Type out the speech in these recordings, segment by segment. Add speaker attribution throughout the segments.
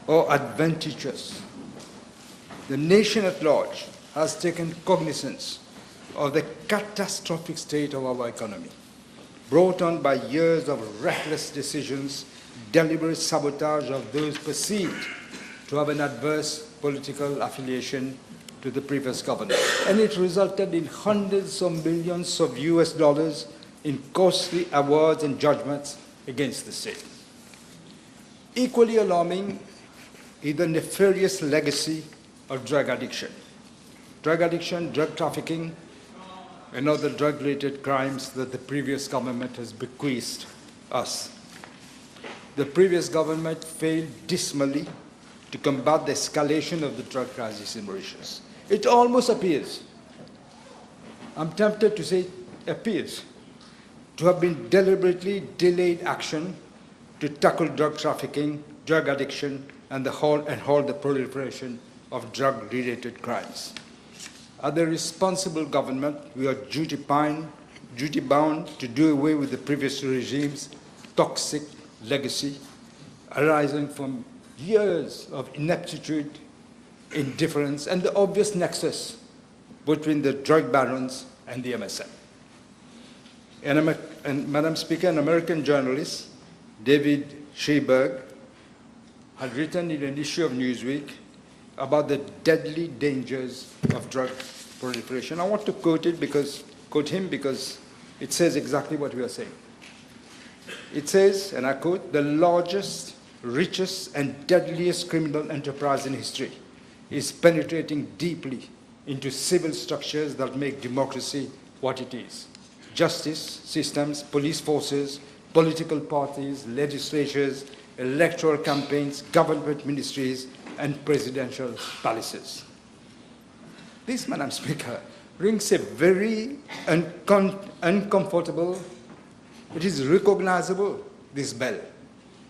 Speaker 1: or advantageous. The nation at large has taken cognizance of the catastrophic state of our economy, brought on by years of reckless decisions, deliberate sabotage of those perceived to have an adverse political affiliation to the previous government. And it resulted in hundreds of millions of US dollars in costly awards and judgments against the state. Equally alarming is the nefarious legacy of drug addiction. Drug addiction, drug trafficking, and other drug-related crimes that the previous government has bequeathed us. The previous government failed dismally to combat the escalation of the drug crisis in Mauritius. It almost appears, I'm tempted to say appears, to have been deliberately delayed action to tackle drug trafficking, drug addiction, and halt the proliferation of drug-related crimes. As a responsible government, we are duty-bound to do away with the previous regime's toxic legacy arising from years of ineptitude, indifference, and the obvious nexus between the drug barons and the MSM. And Madam Speaker, an American journalist, David Sheiberg, had written in an issue of Newsweek about the deadly dangers of drug proliferation. I want to quote him because it says exactly what we are saying. It says, and I quote, "The largest, richest, and deadliest criminal enterprise in history is penetrating deeply into civil structures that make democracy what it is. Justice systems, police forces, political parties, legislatures, electoral campaigns, government ministries, and presidential palaces." This, Madam Speaker, rings a very uncomfortable, it is recognizable, this bell,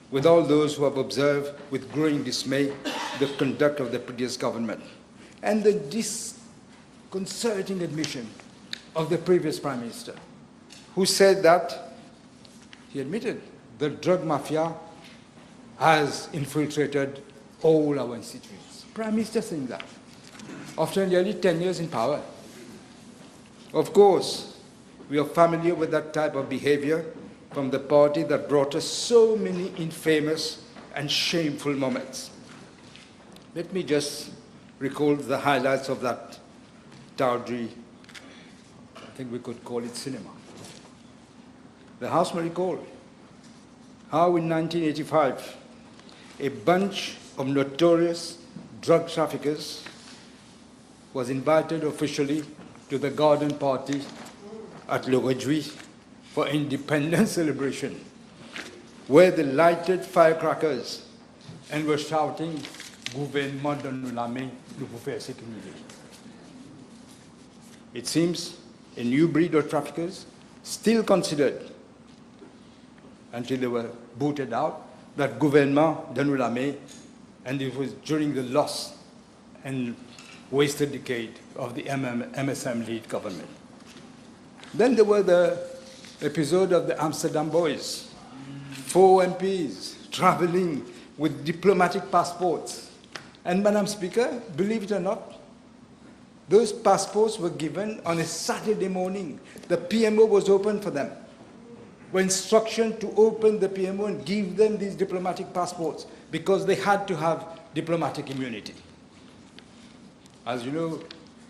Speaker 1: with all those who have observed with growing dismay the conduct of the previous government and the disconcerting admission of the previous Prime Minister, who said that, he admitted, the drug mafia has infiltrated all our institutions. Prime Minister saying that, after nearly 10 years in power. Of course, we are familiar with that type of behavior from the party that brought us so many infamous and shameful moments. Let me just recall the highlights of that tawdry, I think we could call it cinema. The House may recall how in 1985, a bunch of notorious drug traffickers was invited officially to the garden party at Le Réduit for independence celebration, where they lighted firecrackers and were shouting, "Gouvernement donne-nous la main, nous pouvons faire ce que nous voulons." It seems a new breed of traffickers still considered, until they were booted out, that Gouvernement donne-nous la main, and it was during the lost and wasted decade of the MSM-led government. Then there were the episode of the Amsterdam boys, 4 MPs traveling with diplomatic passports. And Madam Speaker, believe it or not, those passports were given on a Saturday morning. The PMO was open for them. Were instruction to open the PMO and give them these diplomatic passports because they had to have diplomatic immunity. As you know,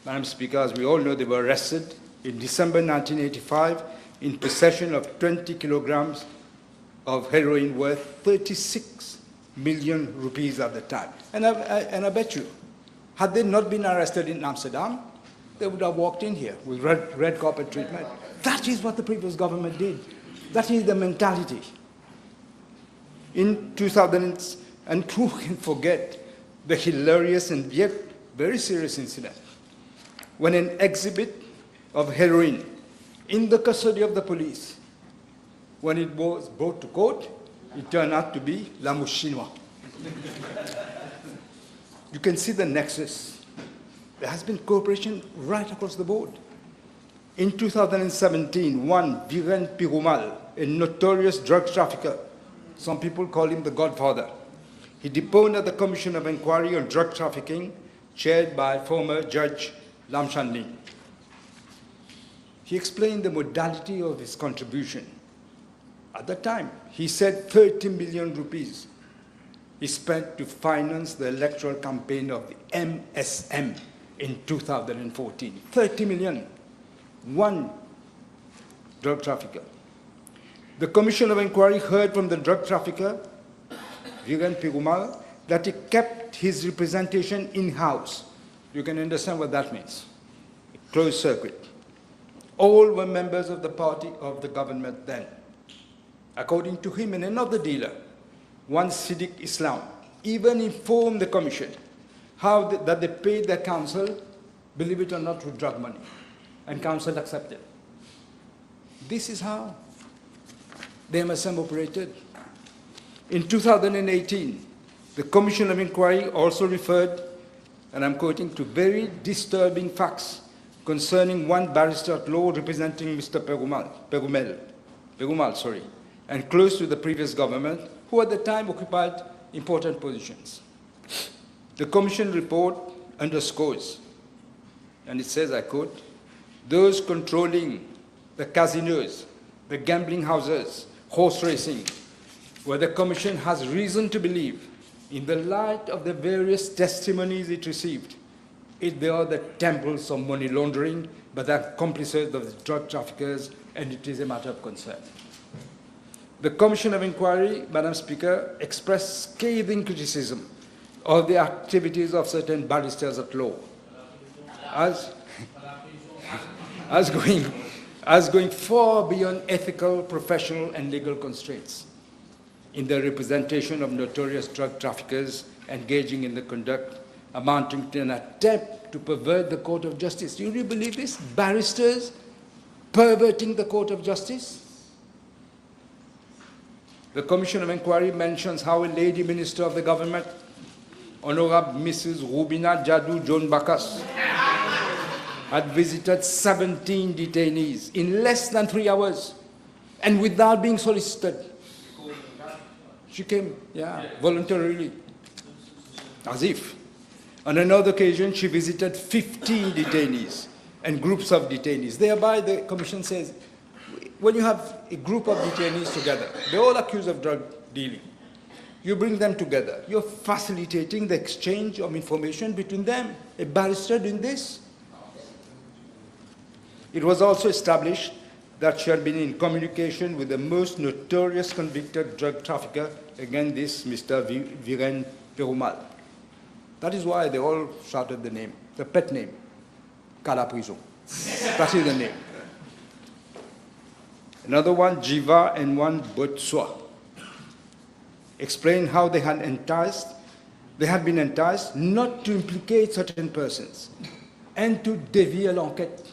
Speaker 1: Madam Speaker, as we all know, they were arrested in December 1985 in possession of 20 kilograms of heroin worth 36 million rupees at the time. And I bet you, had they not been arrested in Amsterdam, they would have walked in here with red carpet treatment. That is what the previous government did. That is the mentality. In 2000, and who can forget the hilarious and yet very serious incident when an exhibit of heroin in the custody of the police, when it was brought to court, it turned out to be la mouche chinoise. You can see the nexus. There has been cooperation right across the board. In 2017, one Viren Pirumal, a notorious drug trafficker, some people call him the Godfather, he deposed the Commission of Inquiry on Drug Trafficking, chaired by former Judge Lam Shan Ling. He explained the modality of his contribution. At the time, he said 30 million rupees he spent to finance the electoral campaign of the MSM in 2014. 30 million, one drug trafficker. The Commission of Inquiry heard from the drug trafficker, Viren Perumal, that he kept his representation in-house. You can understand what that means. A closed circuit. All were members of the party of the government then. According to him and another dealer, one Siddiq Islam, even informed the commission that they paid their counsel, believe it or not, with drug money. And counsel accepted. This is how the MSM operated. In 2018, the Commission of Inquiry also referred, and I'm quoting, to very disturbing facts concerning one barrister at law representing Mr. Perumal, and close to the previous government, who at the time occupied important positions. The Commission report underscores, and it says, I quote, those controlling the casinos, the gambling houses, horse racing, where the Commission has reason to believe, in the light of the various testimonies it received, they are the temples of money laundering, but the accomplices of the drug traffickers, and it is a matter of concern. The Commission of Inquiry, Madam Speaker, expressed scathing criticism of the activities of certain barristers at law, as going far beyond ethical, professional, and legal constraints in the representation of notorious drug traffickers engaging in the conduct amounting to an attempt to pervert the court of justice. Do you really believe this? Barristers perverting the court of justice? The Commission of Inquiry mentions how a lady minister of the government, Honorable Mrs. Rubina Jadou John Bakas, had visited 17 detainees in less than 3 hours and without being solicited. She came, voluntarily, as if. On another occasion, she visited 15 detainees and groups of detainees. Thereby, the Commission says, when you have a group of detainees together, they're all accused of drug dealing. You bring them together. You're facilitating the exchange of information between them. A barrister doing this. It was also established that she had been in communication with the most notorious convicted drug trafficker, again this Mr. Viren Perumal. That is why they all shouted the name, the pet name, Kala Prison. That is the name. Another one, Jiva, and one Botswa, explained how they had been enticed not to implicate certain persons and to dévier l'enquête.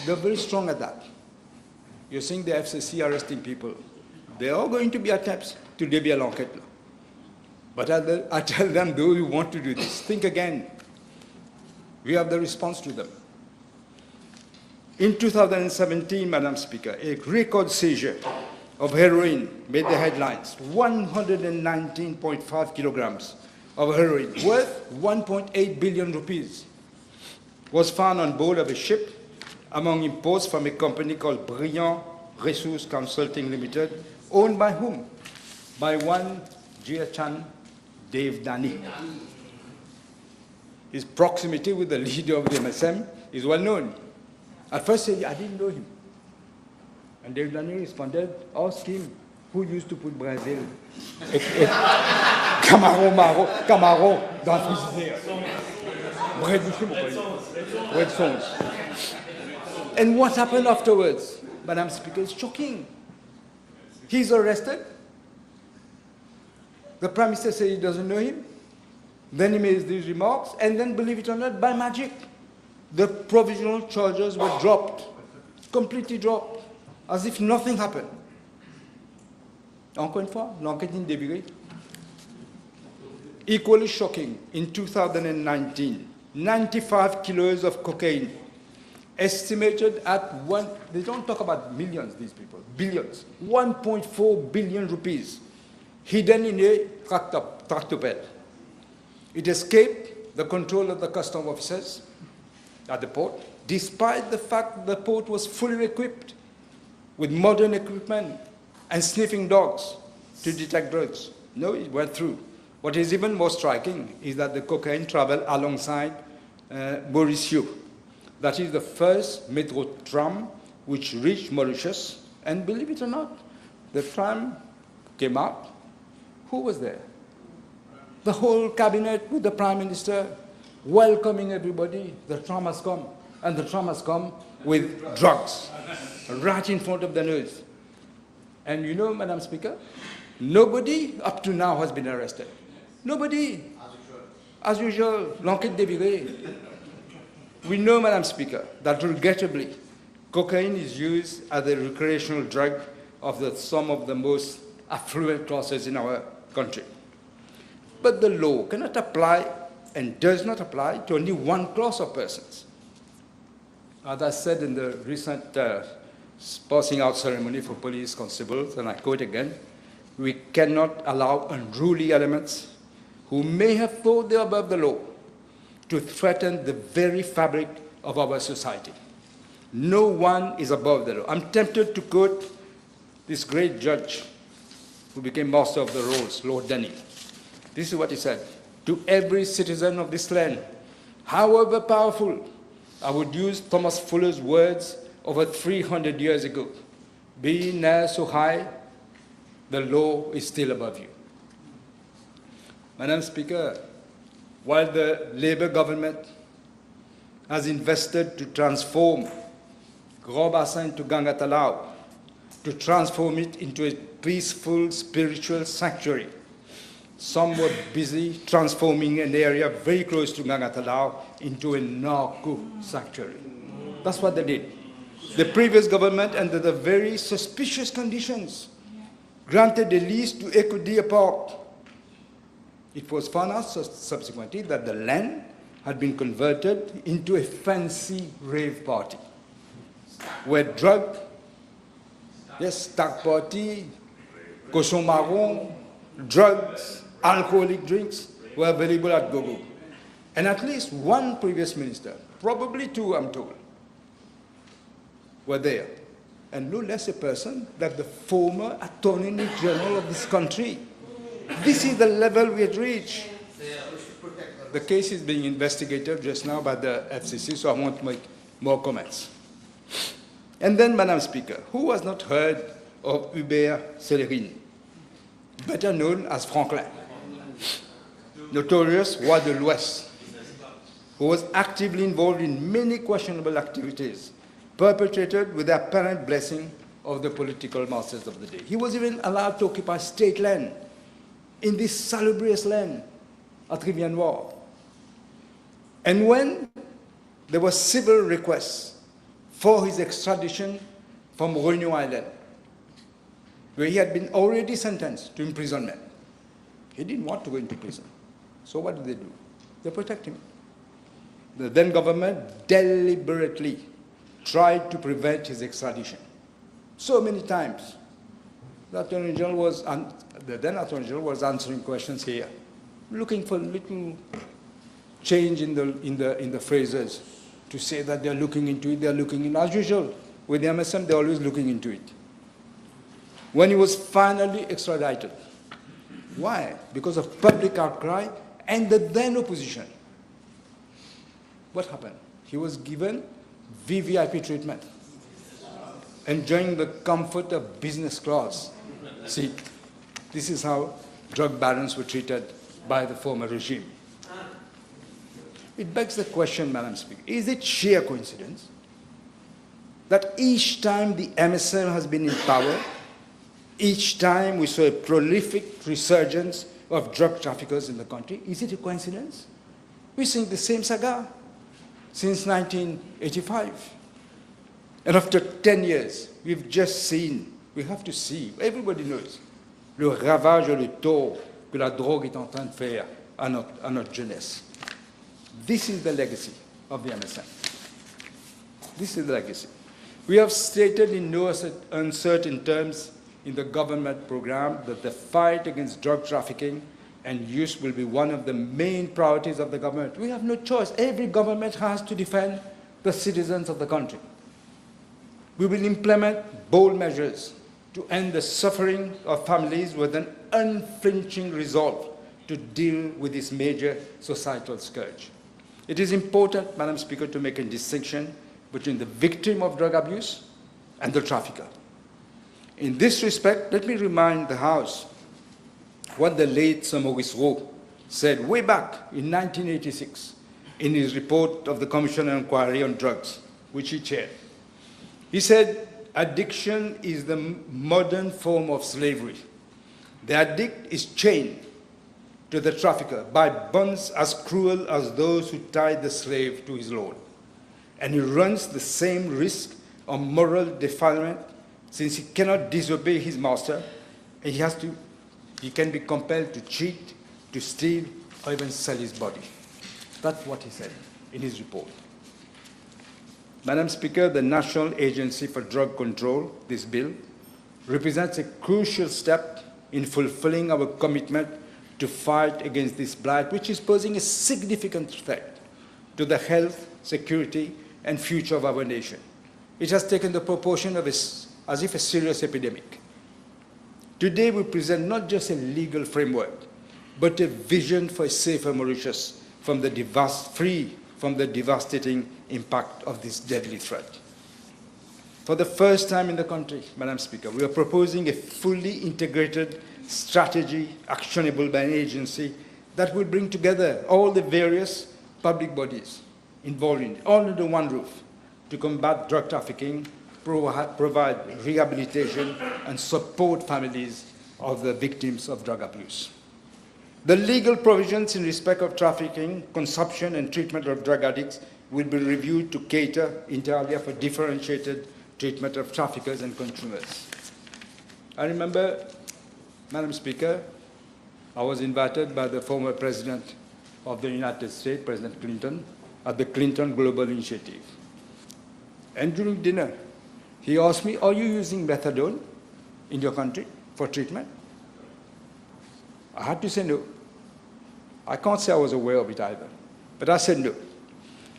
Speaker 1: They're very strong at that. You're seeing the FCC arresting people. There are going to be attempts to dévier l'enquête. But I tell them, those who want to do this, think again. We have the response to them. In 2017, Madam Speaker, a record seizure of heroin made the headlines. 119.5 kilograms of heroin, worth 1.8 billion rupees, was found on board of a ship among imports from a company called Brilliant Resource Consulting Limited, owned by whom? By one Jia Chan Devdani. His proximity with the leader of the MSM is well known. At first, I didn't know him. And Devdani responded, ask him who used to put Brazil. Camaro dans le frigidaire. Bread songs. And what happened afterwards? Madam Speaker, it's shocking. He's arrested. The Prime Minister said he doesn't know him. Then he made these remarks, and then, believe it or not, by magic, the provisional charges were dropped, completely dropped, as if nothing happened. Encore une fois, l'enquête indébirée. Equally shocking, in 2019, 95 kilos of cocaine, estimated at they don't talk about millions, these people, billions, 1.4 billion rupees, hidden in a tractopelle. It escaped the control of the custom officers at the port, despite the fact that the port was fully equipped with modern equipment and sniffing dogs to detect drugs. No, it went through. What is even more striking is that the cocaine traveled alongside Mauricio. That is the first metro tram which reached Mauritius. And believe it or not, the tram came out. Who was there? The whole cabinet with the Prime Minister welcoming everybody. The tram has come. And the tram has come with drugs right in front of the nose. And you know, Madam Speaker, nobody up to now has been arrested. Nobody. As usual, l'enquête dévirée. We know, Madam Speaker, that regrettably, cocaine is used as a recreational drug of some of the most affluent classes in our country. But the law cannot apply and does not apply to only one class of persons. As I said in the recent passing out ceremony for police constables, and I quote again, we cannot allow unruly elements who may have thought they are above the law to threaten the very fabric of our society. No one is above the law. I'm tempted to quote this great judge who became master of the rolls, Lord Denny. This is what he said: to every citizen of this land, however powerful, I would use Thomas Fuller's words over 300 years ago, be ne'er so high, the law is still above you. Madam Speaker, while the Labour government has invested to transform Grand Bassin into Gangatalao, to transform it into a peaceful spiritual sanctuary, some were busy transforming an area very close to Gangatalao into a narco sanctuary. That's what they did. The previous government, under the very suspicious conditions, granted a lease to Eco Deer Park. It was found out subsequently that the land had been converted into a fancy rave party, where drug, yes, stag party, cochon marron, drugs, alcoholic drinks were available at gogo. And at least one previous minister, probably two, I'm told, were there. And no less a person than the former Attorney General of this country. This is the level we had reached. The case is being investigated just now by the FCC, so I won't make more comments. And then, Madam Speaker, who has not heard of Hubert Célerine, better known as Franklin, notorious roi de l'Ouest, who was actively involved in many questionable activities perpetrated with the apparent blessing of the political masters of the day. He was even allowed to occupy state land in this salubrious land at Rivière-Noire. And when there were civil requests for his extradition from Réunion Island, where he had been already sentenced to imprisonment, he didn't want to go into prison. So what did they do? They protect him. The then government deliberately tried to prevent his extradition. So many times, the then Attorney General was answering questions here, looking for little change in the phrases to say that they're looking into it, they're looking in. As usual, with the MSM, they're always looking into it. When he was finally extradited, why? Because of public outcry and the then opposition. What happened? He was given VVIP treatment, enjoying the comfort of business class. See, this is how drug barons were treated by the former regime. It begs the question, Madam Speaker, is it sheer coincidence that each time the MSM has been in power, each time we saw a prolific resurgence of drug traffickers in the country? Is it a coincidence? We sing the same saga since 1985. And after 10 years, we've just seen, we have to see, everybody knows, le ravage et le tort que la drogue est en train de faire à notre jeunesse. This is the legacy of the MSM. This is the legacy. We have stated in no uncertain terms in the government program that the fight against drug trafficking and youth will be one of the main priorities of the government. We have no choice. Every government has to defend the citizens of the country. We will implement bold measures to end the suffering of families with an unflinching resolve to deal with this major societal scourge. It is important, Madam Speaker, to make a distinction between the victim of drug abuse and the trafficker. In this respect, let me remind the House what the late Sir Maurice Rowe said way back in 1986 in his report of the Commission of Inquiry on Drugs, which he chaired. He said, addiction is the modern form of slavery. The addict is chained to the trafficker by bonds as cruel as those who tied the slave to his lord. And he runs the same risk of moral defilement since he cannot disobey his master, and he can be compelled to cheat, to steal, or even sell his body. That's what he said in his report. Madam Speaker, the National Agency for Drug Control, this bill, represents a crucial step in fulfilling our commitment to fight against this blight, which is posing a significant threat to the health, security, and future of our nation. It has taken the proportion of as if a serious epidemic. Today, we present not just a legal framework, but a vision for a safer Mauritius free from the devastating impact of this deadly threat. For the first time in the country, Madam Speaker, we are proposing a fully integrated strategy actionable by an agency that will bring together all the various public bodies involved in it, all under one roof, to combat drug trafficking, provide rehabilitation, and support families of the victims of drug abuse. The legal provisions in respect of trafficking, consumption, and treatment of drug addicts will be reviewed to cater entirely for differentiated treatment of traffickers and consumers. I remember, Madam Speaker, I was invited by the former President of the United States, President Clinton, at the Clinton Global Initiative. And during dinner, he asked me, are you using methadone in your country for treatment? I had to say no. I can't say I was aware of it either, but I said no.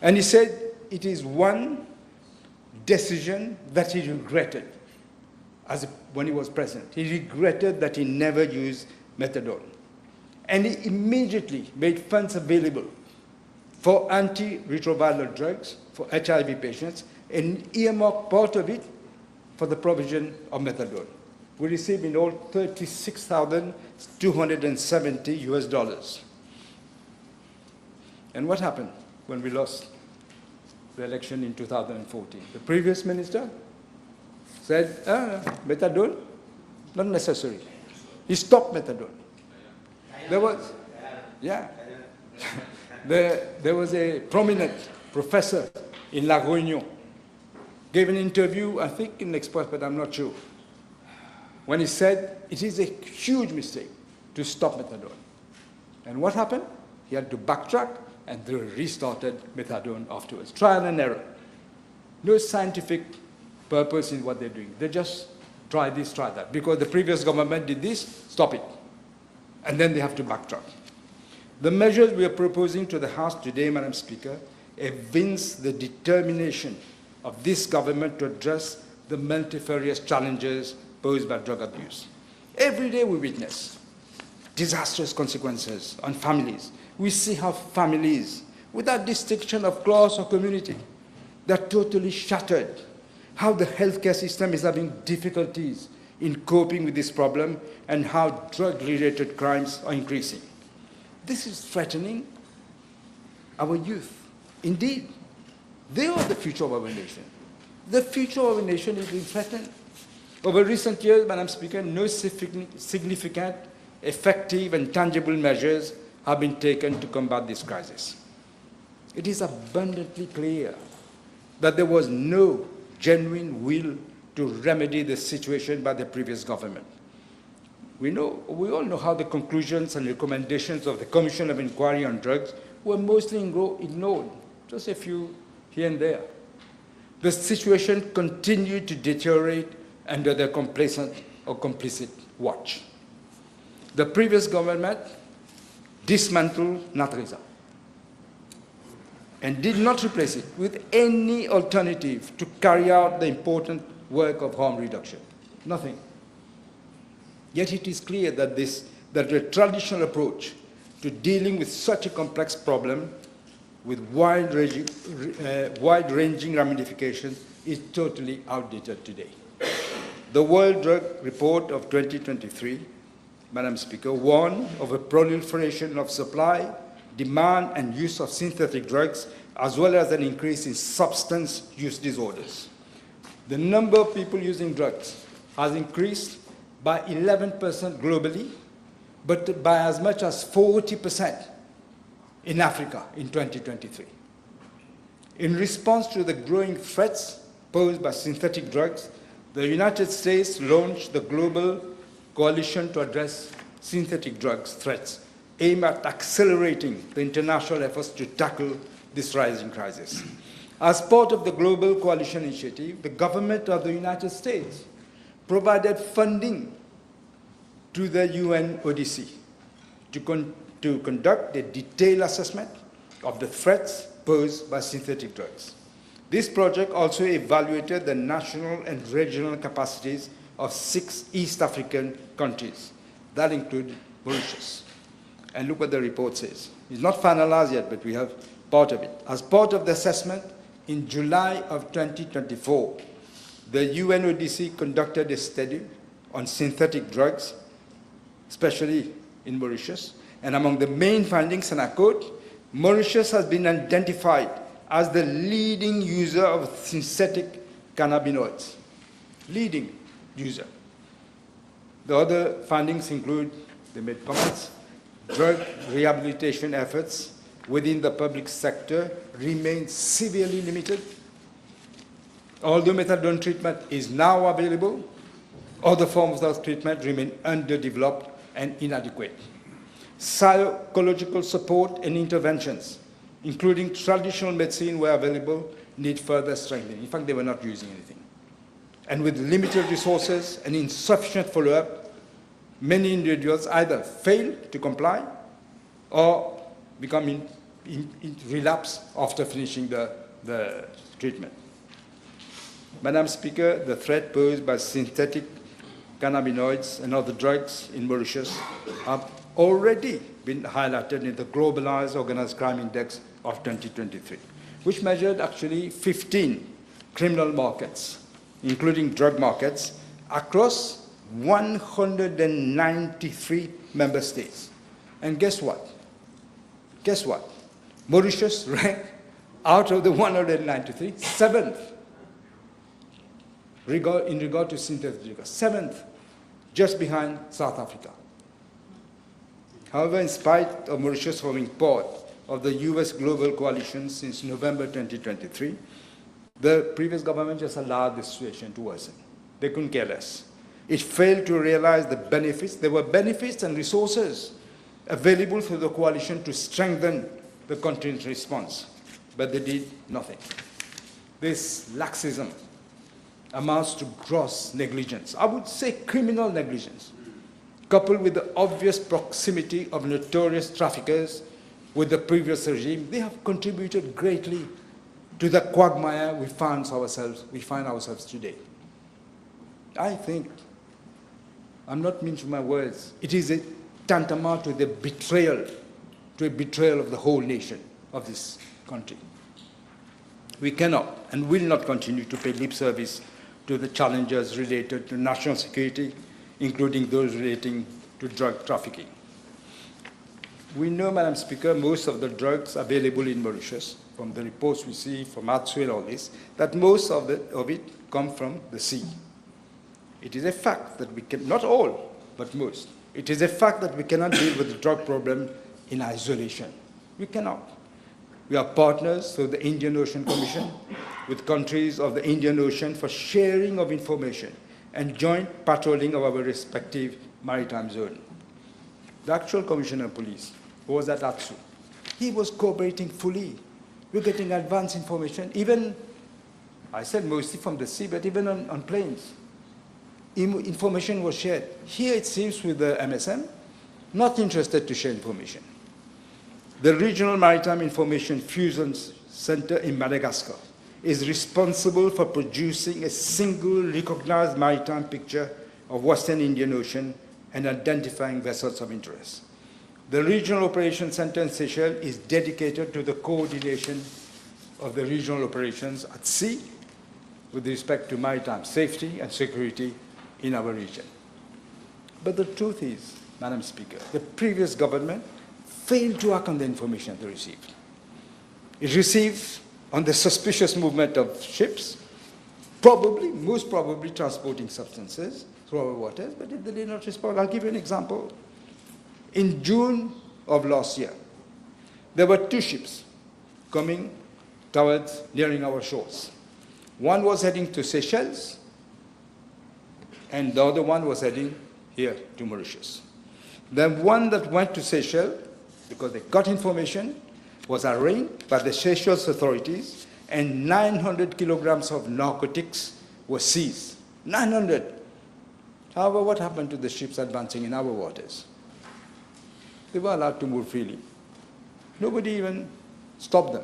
Speaker 1: And he said it is one decision that he regretted when he was president. He regretted that he never used methadone. And he immediately made funds available for antiretroviral drugs for HIV patients and earmarked part of it for the provision of methadone. We received in all $36,270 US. And what happened when we lost the election in 2014? The previous minister said, methadone, not necessary. He stopped methadone. There was, there was a prominent professor in La Réunion, gave an interview, I think in Express, but I'm not sure, when he said it is a huge mistake to stop methadone. And what happened? He had to backtrack, and they restarted methadone afterwards. Trial and error. No scientific purpose in what they're doing. They just try this, try that. Because the previous government did this, stop it. And then they have to backtrack. The measures we are proposing to the House today, Madam Speaker, evince the determination of this government to address the multifarious challenges posed by drug abuse. Every day we witness disastrous consequences on families. We see how families, without distinction of class or community, they're totally shattered. How the healthcare system is having difficulties in coping with this problem, and how drug-related crimes are increasing. This is threatening our youth. Indeed, they are the future of our nation. The future of our nation is being threatened. Over recent years, Madam Speaker, no significant, effective, and tangible measures have been taken to combat this crisis. It is abundantly clear that there was no genuine will to remedy the situation by the previous government. We all know how the conclusions and recommendations of the Commission of Inquiry on Drugs were mostly ignored, just a few here and there. The situation continued to deteriorate under their complacent or complicit watch. The previous government dismantled Natreza and did not replace it with any alternative to carry out the important work of harm reduction. Nothing. Yet it is clear that the traditional approach to dealing with such a complex problem with wide-ranging ramifications is totally outdated today. The World Drug Report of 2023, Madam Speaker, warned of a proliferation of supply, demand, and use of synthetic drugs, as well as an increase in substance use disorders. The number of people using drugs has increased by 11% globally, but by as much as 40% in Africa in 2023. In response to the growing threats posed by synthetic drugs, the United States launched the Global Coalition to Address Synthetic Drugs Threats, aimed at accelerating the international efforts to tackle this rising crisis. As part of the Global Coalition Initiative, the government of the United States provided funding to the UNODC to conduct a detailed assessment of the threats posed by synthetic drugs. This project also evaluated the national and regional capacities of 6 East African countries. That included Mauritius. And look what the report says. It's not finalized yet, but we have part of it. As part of the assessment, in July of 2024, the UNODC conducted a study on synthetic drugs, especially in Mauritius. And among the main findings, and I quote, Mauritius has been identified as the leading user of synthetic cannabinoids. Leading user. The other findings include, they made comments, drug rehabilitation efforts within the public sector remain severely limited. Although methadone treatment is now available, other forms of treatment remain underdeveloped and inadequate. Psychological support and interventions, including traditional medicine where available, need further strengthening. In fact, they were not using anything. And with limited resources and insufficient follow-up, many individuals either fail to comply or become in relapse after finishing the treatment. Madam Speaker, the threat posed by synthetic cannabinoids and other drugs in Mauritius have already been highlighted in the Globalized Organized Crime Index of 2023, which measured actually 15 criminal markets, including drug markets, across 193 member states. And guess what? Guess what? Mauritius ranked out of the 193, 7th in regard to synthetic drugs, 7th, just behind South Africa. However, in spite of Mauritius forming part of the US Global Coalition since November 2023, the previous government just allowed the situation to worsen. They couldn't care less. It failed to realize the benefits. There were benefits and resources available through the coalition to strengthen the country's response, but they did nothing. This laxism amounts to gross negligence. I would say criminal negligence, coupled with the obvious proximity of notorious traffickers with the previous regime. They have contributed greatly to the quagmire we find ourselves today. I think, I'm not mincing my words, it is a tantamount to a betrayal of the whole nation of this country. We cannot and will not continue to pay lip service to the challenges related to national security, including those relating to drug trafficking. We know, Madam Speaker, most of the drugs available in Mauritius, from the reports we see from ATSU and all this, that most of it come from the sea. It is a fact that we can, not all, but most. It is a fact that we cannot deal with the drug problem in isolation. We cannot. We are partners through the Indian Ocean Commission with countries of the Indian Ocean for sharing of information and joint patrolling of our respective maritime zone. The actual Commissioner of Police, who was at ATSU, he was cooperating fully. We're getting advance information, even, I said mostly from the sea, but even on planes. Information was shared. Here it seems with the MSM, not interested to share information. The Regional Maritime Information Fusion Center in Madagascar is responsible for producing a single recognized maritime picture of Western Indian Ocean and identifying vessels of interest. The Regional Operations Center in Seychelles is dedicated to the coordination of the regional operations at sea with respect to maritime safety and security in our region. But the truth is, Madam Speaker, the previous government failed to act on the information they received. It received on the suspicious movement of ships, most probably transporting substances through our waters, but they did not respond. I'll give you an example. In June of last year, there were 2 ships coming nearing our shores. One was heading to Seychelles, and the other one was heading here to Mauritius. The one that went to Seychelles, because they got information, was arraigned by the Seychelles authorities, and 900 kilograms of narcotics were seized. 900. However, what happened to the ships advancing in our waters? They were allowed to move freely. Nobody even stopped them.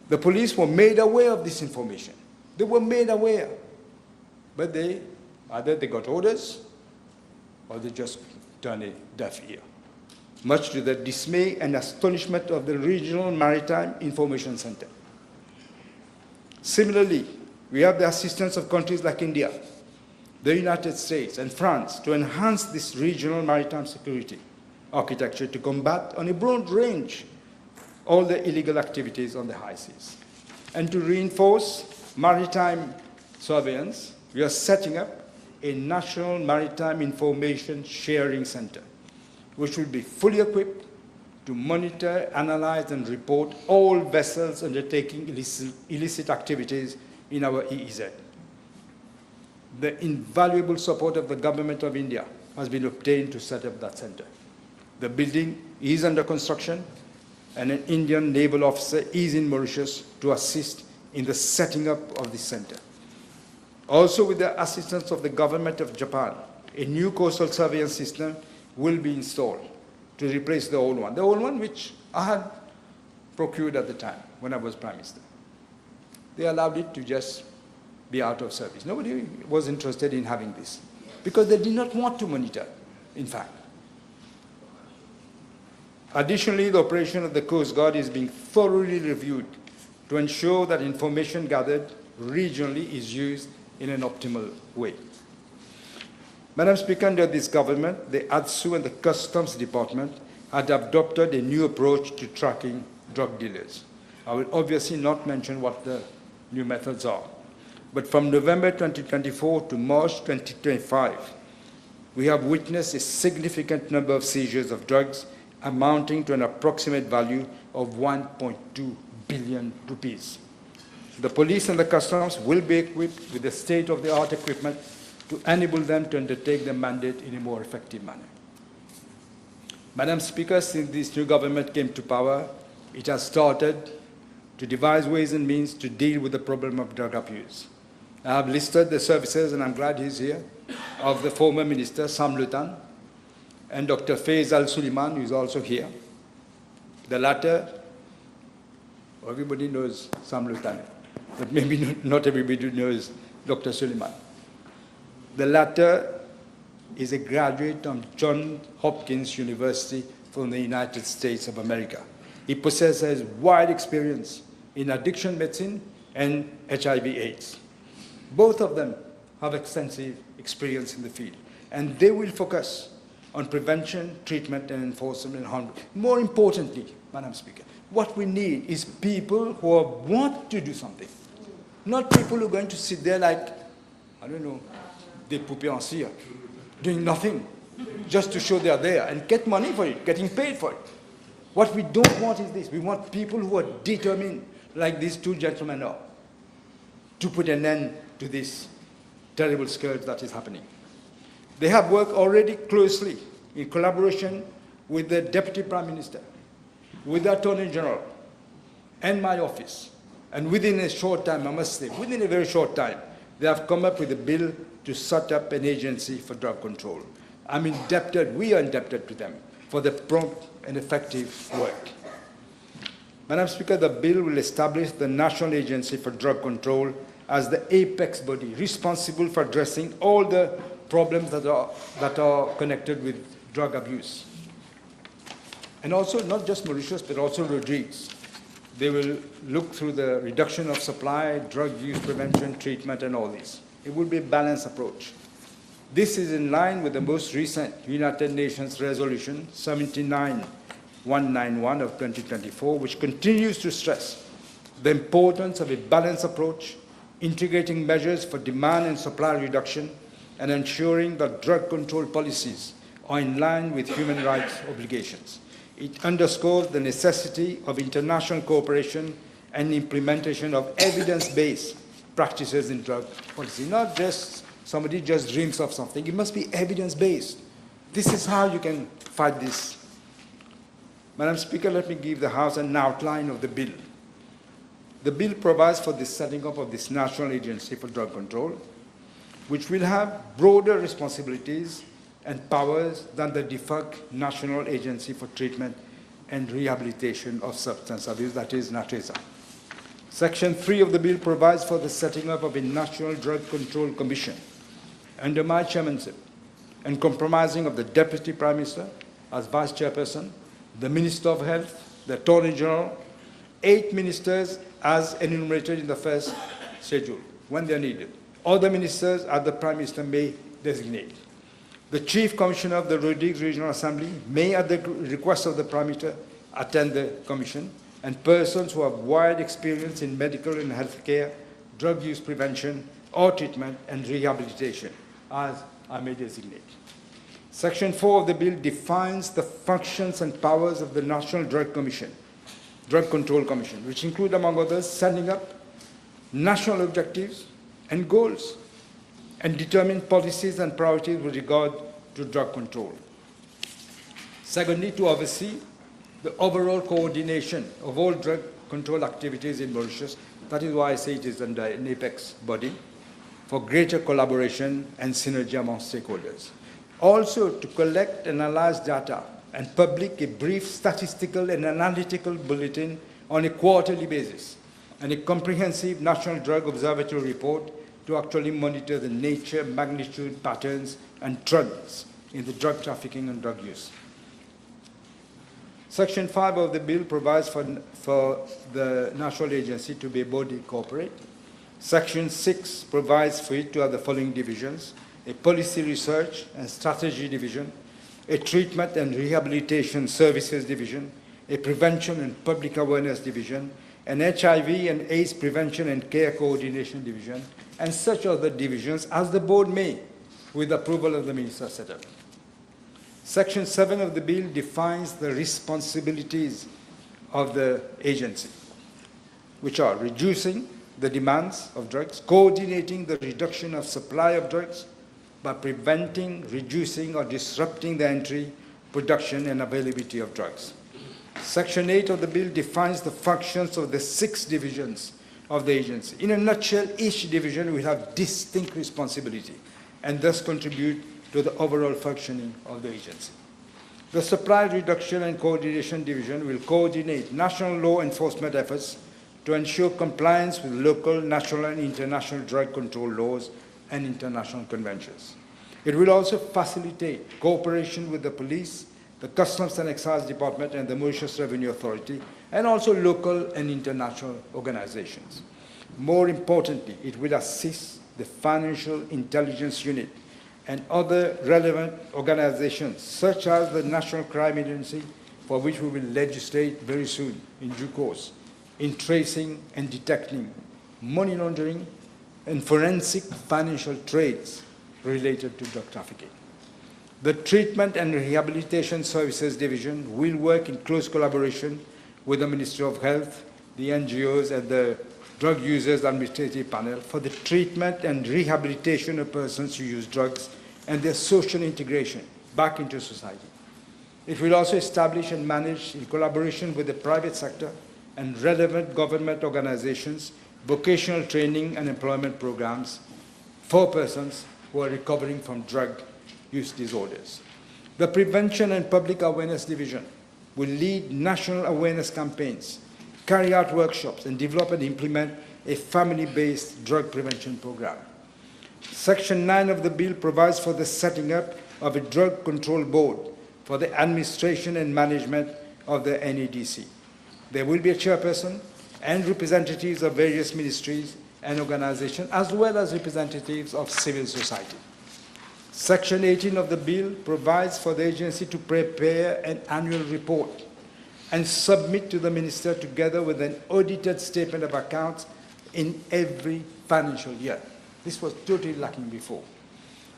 Speaker 1: The police were made aware of this information. They were made aware. But either they got orders or they just turned a deaf ear, much to the dismay and astonishment of the Regional Maritime Information Center. Similarly, we have the assistance of countries like India, the United States, and France to enhance this regional maritime security architecture to combat on a broad range all the illegal activities on the high seas. And to reinforce maritime surveillance, we are setting up a National Maritime Information Sharing Center, which will be fully equipped to monitor, analyze, and report all vessels undertaking illicit activities in our EEZ. The invaluable support of the Government of India has been obtained to set up that center. The building is under construction, and an Indian naval officer is in Mauritius to assist in the setting up of this center. Also, with the assistance of the Government of Japan, a new coastal surveillance system will be installed to replace the old one which I had procured at the time when I was Prime Minister. They allowed it to just be out of service. Nobody was interested in having this because they did not want to monitor, in fact. Additionally, the operation of the Coast Guard is being thoroughly reviewed to ensure that information gathered regionally is used in an optimal way. Madam Speaker, under this government, the ADSU and the Customs Department had adopted a new approach to tracking drug dealers. I will obviously not mention what the new methods are, but from November 2024 to March 2025, we have witnessed a significant number of seizures of drugs amounting to an approximate value of 1.2 billion rupees. The police and the customs will be equipped with the state-of-the-art equipment to enable them to undertake their mandate in a more effective manner. Madam Speaker, since this new government came to power, it has started to devise ways and means to deal with the problem of drug abuse. I have listed the services, and I'm glad he's here, of the former Minister, Sam Lutan, and Dr. Faiz Al-Suleiman, who is also here. The latter, everybody knows Sam Lutan, but maybe not everybody knows Dr. Suleiman. The latter is a graduate from Johns Hopkins University from the United States of America. He possesses wide experience in addiction medicine and HIV/AIDS. Both of them have extensive experience in the field, and they will focus on prevention, treatment, and enforcement and harm. More importantly, Madam Speaker, what we need is people who want to do something, not people who are going to sit there like, I don't know, des poupées en cire, doing nothing, just to show they are there and get money for it, getting paid for it. What we don't want is this. We want people who are determined, like these 2 gentlemen are, to put an end to this terrible scourge that is happening. They have worked already closely in collaboration with the Deputy Prime Minister, with the Attorney General, and my office. And within a short time, I must say, within a very short time, they have come up with a bill to set up an agency for drug control. We are indebted to them for the prompt and effective work. Madam Speaker, the bill will establish the National Agency for Drug Control as the apex body responsible for addressing all the problems that are connected with drug abuse. And also, not just Mauritius, but also Rodrigues. They will look through the reduction of supply, drug use prevention, treatment, and all this. It will be a balanced approach. This is in line with the most recent United Nations Resolution 79191 of 2024, which continues to stress the importance of a balanced approach, integrating measures for demand and supply reduction, and ensuring that drug control policies are in line with human rights obligations. It underscores the necessity of international cooperation and implementation of evidence-based practices in drug policy. Not just somebody just dreams of something. It must be evidence-based. This is how you can fight this. Madam Speaker, let me give the House an outline of the bill. The bill provides for the setting up of this National Agency for Drug Control, which will have broader responsibilities and powers than the defunct National Agency for Treatment and Rehabilitation of Substance Abuse, that is NATRESA. Section 3 of the bill provides for the setting up of a National Drug Control Commission under my chairmanship and comprising of the Deputy Prime Minister as Vice Chairperson, the Minister of Health, the Attorney General, 8 ministers as enumerated in the first schedule when they are needed. Other ministers as the Prime Minister may designate. The Chief Commissioner of the Rodrigues Regional Assembly may, at the request of the Prime Minister, attend the Commission, and persons who have wide experience in medical and health care, drug use prevention, or treatment and rehabilitation, as I may designate. Section 4 of the bill defines the functions and powers of the National Drug Control Commission, which include, among others, setting up national objectives and goals, and determine policies and priorities with regard to drug control. Secondly, to oversee the overall coordination of all drug control activities in Mauritius. That is why I say it is under an apex body, for greater collaboration and synergy among stakeholders. Also, to collect and analyze data and publish a brief statistical and analytical bulletin on a quarterly basis, and a comprehensive National Drug Observatory report to actually monitor the nature, magnitude, patterns, and trends in the drug trafficking and drug use. Section 5 of the bill provides for the National Agency to be a body corporate. Section 6 provides for it to have the following divisions: a policy research and strategy division, a treatment and rehabilitation services division, a prevention and public awareness division, an HIV and AIDS prevention and care coordination division, and such other divisions as the board may, with approval of the minister, set up. Section 7 of the bill defines the responsibilities of the agency, which are reducing the demands of drugs, coordinating the reduction of supply of drugs by preventing, reducing, or disrupting the entry, production, and availability of drugs. Section 8 of the bill defines the functions of the 6 divisions of the agency. In a nutshell, each division will have distinct responsibility and thus contribute to the overall functioning of the agency. The Supply Reduction and Coordination Division will coordinate national law enforcement efforts to ensure compliance with local, national, and international drug control laws and international conventions. It will also facilitate cooperation with the police, the Customs and Excise Department, and the Mauritius Revenue Authority, and also local and international organizations. More importantly, it will assist the Financial Intelligence Unit and other relevant organizations, such as the National Crime Agency, for which we will legislate very soon, in due course, in tracing and detecting money laundering and forensic financial trades related to drug trafficking. The Treatment and Rehabilitation Services Division will work in close collaboration with the Ministry of Health, the NGOs, and the Drug Users Administrative Panel for the treatment and rehabilitation of persons who use drugs and their social integration back into society. It will also establish and manage, in collaboration with the private sector and relevant government organizations, vocational training and employment programs for persons who are recovering from drug use disorders. The Prevention and Public Awareness Division will lead national awareness campaigns, carry out workshops, and develop and implement a family-based drug prevention program. Section 9 of the bill provides for the setting up of a drug control board for the administration and management of the NADC. There will be a chairperson and representatives of various ministries and organizations, as well as representatives of civil society. Section 18 of the bill provides for the agency to prepare an annual report and submit to the minister together with an audited statement of accounts in every financial year. This was totally lacking before.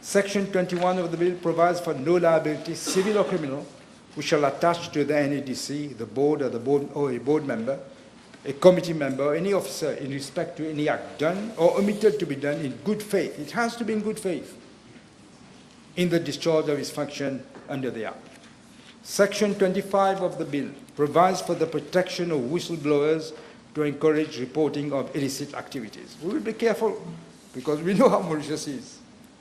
Speaker 1: Section 21 of the bill provides for no liability, civil or criminal, which shall attach to the NADC, the board or a board member, a committee member, or any officer in respect to any act done or omitted to be done in good faith. It has to be in good faith in the discharge of his function under the Act. Section 25 of the bill provides for the protection of whistleblowers to encourage reporting of illicit activities. We will be careful because we know how Mauritius is.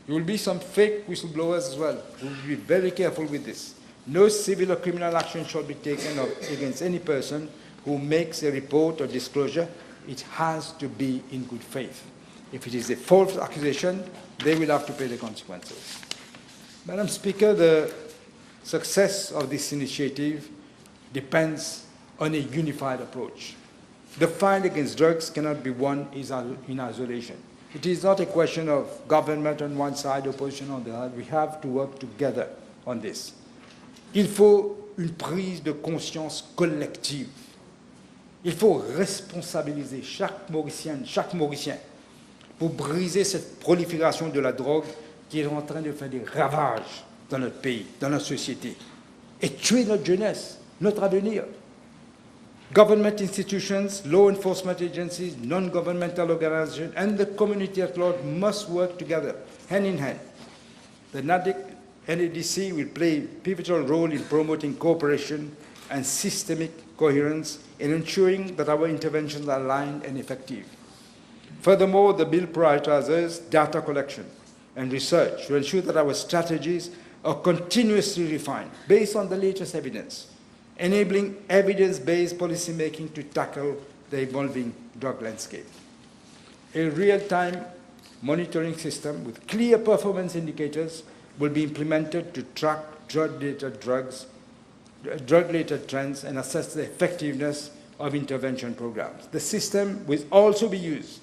Speaker 1: There will be some fake whistleblowers as well. We will be very careful with this. No civil or criminal action shall be taken against any person who makes a report or disclosure. It has to be in good faith. If it is a false accusation, they will have to pay the consequences. Madam Speaker, the success of this initiative depends on a unified approach. The fight against drugs cannot be won in isolation. It is not a question of government on one side, opposition on the other. We have to work together on this. Il faut une prise de conscience collective. Il faut responsabiliser chaque Mauricien pour briser cette prolifération de la drogue qui est en train de faire des ravages dans notre pays, dans notre société, et tuer notre jeunesse, notre avenir. Government institutions, law enforcement agencies, non-governmental organizations, and the community at large must work together, hand in hand. The NADC will play a pivotal role in promoting cooperation and systemic coherence in ensuring that our interventions are aligned and effective. Furthermore, the bill prioritizes data collection and research to ensure that our strategies are continuously refined based on the latest evidence, enabling evidence-based policymaking to tackle the evolving drug landscape. A real-time monitoring system with clear performance indicators will be implemented to track drug-related trends and assess the effectiveness of intervention programs. The system will also be used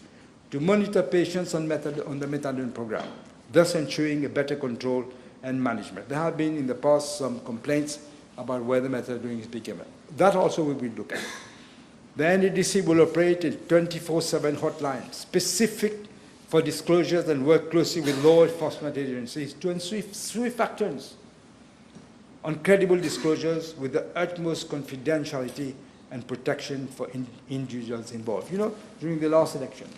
Speaker 1: to monitor patients on the methadone program, thus ensuring a better control and management. There have been in the past some complaints about where the methadone is being given. That also we will look at. The NADC will operate a 24/7 hotline specific for disclosures and work closely with law enforcement agencies to ensure swift actions on credible disclosures with the utmost confidentiality and protection for individuals involved. You know, during the last election,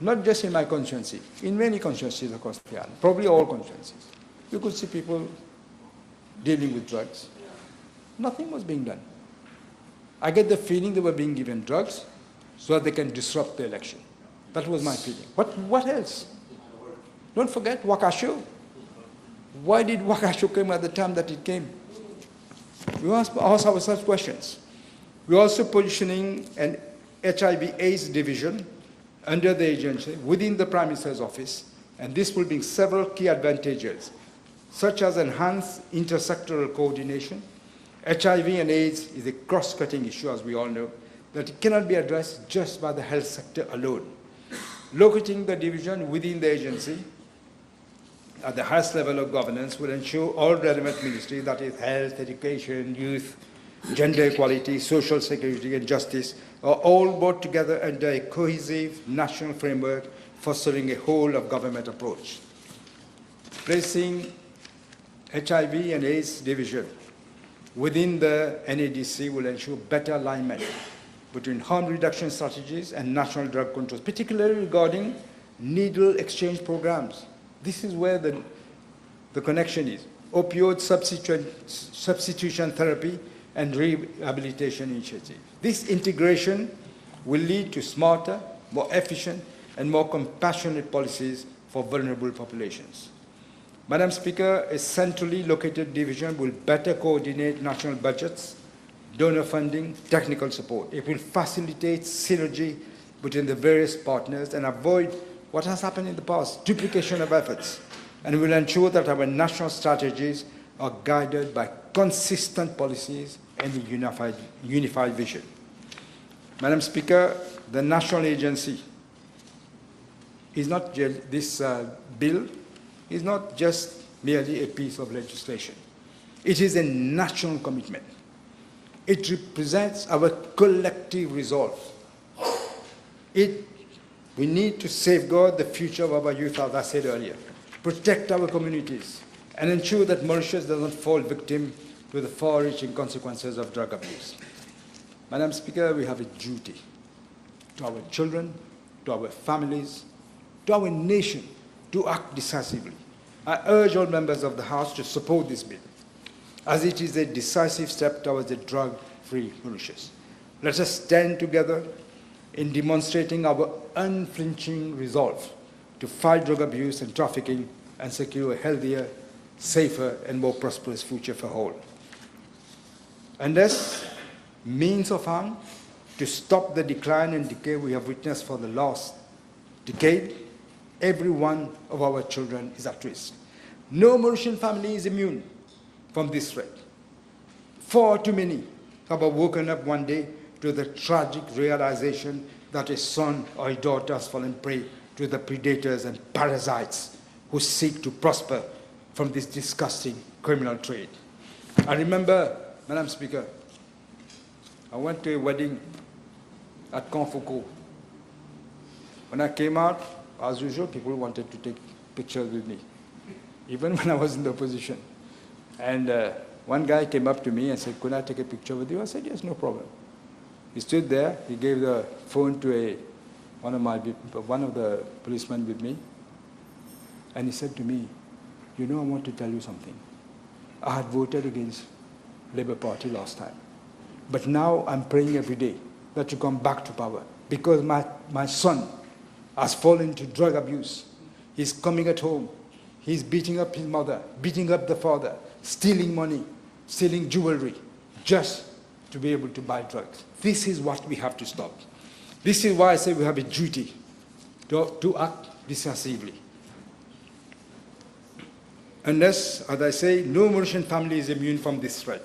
Speaker 1: not just in my constituency, in many constituencies across the island, probably all constituencies, you could see people dealing with drugs. Nothing was being done. I get the feeling they were being given drugs so that they can disrupt the election. That was my feeling. What else? Don't forget Wakasho. Why did Wakasho come at the time that it came? We ask ourselves questions. We're also positioning an HIV/AIDS division under the agency within the Prime Minister's office, and this will bring several key advantages, such as enhanced intersectoral coordination. HIV and AIDS is a cross-cutting issue, as we all know, that it cannot be addressed just by the health sector alone. Locating the division within the agency at the highest level of governance will ensure all relevant ministries, that is health, education, youth, gender equality, social security, and justice, are all brought together under a cohesive national framework fostering a whole-of-government approach. Placing HIV and AIDS division within the NADC will ensure better alignment between harm reduction strategies and national drug controls, particularly regarding needle exchange programs. This is where the connection is. Opioid substitution therapy and rehabilitation initiatives. This integration will lead to smarter, more efficient, and more compassionate policies for vulnerable populations. Madam Speaker, a centrally located division will better coordinate national budgets, donor funding, technical support. It will facilitate synergy between the various partners and avoid what has happened in the past, duplication of efforts, and will ensure that our national strategies are guided by consistent policies and a unified vision. Madam Speaker, the national agency is not just, this bill is not just merely a piece of legislation. It is a national commitment. It represents our collective resolve. We need to safeguard the future of our youth, as I said earlier, protect our communities, and ensure that Mauritius does not fall victim to the far-reaching consequences of drug abuse. Madam Speaker, we have a duty to our children, to our families, to our nation, to act decisively. I urge all members of the House to support this bill, as it is a decisive step towards a drug-free Mauritius. Let us stand together in demonstrating our unflinching resolve to fight drug abuse and trafficking and secure a healthier, safer, and more prosperous future for all. And thus, means of harm to stop the decline and decay we have witnessed for the last decade, every one of our children is at risk. No Mauritian family is immune from this threat. Far too many have woken up one day to the tragic realization that a son or a daughter has fallen prey to the predators and parasites who seek to prosper from this disgusting criminal trade. I remember, Madam Speaker, I went to a wedding at Confoucault. When I came out, as usual, people wanted to take pictures with me, even when I was in the opposition. And one guy came up to me and said, "Could I take a picture with you?" I said, "Yes, no problem." He stood there. He gave the phone to one of the policemen with me, and he said to me, "You know, I want to tell you something. I had voted against Labour Party last time, but now I'm praying every day that you come back to power, because my son has fallen into drug abuse. He's coming at home. He's beating up his mother, beating up the father, stealing money, stealing jewelry, just to be able to buy drugs. This is what we have to stop. This is why I say we have a duty to act decisively. Unless, as I say, no Mauritian family is immune from this threat.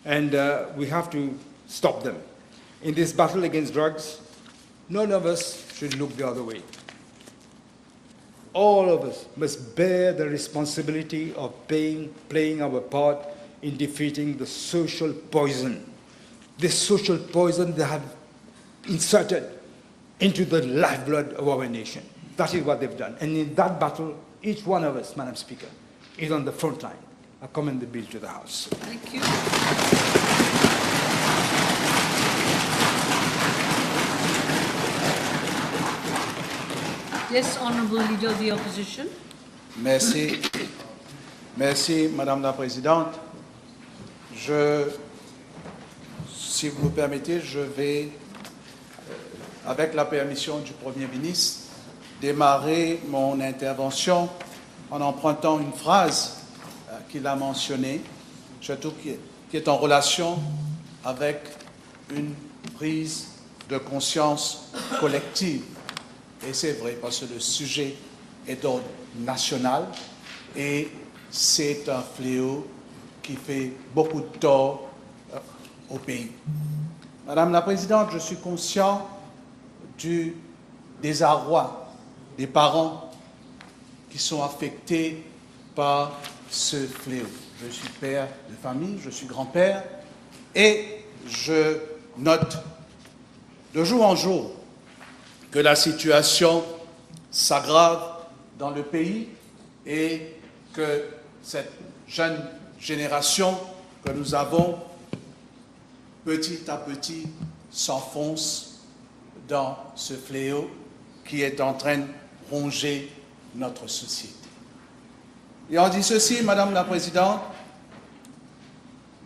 Speaker 1: And we have to stop them. In this battle against drugs, none of us should look the other way. All of us must bear the responsibility of playing our part in defeating the social poison. This social poison they have inserted into the lifeblood of our nation. That is what they've done. And in that battle, each one of us, Madam Speaker, is on the front line. I commend the bill to the House.
Speaker 2: Thank you. Yes, Honourable Leader of the Opposition.
Speaker 3: Merci. Merci, Madame la Présidente. Si vous me permettez, je vais, avec la permission du Premier ministre, démarrer mon intervention en empruntant une phrase qu'il a mentionnée, surtout qui est en relation avec une prise de conscience collective. Et c'est vrai, parce que le sujet est d'ordre national et c'est un fléau qui fait beaucoup de tort au pays. Madame la Présidente, je suis conscient du désarroi des parents qui sont affectés par ce fléau. Je suis père de famille, je suis grand-père et je note de jour en jour que la situation s'aggrave dans le pays et que cette jeune génération que nous avons petit à petit s'enfonce dans ce fléau qui est en train de ronger notre société. Et on dit ceci, Madame la Présidente,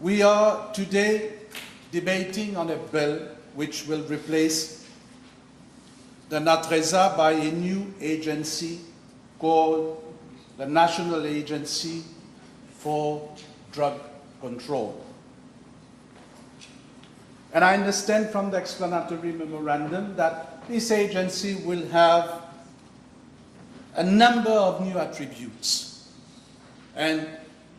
Speaker 3: we are today debating on a bill which will replace the NATRESA by a new agency called the National Agency for Drug Control. And I understand from the explanatory memorandum that this agency will have a number of new attributes, and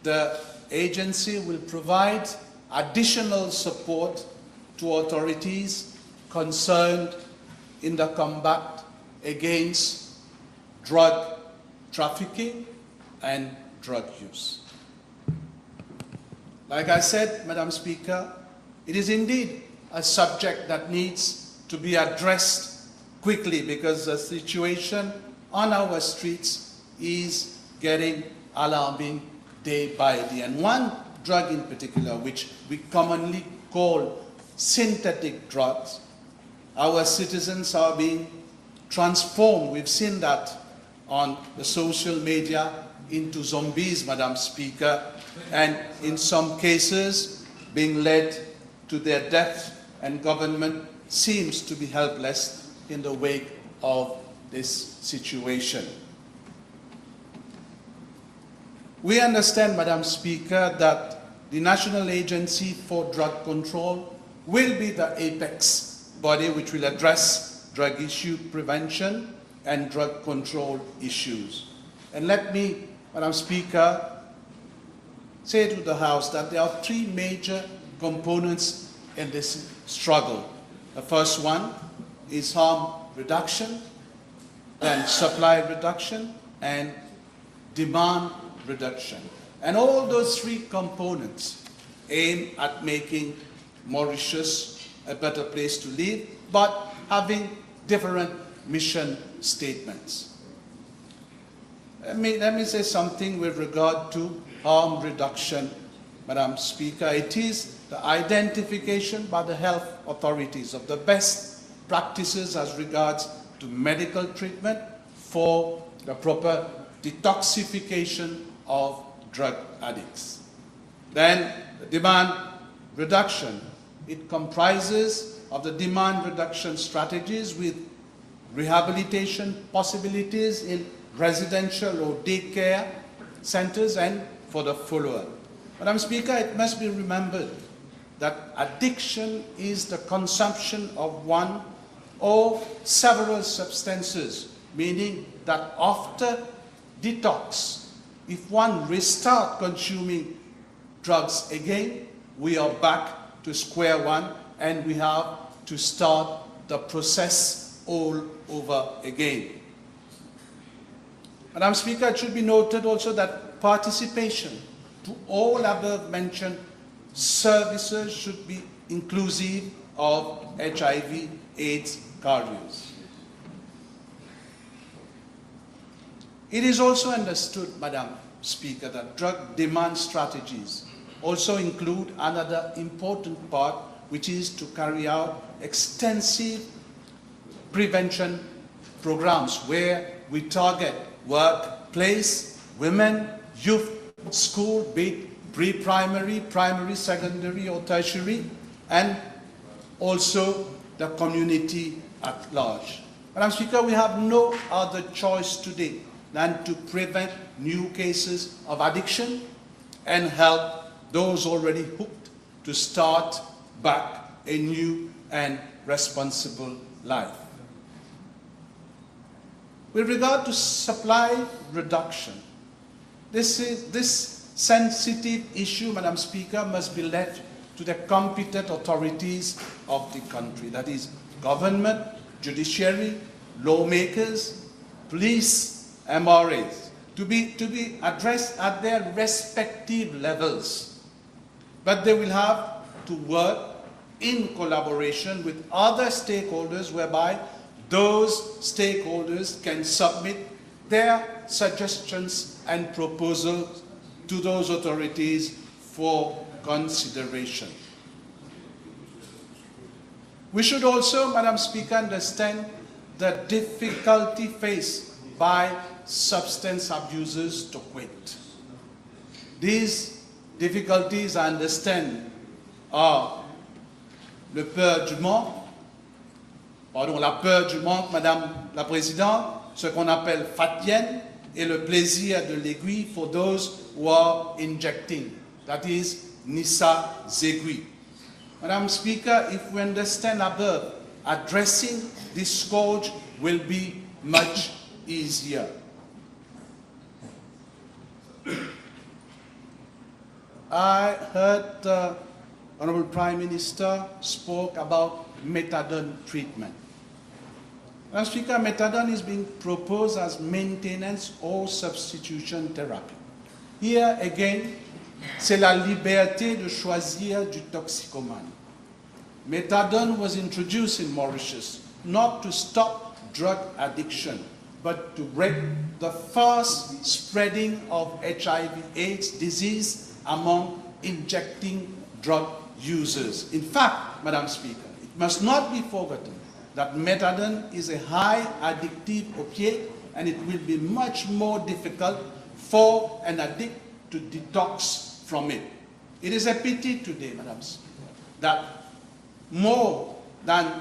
Speaker 3: the agency will provide additional support to authorities concerned in the combat against drug trafficking and drug use. Like I said, Madam Speaker, it is indeed a subject that needs to be addressed quickly because the situation on our streets is getting alarming day by day. And one drug in particular, which we commonly call synthetic drugs, our citizens are being transformed. We've seen that on the social media into zombies, Madam Speaker, and in some cases being led to their death, and government seems to be helpless in the wake of this situation. We understand, Madam Speaker, that the National Agency for Drug Control will be the apex body which will address drug issue prevention and drug control issues. And let me, Madam Speaker, say to the House that there are three major components in this struggle. The first one is harm reduction, then supply reduction, and demand reduction. And all those three components aim at making Mauritius a better place to live, but having different mission statements. Let me say something with regard to harm reduction, Madam Speaker. It is the identification by the health authorities of the best practices as regards to medical treatment for the proper detoxification of drug addicts. Then the demand reduction. It comprises of the demand reduction strategies with rehabilitation possibilities in residential or daycare centers and for the follower. Madam Speaker, it must be remembered that addiction is the consumption of one or several substances, meaning that after detox, if one restarts consuming drugs again, we are back to square one and we have to start the process all over again. Madam Speaker, it should be noted also that participation to all above mentioned services should be inclusive of HIV/AIDS carriers. It is also understood, Madam Speaker, that drug demand strategies also include another important part, which is to carry out extensive prevention programs where we target workplace, women, youth, school, be it pre-primary, primary, secondary or tertiary, and also the community at large. Madam Speaker, we have no other choice today than to prevent new cases of addiction and help those already hooked to start back a new and responsible life. With regard to supply reduction, this sensitive issue, Madam Speaker, must be left to the competent authorities of the country, that is, government, judiciary, lawmakers, police, MRAs, to be addressed at their respective levels. But they will have to work in collaboration with other stakeholders, whereby those stakeholders can submit their suggestions and proposals to those authorities for consideration. We should also, Madam Speaker, understand the difficulty faced by substance abusers to quit. These difficulties, I understand, are la peur du manque, Madame la Présidente, ce qu'on appelle fatienne, et le plaisir de l'aiguille for those who are injecting. That is, Nisa Zegui. Madam Speaker, if we understand above, addressing this scourge will be much easier. I heard the Honorable Prime Minister spoke about methadone treatment. Madam Speaker, methadone is being proposed as maintenance or substitution therapy. Here again, c'est la liberté de choisir du toxicomane. Methadone was introduced in Mauritius not to stop drug addiction, but to break the fast spreading of HIV/AIDS disease among injecting drug users. In fact, Madam Speaker, it must not be forgotten that methadone is a high addictive opiate, and it will be much more difficult for an addict to detox from it. It is a pity today, Madam Speaker, that more than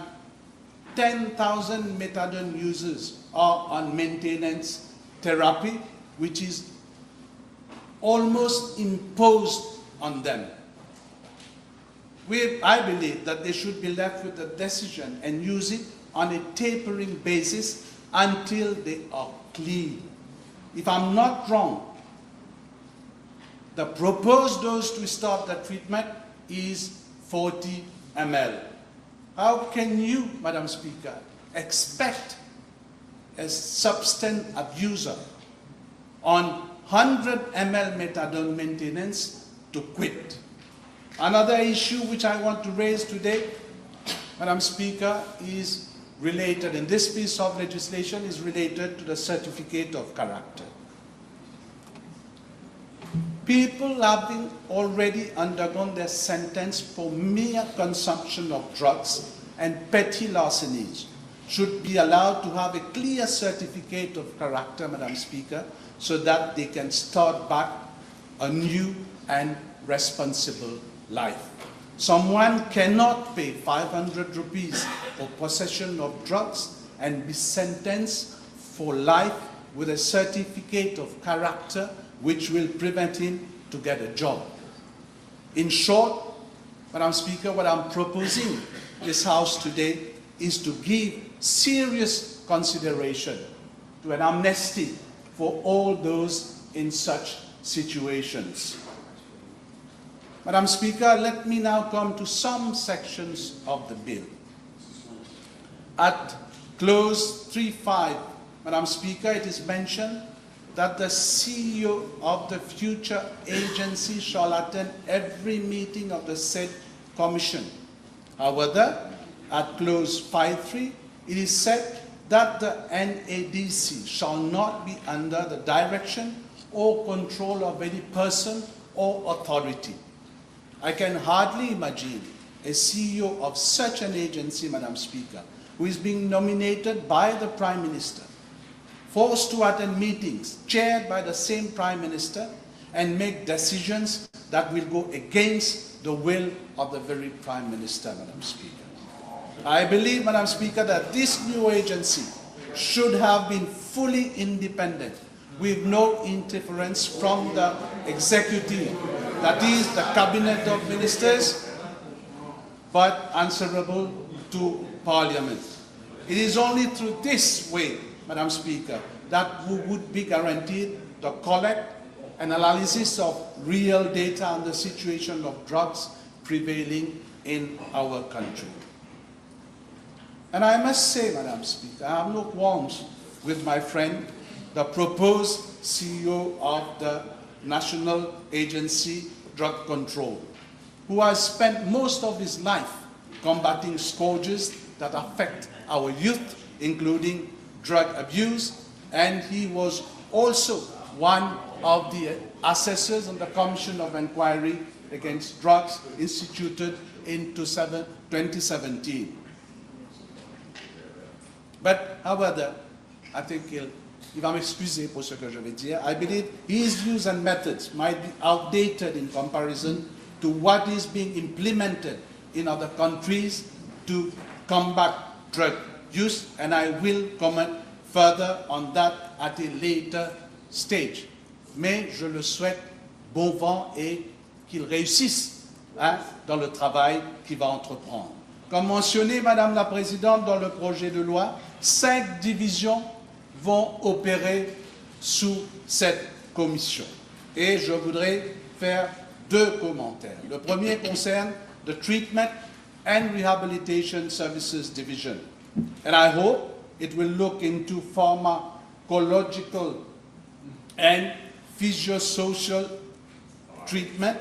Speaker 3: 10,000 methadone users are on maintenance therapy, which is almost imposed on them. I believe that they should be left with the decision and use it on a tapering basis until they are clean. If I'm not wrong, the proposed dose to start the treatment is 40 ml. How can you, Madam Speaker, expect a substance abuser on 100 ml methadone maintenance to quit? Another issue which I want to raise today, Madam Speaker, is related, and this piece of legislation is related to the certificate of character. People having already undergone their sentence for mere consumption of drugs and petty larcenies should be allowed to have a clear certificate of character, Madam Speaker, so that they can start back a new and responsible life. Someone cannot pay 500 rupees for possession of drugs and be sentenced for life with a certificate of character which will prevent him to get a job. In short, Madam Speaker, what I'm proposing this House today is to give serious consideration to an amnesty for all those in such situations. Madam Speaker, let me now come to some sections of the bill. At clause 3.5, Madam Speaker, it is mentioned that the CEO of the future agency shall attend every meeting of the said commission. However, at clause 5.3, it is said that the NADC shall not be under the direction or control of any person or authority. I can hardly imagine a CEO of such an agency, Madam Speaker, who is being nominated by the Prime Minister, forced to attend meetings chaired by the same Prime Minister and make decisions that will go against the will of the very Prime Minister, Madam Speaker. I believe, Madam Speaker, that this new agency should have been fully independent, with no interference from the executive, that is the Cabinet of Ministers, but answerable to Parliament. It is only through this way, Madam Speaker, that we would be guaranteed the collect and analysis of real data on the situation of drugs prevailing in our country. And I must say, Madam Speaker, I have no qualms with my friend, the proposed CEO of the National Agency Drug Control, who has spent most of his life combating scourges that affect our youth, including drug abuse, and he was also one of the assessors on the Commission of Inquiry against Drugs instituted in 2017. But, however, I think il va m'excuser pour ce que je vais dire. I believe his views and methods might be outdated in comparison to what is being implemented in other countries to combat drug use, and I will comment further on that at a later stage. Mais je le souhaite bon vent et qu'il réussisse dans le travail qu'il va entreprendre. Comme mentionné, Madame la Présidente, dans le projet de loi, 5 divisions vont opérer sous cette commission. Et je voudrais faire 2 commentaires. Le premier concerne the Treatment and Rehabilitation Services Division. And I hope it will look into pharmacological and physiosocial treatment.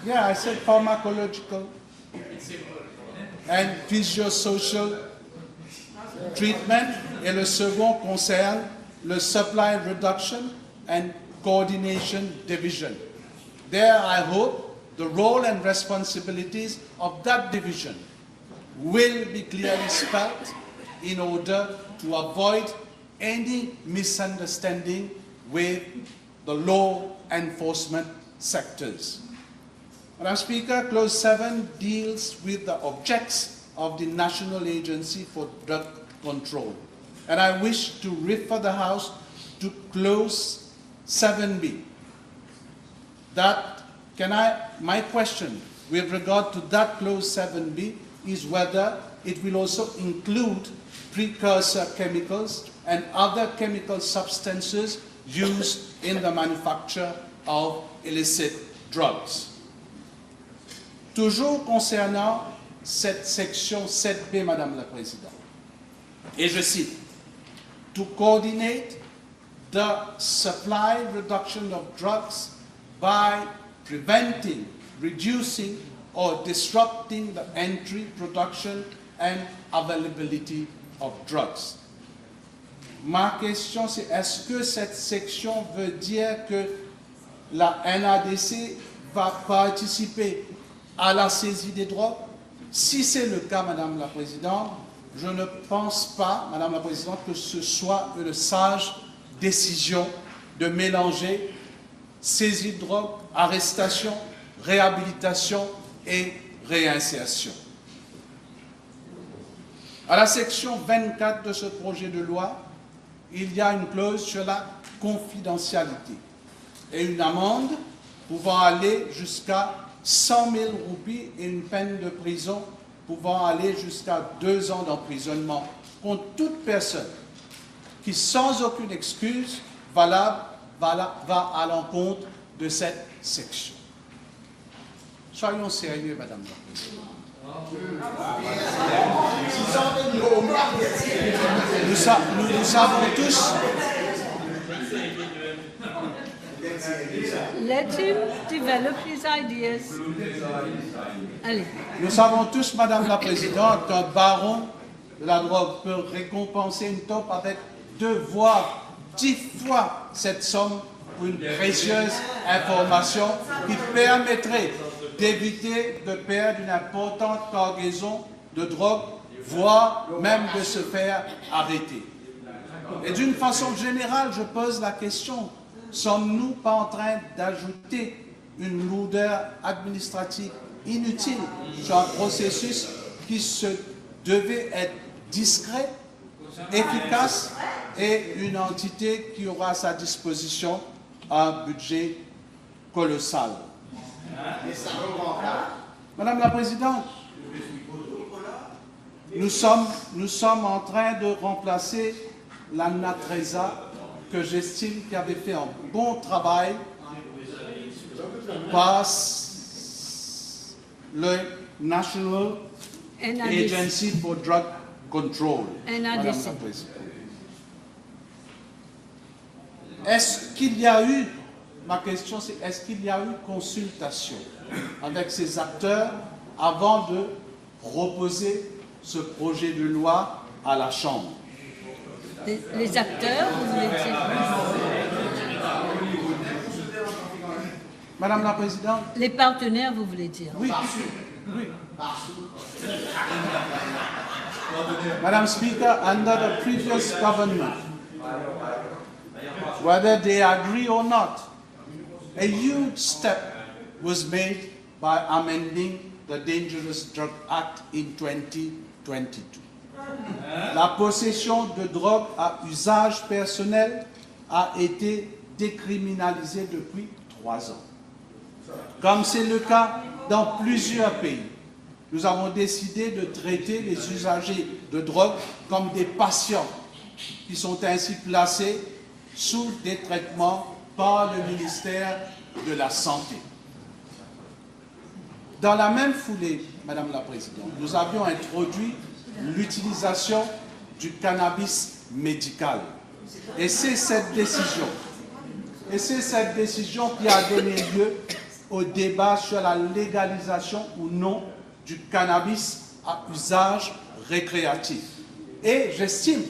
Speaker 3: Yeah, I said pharmacological and physiosocial treatment. Et le second concerne le Supply Reduction and Coordination Division. There, I hope the role and responsibilities of that division will be clearly spelled in order to avoid any misunderstanding with the law enforcement sectors. Madam Speaker, Clause 7 deals with the objects of the National Agency for Drug Control. And I wish to refer the House to Clause 7B. My question with regard to that Clause 7B is whether it will also include precursor chemicals and other chemical substances used in the manufacture of illicit drugs. Toujours concernant cette section 7B, Madame la Présidente, et je cite, to coordinate the supply reduction of drugs by preventing, reducing, or disrupting the entry, production, and availability of drugs. Ma question, c'est est-ce que cette section veut dire que la NADC va participer à la saisie des drogues? Si c'est le cas, Madame la Présidente, je ne pense pas, Madame la Présidente, que ce soit une sage décision de mélanger saisie de drogue, arrestation, réhabilitation et réinsertion. À la section 24 de ce projet de loi, il y a une clause sur la confidentialité et une amende pouvant aller jusqu'à 100 000 roupies et une peine de prison pouvant aller jusqu'à 2 ans d'emprisonnement contre toute personne qui, sans aucune excuse valable, va à l'encontre de cette section. Soyons sérieux, Madame la Présidente. Nous savons tous.
Speaker 2: Let him develop his ideas. Allez.
Speaker 3: Nous savons tous, Madame la Présidente, qu'un baron de la drogue peut récompenser une taupe avec 2 voire 10 fois cette somme pour une précieuse information qui permettrait d'éviter de perdre une importante cargaison de drogue, voire même de se faire arrêter. Et d'une façon générale, je pose la question, sommes-nous pas en train d'ajouter une lourdeur administrative inutile sur un processus qui se devait être discret, efficace et une entité qui aura à sa disposition un budget colossal? Madame la Présidente, nous sommes en train de remplacer la NATRESA que j'estime qui avait fait un bon travail par le National Agency for Drug Control. Madame la Présidente. Est-ce qu'il y a eu, ma question c'est, est-ce qu'il y a eu consultation avec ces acteurs avant de proposer ce projet de loi à la Chambre?
Speaker 2: Les acteurs, vous voulez dire?
Speaker 3: Madame la Présidente.
Speaker 2: Les partenaires, vous voulez dire?
Speaker 3: Oui. Oui. Madam Speaker, under the previous government, whether they agree or not, a huge step was made by amending the Dangerous Drug Act in 2022. La possession de drogue à usage personnel a été décriminalisée depuis 3 ans. Comme c'est le cas dans plusieurs pays, nous avons décidé de traiter les usagers de drogue comme des patients qui sont ainsi placés sous des traitements par le ministère de la Santé. Dans la même foulée, Madame la Présidente, nous avions introduit l'utilisation du cannabis médical. Et c'est cette décision qui a donné lieu au débat sur la légalisation ou non du cannabis à usage récréatif. Et j'estime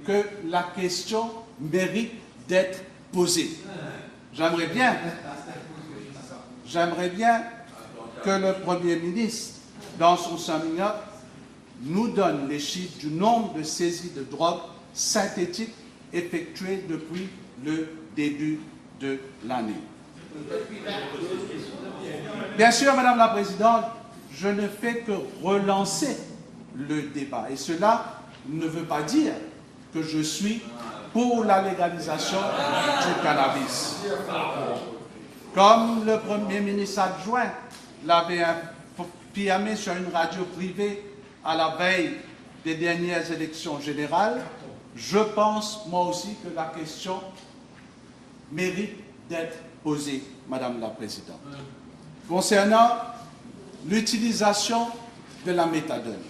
Speaker 3: que la question mérite d'être posée. J'aimerais bien que le Premier ministre, dans son séminaire, nous donne les chiffres du nombre de saisies de drogue synthétique effectuées depuis le début de l'année. Bien sûr, Madame la Présidente, je ne fais que relancer le débat. Et cela ne veut pas dire que je suis pour la légalisation du cannabis. Comme le Premier ministre adjoint l'avait affirmé sur une radio privée à la veille des dernières élections générales, je pense, moi aussi, que la question mérite d'être posée, Madame la Présidente. Concernant l'utilisation de la méthadone,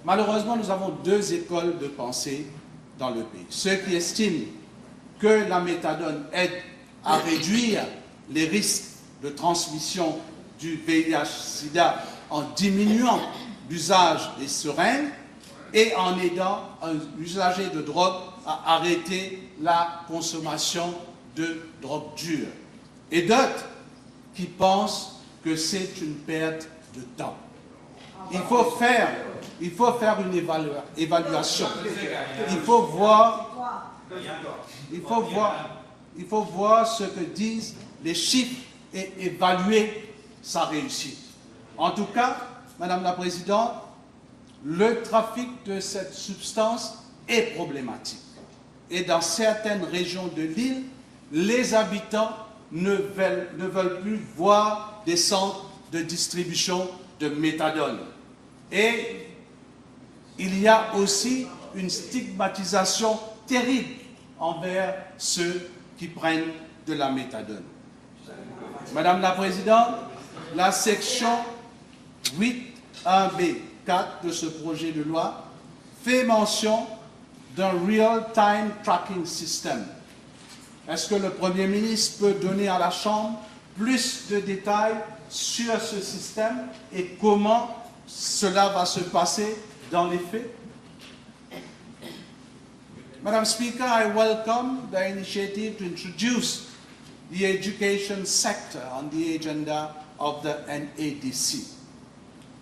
Speaker 3: malheureusement, nous avons 2 écoles de pensée dans le pays. Ceux qui estiment que la méthadone aide à réduire les risques de transmission du VIH-Sida en diminuant l'usage des seringues et en aidant un usager de drogue à arrêter la consommation de drogue dure. Et d'autres qui pensent que c'est une perte de temps. Il faut faire une évaluation. Il faut voir ce que disent les chiffres et évaluer sa réussite. En tout cas, Madame la Présidente, le trafic de cette substance est problématique. Et dans certaines régions de l'île, les habitants ne veulent plus voir des centres de distribution de méthadone. Et il y a aussi une stigmatisation terrible envers ceux qui prennent de la méthadone. Madame la Présidente, la section 8.1b4 de ce projet de loi fait mention d'un real-time tracking system. Est-ce que le Premier ministre peut donner à la Chambre plus de détails sur ce système et comment cela va se passer dans les faits? Madam Speaker, I welcome the initiative to introduce the education sector on the agenda of the NADC.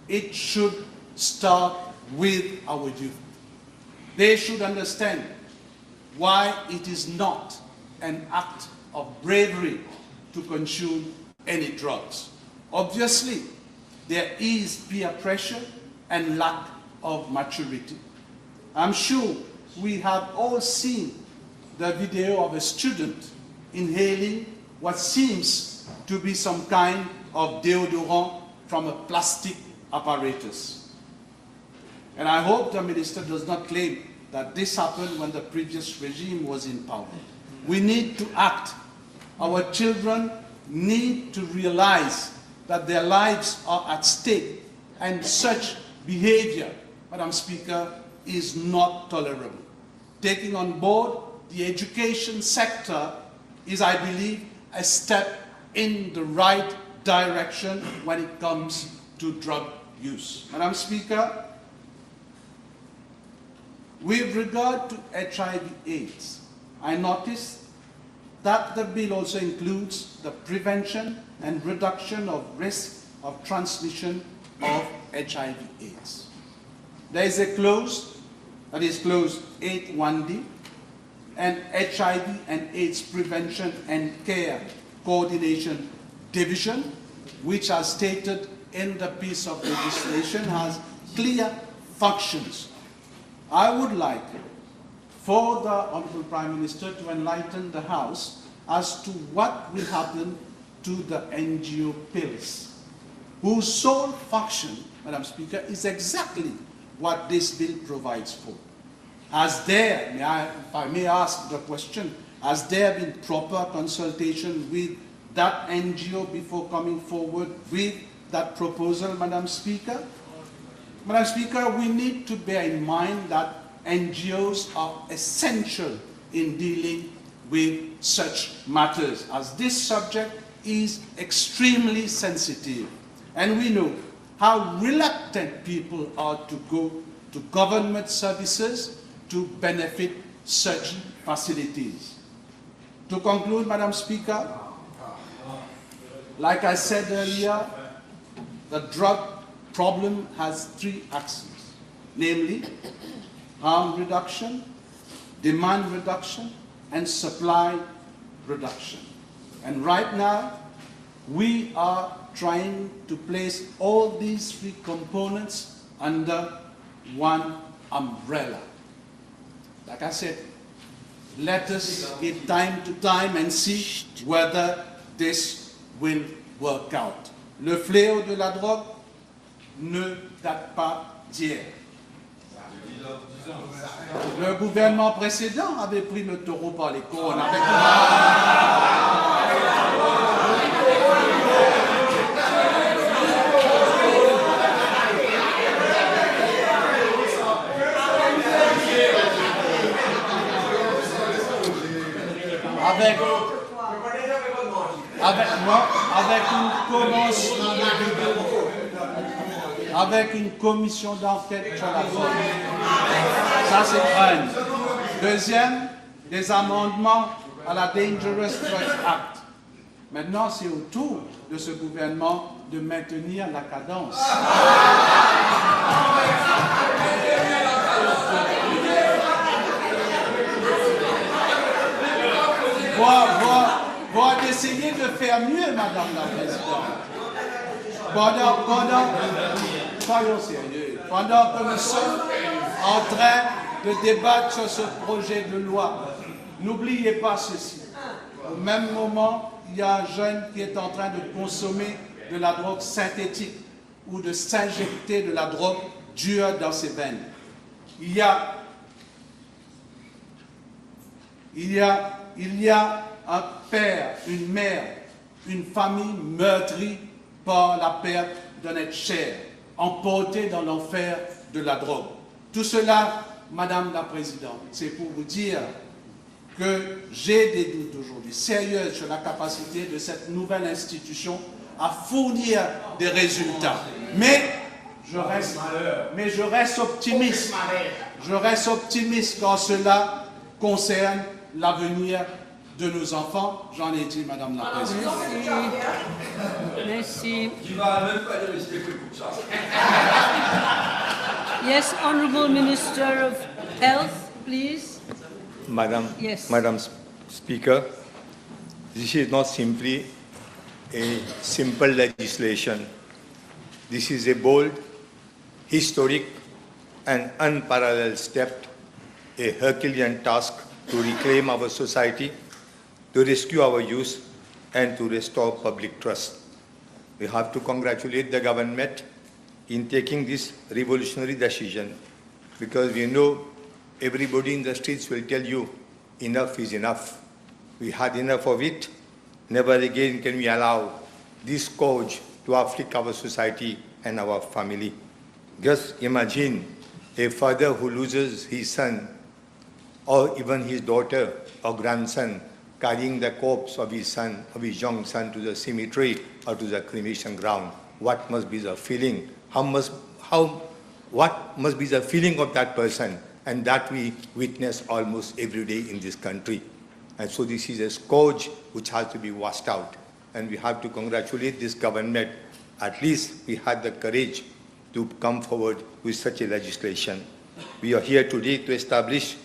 Speaker 3: It should start with our youth. They should understand why it is not an act of bravery to consume any drugs. Obviously, there is peer pressure and lack of maturity. I'm sure we have all seen the video of a student inhaling what seems to be some kind of deodorant from a plastic apparatus. And I hope the minister does not claim that this happened when the previous regime was in power. We need to act. Our children need to realize that their lives are at stake, and such behavior, Madam Speaker, is not tolerable. Taking on board the education sector is, I believe, a step in the right direction when it comes to drug use. Madam Speaker, with regard to HIV/AIDS, I noticed that the bill also includes the prevention and reduction of risk of transmission of HIV/AIDS. There is a clause, that is clause 8.1d, and HIV and AIDS Prevention and Care Coordination Division, which as stated in the piece of legislation has clear functions. I would like for the Honorable Prime Minister to enlighten the House as to what will happen to the NGO pills, whose sole function, Madam Speaker, is exactly what this bill provides for. Has there, if I may ask the question, has there been proper consultation with that NGO before coming forward with that proposal, Madam Speaker? Madam Speaker, we need to bear in mind that NGOs are essential in dealing with such matters, as this subject is extremely sensitive. And we know how reluctant people are to go to government services to benefit such facilities. To conclude, Madam Speaker, like I said earlier, the drug problem has three axes, namely harm reduction, demand reduction, and supply reduction. And right now, we are trying to place all these three components under one umbrella. Like I said, let us give time to time and see whether this will work out. Le fléau de la drogue ne date pas d'hier. Le gouvernement précédent avait pris le taureau par les cornes avec une commission d'enquête sur la drogue. Ça, c'est un. Deuxième, des amendements à la Dangerous Drugs Act. Maintenant, c'est au tour de ce gouvernement de maintenir la cadence. Voire d'essayer de faire mieux, Madame la Présidente. Soyons sérieux, pendant que nous sommes en train de débattre sur ce projet de loi, n'oubliez pas ceci. Au même moment, il y a un jeune qui est en train de consommer de la drogue synthétique ou de s'injecter de la drogue dure dans ses veines. Il y a un père, une mère, une famille meurtrie par la perte d'un être cher, emporté dans l'enfer de la drogue. Tout cela, Madame la Présidente, c'est pour vous dire que j'ai des doutes aujourd'hui sérieux sur la capacité de cette nouvelle institution à fournir des résultats. Mais je reste optimiste. Je reste optimiste quand cela concerne l'avenir de nos enfants. J'en ai dit, Madame la Présidente.
Speaker 2: Merci. Yes, Honorable Minister of Health, please.
Speaker 4: Madam Speaker, this is not simply a simple legislation. This is a bold, historic, and unparalleled step, a Herculean task to reclaim our society, to rescue our youth, and to restore public trust. We have to congratulate the government in taking this revolutionary decision, because we know everybody in the streets will tell you enough is enough. We had enough of it. Never again can we allow this scourge to afflict our society and our family. Just imagine a father who loses his son or even his daughter or grandson carrying the corpse of his son, of his young son, to the cemetery or to the cremation ground. What must be the feeling? What must be the feeling of that person? And that we witness almost every day in this country. And so this is a scourge which has to be washed out. And we have to congratulate this government. At least we had the courage to come forward with such a legislation. We are here today to establish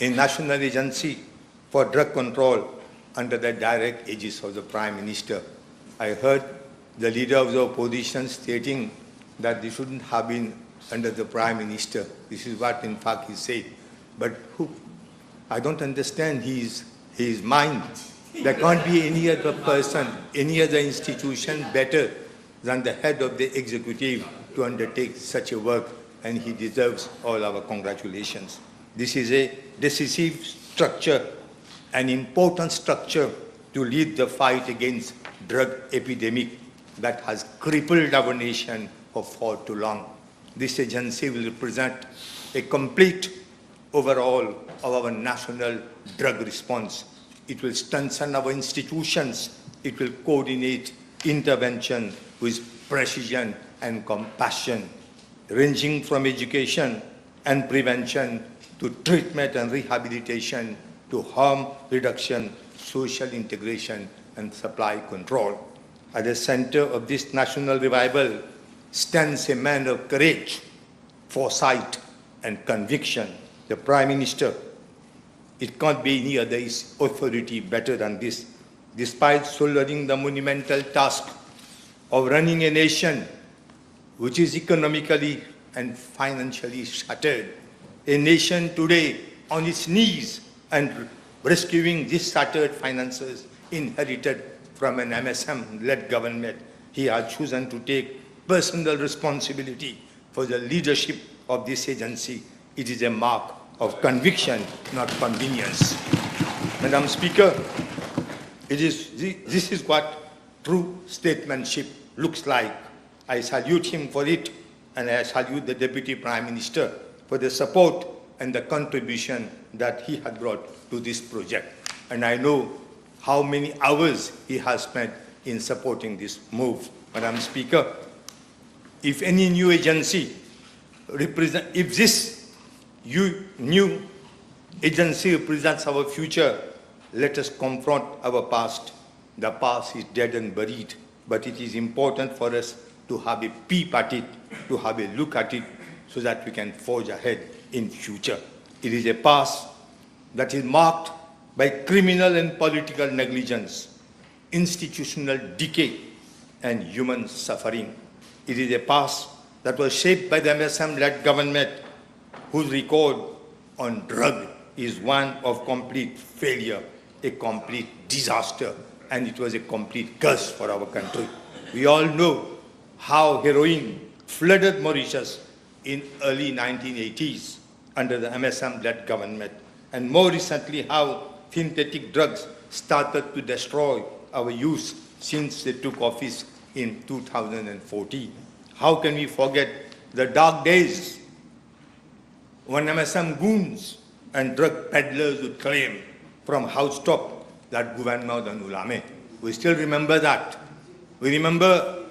Speaker 4: a national agency for drug control under the direct aegis of the Prime Minister. I heard the leader of the opposition stating that there shouldn't have been under the Prime Minister. This is what, in fact, he said. But who? I don't understand his mind. There can't be any other person, any other institution better than the head of the executive to undertake such a work, and he deserves all our congratulations. This is a decisive structure, an important structure to lead the fight against drug epidemic that has crippled our nation for far too long. This agency will represent a complete overhaul of our national drug response. It will strengthen our institutions. It will coordinate intervention with precision and compassion, ranging from education and prevention to treatment and rehabilitation to harm reduction, social integration, and supply control. At the center of this national revival stands a man of courage, foresight, and conviction, the Prime Minister. It can't be any other authority better than this. Despite shouldering the monumental task of running a nation which is economically and financially shattered, a nation today on its knees and rescuing these shattered finances inherited from an MSM-led government, he has chosen to take personal responsibility for the leadership of this agency. It is a mark of conviction, not convenience. Madam Speaker, this is what true statesmanship looks like. I salute him for it, and I salute the Deputy Prime Minister for the support and the contribution that he had brought to this project. And I know how many hours he has spent in supporting this move. Madam Speaker, if any new agency if this new agency represents our future, let us confront our past. The past is dead and buried, but it is important for us to have a peep at it, to have a look at it, so that we can forge ahead in future. It is a past that is marked by criminal and political negligence, institutional decay, and human suffering. It is a past that was shaped by the MSM-led government, whose record on drug is one of complete failure, a complete disaster, and it was a complete curse for our country. We all know how heroin flooded Mauritius in early 1980s under the MSM-led government, and more recently how synthetic drugs started to destroy our youth since they took office in 2014. How can we forget the dark days when MSM goons and drug peddlers would claim from housetop that gouvernement d'un ulame? We still remember that. We remember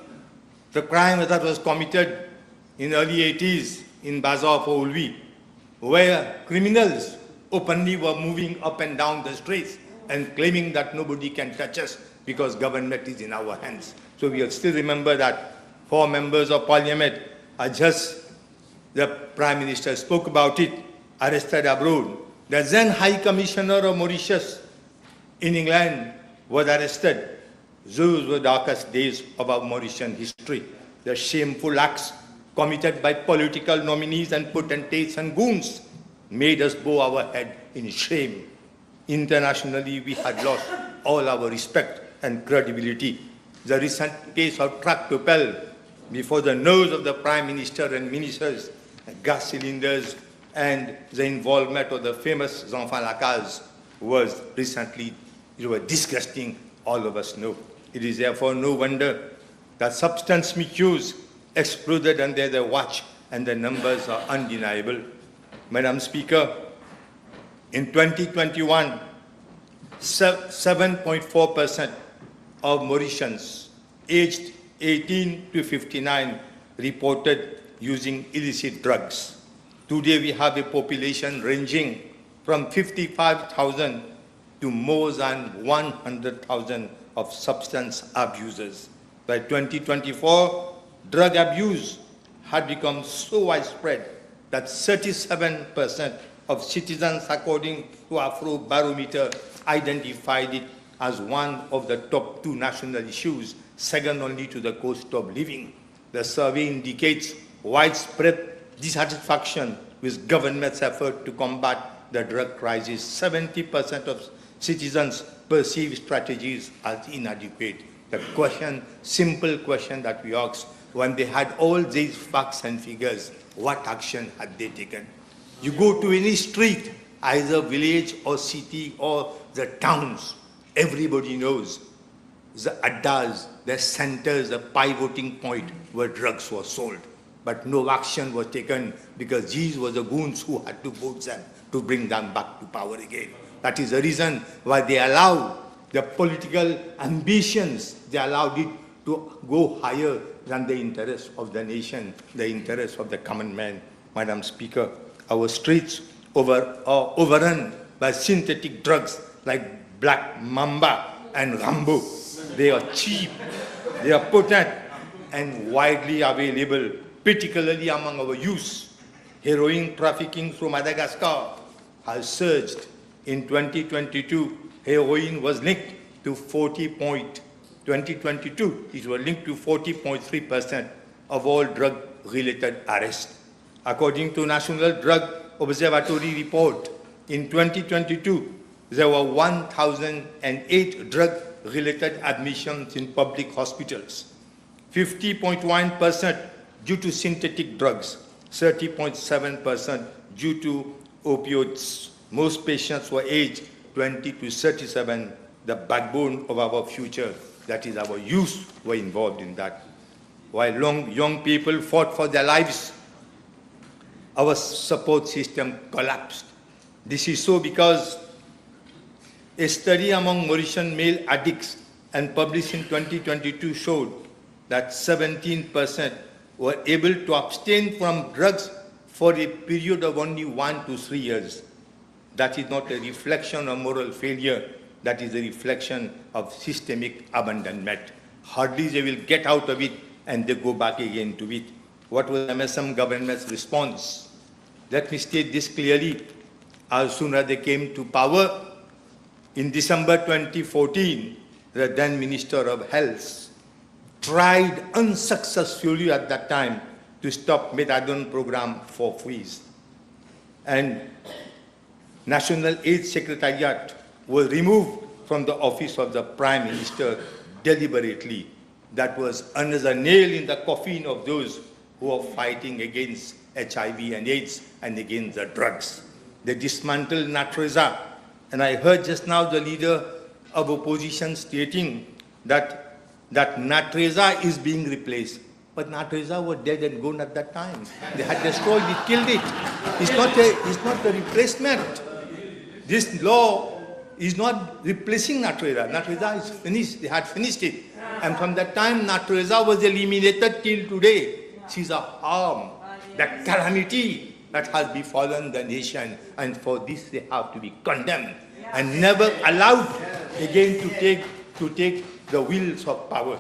Speaker 4: the crime that was committed in early 80s in Bazaar for Ulvi, where criminals openly were moving up and down the streets and claiming that nobody can touch us because government is in our hands. So we still remember that. 4 members of parliament are just, the Prime Minister spoke about it, arrested abroad. The then High Commissioner of Mauritius in England was arrested. Those were the darkest days of our Mauritian history. The shameful acts committed by political nominees and potentates and goons made us bow our head in shame. Internationally, we had lost all our respect and credibility. The recent case of Tractopel before the nose of the Prime Minister and ministers, gas cylinders, and the involvement of the famous enfants Lacaze was recently, it was disgusting, all of us know. It is therefore no wonder that substance misuse exploded under their watch, and the numbers are undeniable. Madam Speaker, in 2021, 7.4% of Mauritians aged 18 to 59 reported using illicit drugs. Today we have a population ranging from 55,000 to more than 100,000 of substance abusers. By 2024, drug abuse had become so widespread that 37% of citizens, according to Afrobarometer, identified it as one of the top 2 national issues, second only to the cost of living. The survey indicates widespread dissatisfaction with government's effort to combat the drug crisis. 70% of citizens perceive strategies as inadequate. The question, simple question that we asked, when they had all these facts and figures, what action had they taken? You go to any street, either village or city or the towns, everybody knows the addas, the centers, the pivoting point where drugs were sold. But no action was taken because these were the goons who had to vote them to bring them back to power again. That is the reason why they allowed the political ambitions, they allowed it to go higher than the interest of the nation, the interest of the common man. Madam Speaker, our streets are overrun by synthetic drugs like Black Mamba and Rambo. They are cheap, they are potent and widely available, particularly among our youth. Heroin trafficking through Madagascar has surged. In 2022, heroin was linked to 2022, it was linked to 40.3% of all drug-related arrests. According to National Drug Observatory report, in 2022, there were 1,008 drug-related admissions in public hospitals, 50.1% due to synthetic drugs, 30.7% due to opioids. Most patients were aged 20 to 37, the backbone of our future, that is our youth, were involved in that. While young people fought for their lives, our support system collapsed. This is so because a study among Mauritian male addicts and published in 2022 showed that 17% were able to abstain from drugs for a period of only 1 to 3 years. That is not a reflection of moral failure, that is a reflection of systemic abandonment. Hardly they will get out of it and they go back again to it. What was MSM government's response? Let me state this clearly. As soon as they came to power, in December 2014, the then Minister of Health tried unsuccessfully at that time to stop methadone program for freeze. And National AIDS Secretariat was removed from the office of the Prime Minister deliberately. That was another nail in the coffin of those who are fighting against HIV and AIDS and against the drugs. They dismantled Natreza. And I heard just now the leader of opposition stating that Natreza is being replaced. But Natreza was dead and gone at that time. They had destroyed it, killed it. It's not a replacement. This law is not replacing Natreza. Natreza is finished. They had finished it. And from that time, Natreza was eliminated till today. She's a harm, the calamity that has befallen the nation. And for this, they have to be condemned and never allowed again to take the wheels of power.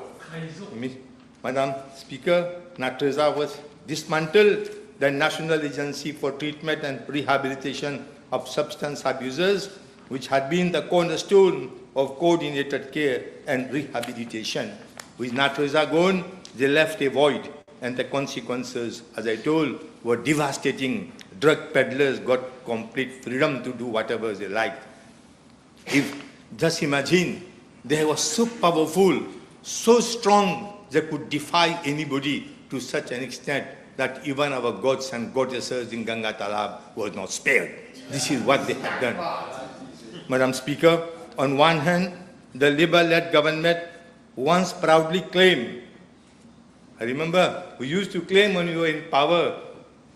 Speaker 4: Madam Speaker, Natreza was dismantled. The National Agency for Treatment and Rehabilitation of Substance Abusers, which had been the cornerstone of coordinated care and rehabilitation. With Natreza gone, they left a void, and the consequences, as I told, were devastating. Drug peddlers got complete freedom to do whatever they liked. Just imagine, they were so powerful, so strong, they could defy anybody to such an extent that even our gods and goddesses in Ganga Talab was not spared. This is what they had done. Madam Speaker, on one hand, the Labour-led government once proudly claimed, I remember we used to claim when we were in power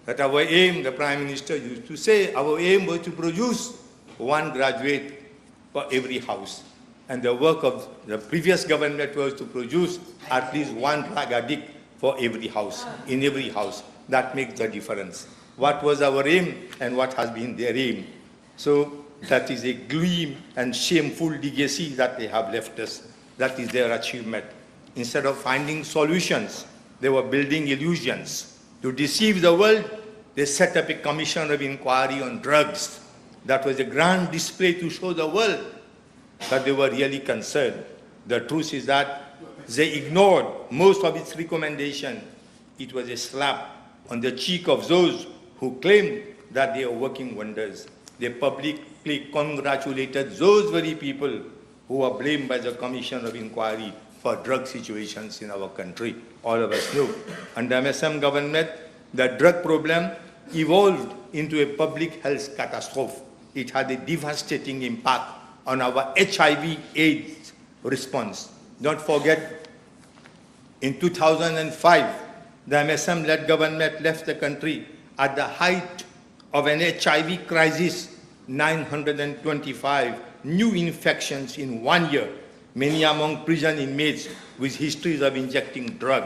Speaker 4: that our aim, the Prime Minister used to say, our aim was to produce one graduate for every house. And the work of the previous government was to produce at least one drug addict for every house, in every house. That makes the difference. What was our aim and what has been their aim? So that is a gleam and shameful legacy that they have left us. That is their achievement. Instead of finding solutions, they were building illusions. To deceive the world, they set up a commission of inquiry on drugs. That was a grand display to show the world that they were really concerned. The truth is that they ignored most of its recommendations. It was a slap on the cheek of those who claimed that they are working wonders. They publicly congratulated those very people who are blamed by the Commission of Inquiry for drug situations in our country. All of us know. Under MSM government, the drug problem evolved into a public health catastrophe. It had a devastating impact on our HIV/AIDS response. Don't forget, in 2005, the MSM-led government left the country at the height of an HIV crisis, 925 new infections in 1 year, many among prison inmates with histories of injecting drug.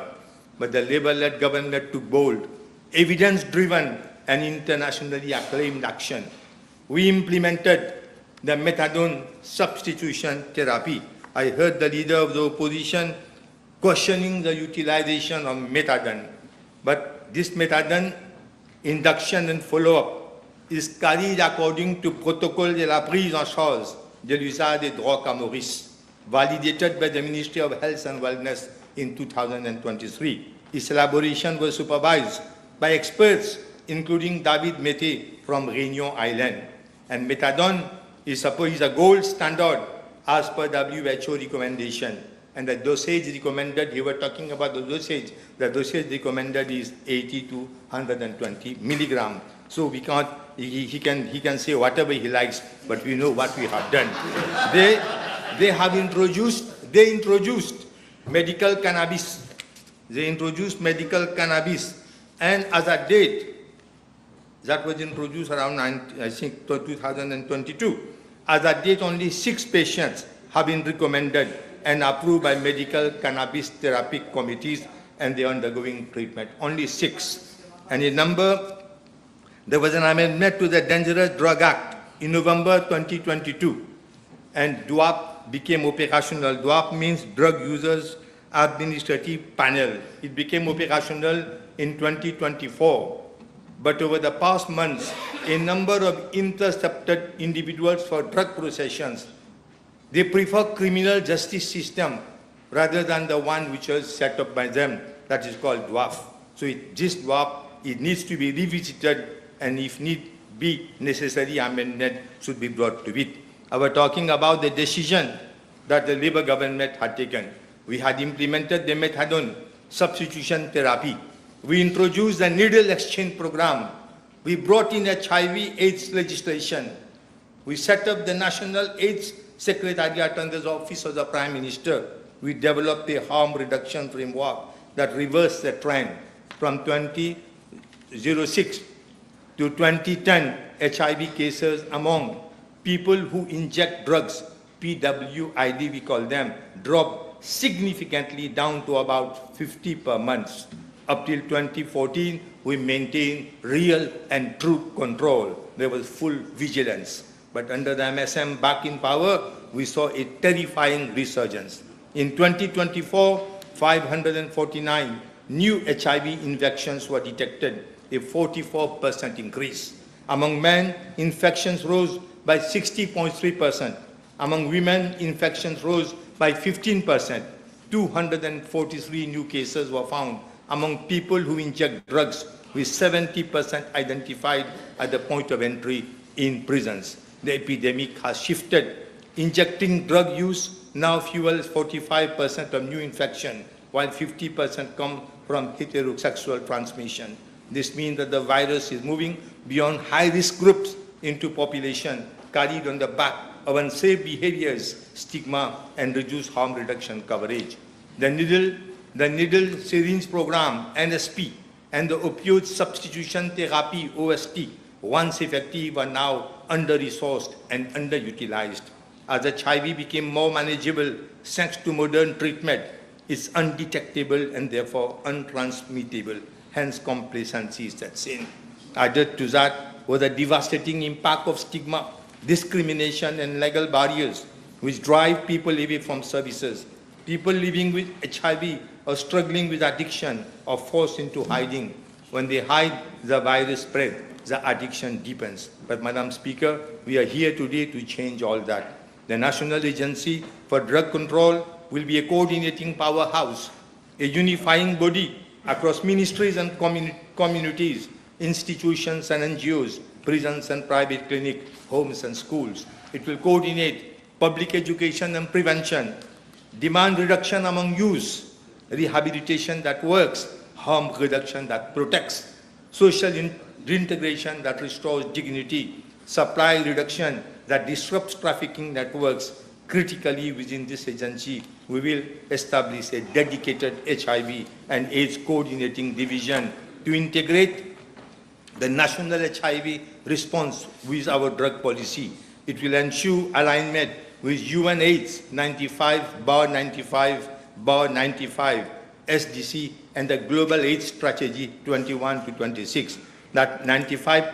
Speaker 4: But the Labour-led government took bold, evidence-driven and internationally acclaimed action. We implemented the methadone substitution therapy. I heard the leader of the opposition questioning the utilization of methadone. But this methadone induction and follow-up is carried according to protocole de la prise en charge de l'usage des drogues à Maurice, validated by the Ministry of Health and Wellness in 2023. Its elaboration was supervised by experts, including David Mete from Réunion Island. And methadone is a gold standard as per WHO recommendation. And the dosage recommended, you were talking about the dosage recommended is 80 to 120 milligram. So we can't, he can say whatever he likes, but we know what we have done. They introduced medical cannabis. They introduced medical cannabis. And as a date, that was introduced around, I think, 2022. As a date, only 6 patients have been recommended and approved by medical cannabis therapy committees, and they are undergoing treatment. Only 6. And in number, there was an amendment to the Dangerous Drug Act in November 2022, and DUAP became operational. DUAP means Drug Users Administrative Panel. It became operational in 2024. But over the past months, a number of intercepted individuals for drug possessions, they prefer criminal justice system rather than the one which was set up by them, that is called DWAF. So this DWAF, it needs to be revisited, and if need be necessary amendment should be brought to it. I was talking about the decision that the Labour government had taken. We had implemented the methadone substitution therapy. We introduced the needle exchange program. We brought in HIV/AIDS legislation. We set up the National AIDS Secretariat under the Office of the Prime Minister. We developed a harm reduction framework that reversed the trend from 2006 to 2010. HIV cases among people who inject drugs, PWID we call them, dropped significantly down to about 50 per month. Up till 2014, we maintained real and true control. There was full vigilance. But under the MSM back in power, we saw a terrifying resurgence. In 2024, 549 new HIV infections were detected, a 44% increase. Among men, infections rose by 60.3%. Among women, infections rose by 15%. 243 new cases were found among people who inject drugs, with 70% identified at the point of entry in prisons. The epidemic has shifted. Injecting drug use now fuels 45% of new infection, while 50% come from heterosexual transmission. This means that the virus is moving beyond high-risk groups into population carried on the back of unsafe behaviors, stigma, and reduced harm reduction coverage. The needle syringe program, NSP, and the opioid substitution therapy, OST, once effective, are now under-resourced and underutilized. As HIV became more manageable thanks to modern treatment, it's undetectable and therefore untransmittable. Hence, complacency sets in. Added to that was the devastating impact of stigma, discrimination, and legal barriers, which drive people away from services. People living with HIV or struggling with addiction are forced into hiding. When they hide, the virus spreads, the addiction deepens. But, Madam Speaker, we are here today to change all that. The National Agency for Drug Control will be a coordinating powerhouse, a unifying body across ministries and communities, institutions and NGOs, prisons and private clinics, homes and schools. It will coordinate public education and prevention, demand reduction among youth, rehabilitation that works, harm reduction that protects, social reintegration that restores dignity, supply reduction that disrupts trafficking networks. Critically, within this agency, we will establish a dedicated HIV and AIDS coordinating division to integrate the national HIV response with our drug policy. It will ensure alignment with UN AIDS 95/95/95 SDC and the Global AIDS Strategy 21 to 26. That 95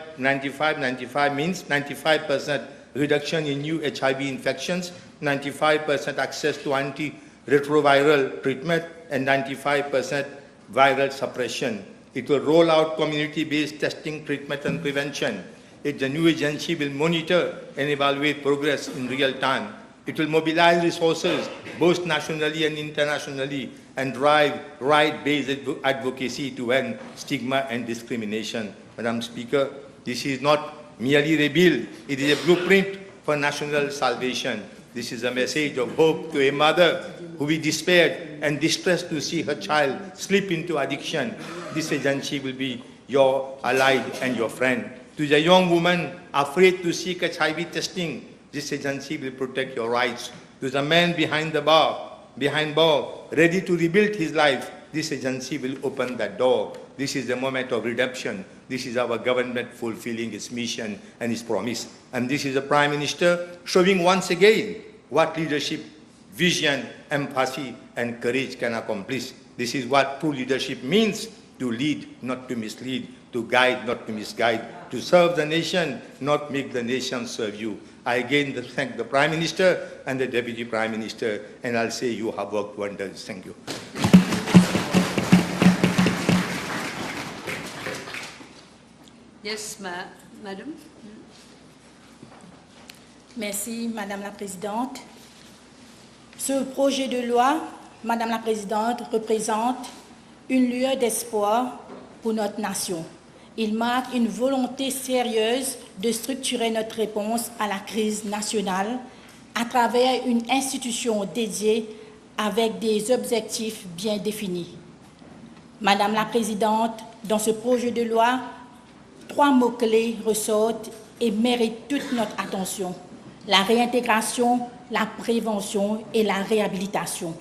Speaker 4: means 95% reduction in new HIV infections, 95% access to antiretroviral treatment, and 95% viral suppression. It will roll out community-based testing, treatment, and prevention. The new agency will monitor and evaluate progress in real time. It will mobilize resources, both nationally and internationally, and drive right-based advocacy to end stigma and discrimination. Madam Speaker, this is not merely a bill, it is a blueprint for national salvation. This is a message of hope to a mother who is despaired and distressed to see her child slip into addiction. This agency will be your ally and your friend. To the young woman afraid to seek HIV testing, this agency will protect your rights. To the man behind bar, ready to rebuild his life, this agency will open that door. This is the moment of redemption. This is our government fulfilling its mission and its promise. And this is the Prime Minister showing once again what leadership, vision, empathy, and courage can accomplish. This is what true leadership means: to lead, not to mislead, to guide, not to misguide, to serve the nation, not make the nation serve you. I again thank the Prime Minister and the Deputy Prime Minister, and I'll say you have worked wonders. Thank you.
Speaker 2: Yes, Madam.
Speaker 5: Merci, Madame la Présidente. Ce projet de loi, Madame la Présidente, représente une lueur d'espoir pour notre nation. Il marque une volonté sérieuse de structurer notre réponse à la crise nationale à travers une institution dédiée avec des objectifs bien définis. Madame la Présidente, dans ce projet de loi, 3 mots-clés ressortent et méritent toute notre attention: la réintégration, la prévention et la réhabilitation.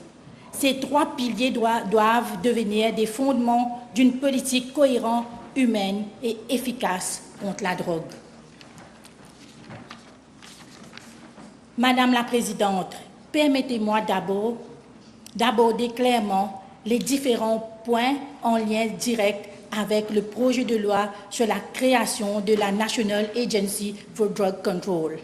Speaker 5: Ces 3 piliers doivent devenir des fondements d'une politique cohérente, humaine et efficace contre la drogue. Madame la Présidente, permettez-moi d'aborder clairement les différents points en lien direct avec le projet de loi sur la création de la National Agency for Drug Control.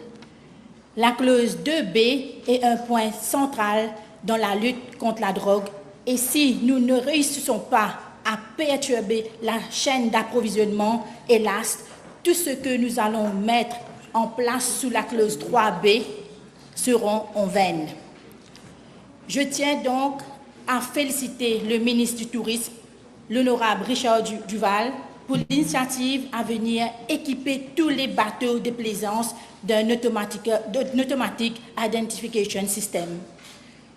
Speaker 5: La clause 2B est un point central dans la lutte contre la drogue, et si nous ne réussissons pas à perturber la chaîne d'approvisionnement, hélas, tout ce que nous allons mettre en place sous la clause 3B seront en vain. Je tiens donc à féliciter le ministre du Tourisme, l'honorable Richard Duval, pour l'initiative à venir équiper tous les bateaux de plaisance d'un automatic identification system.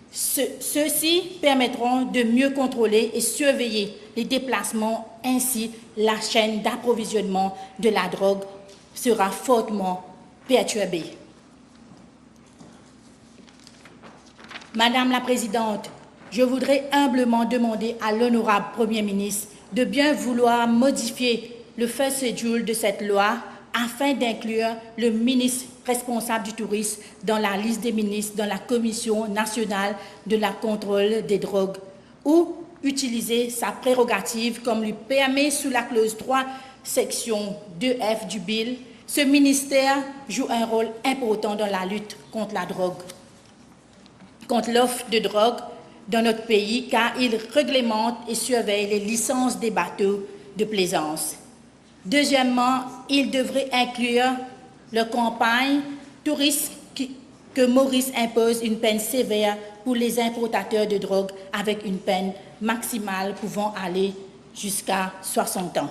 Speaker 5: Ceux-ci permettront de mieux contrôler et surveiller les déplacements, ainsi la chaîne d'approvisionnement de la drogue sera fortement perturbée. Madame la Présidente, je voudrais humblement demander à l'honorable Premier ministre de bien vouloir modifier le first schedule de cette loi afin d'inclure le ministre responsable du tourisme dans la liste des ministres dans la Commission nationale de la contrôle des drogues, ou utiliser sa prérogative comme lui permet sous la clause 3, section 2F du bill. Ce ministère joue un rôle important dans la lutte contre la drogue, contre l'offre de drogue dans notre pays, car il réglemente et surveille les licences des bateaux de plaisance. Deuxièmement, il devrait inclure la campagne touriste que Maurice impose une peine sévère pour les importateurs de drogue avec une peine maximale pouvant aller jusqu'à 60 ans.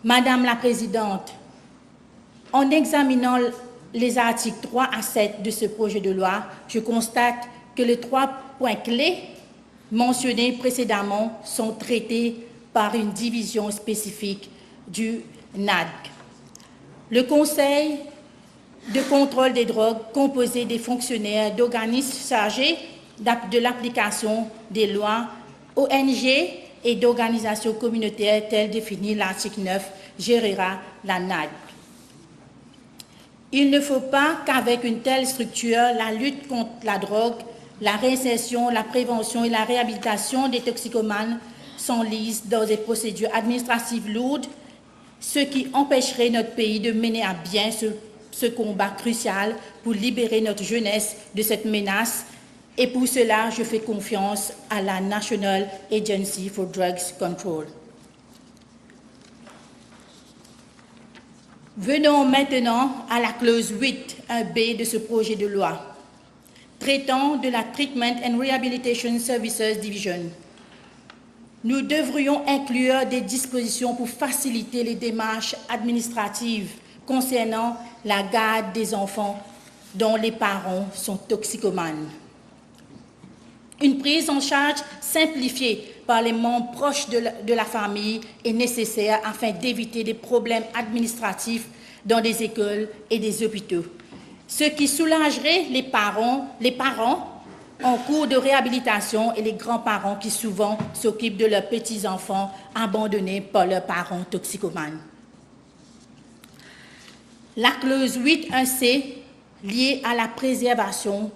Speaker 5: Madame la Présidente, en examinant les articles 3 à 7 de ce projet de loi, je constate que les 3 points clés mentionnés précédemment sont traités par une division spécifique du NADC. Le Conseil de contrôle des drogues, composé des fonctionnaires d'organismes chargés de l'application des lois, ONG et d'organisations communautaires telles définies l'article 9, gérera la NADC. Il ne faut pas qu'avec une telle structure, la lutte contre la drogue, la réinsertion, la prévention et la réhabilitation des toxicomanes s'enlisent dans des procédures administratives lourdes, ce qui empêcherait notre pays de mener à bien ce combat crucial pour libérer notre jeunesse de cette menace. Et pour cela, je fais confiance à la National Agency for Drugs Control. Venons maintenant à la clause 8.1b de ce projet de loi, traitant de la Treatment and Rehabilitation Services Division. Nous devrions inclure des dispositions pour faciliter les démarches administratives concernant la garde des enfants dont les parents sont toxicomanes. Une prise en charge simplifiée par les membres proches de la famille est nécessaire afin d'éviter des problèmes administratifs dans des écoles et des hôpitaux, ce qui soulagerait les parents en cours de réhabilitation et les grands-parents qui souvent s'occupent de leurs petits-enfants abandonnés par leurs parents toxicomanes. La clause 8.1c, liée à la préservation,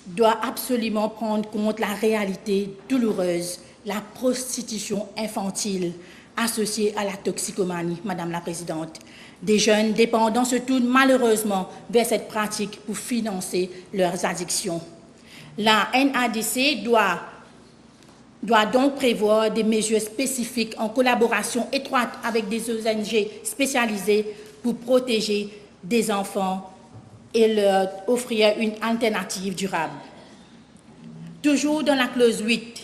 Speaker 5: doit absolument prendre compte la réalité douloureuse, la prostitution infantile associée à la toxicomanie, Madame la Présidente. Des jeunes dépendants se tournent malheureusement vers cette pratique pour financer leurs addictions. La NADC doit donc prévoir des mesures spécifiques en collaboration étroite avec des ONG spécialisées pour protéger des enfants et leur offrir une alternative durable. Toujours dans la clause 8,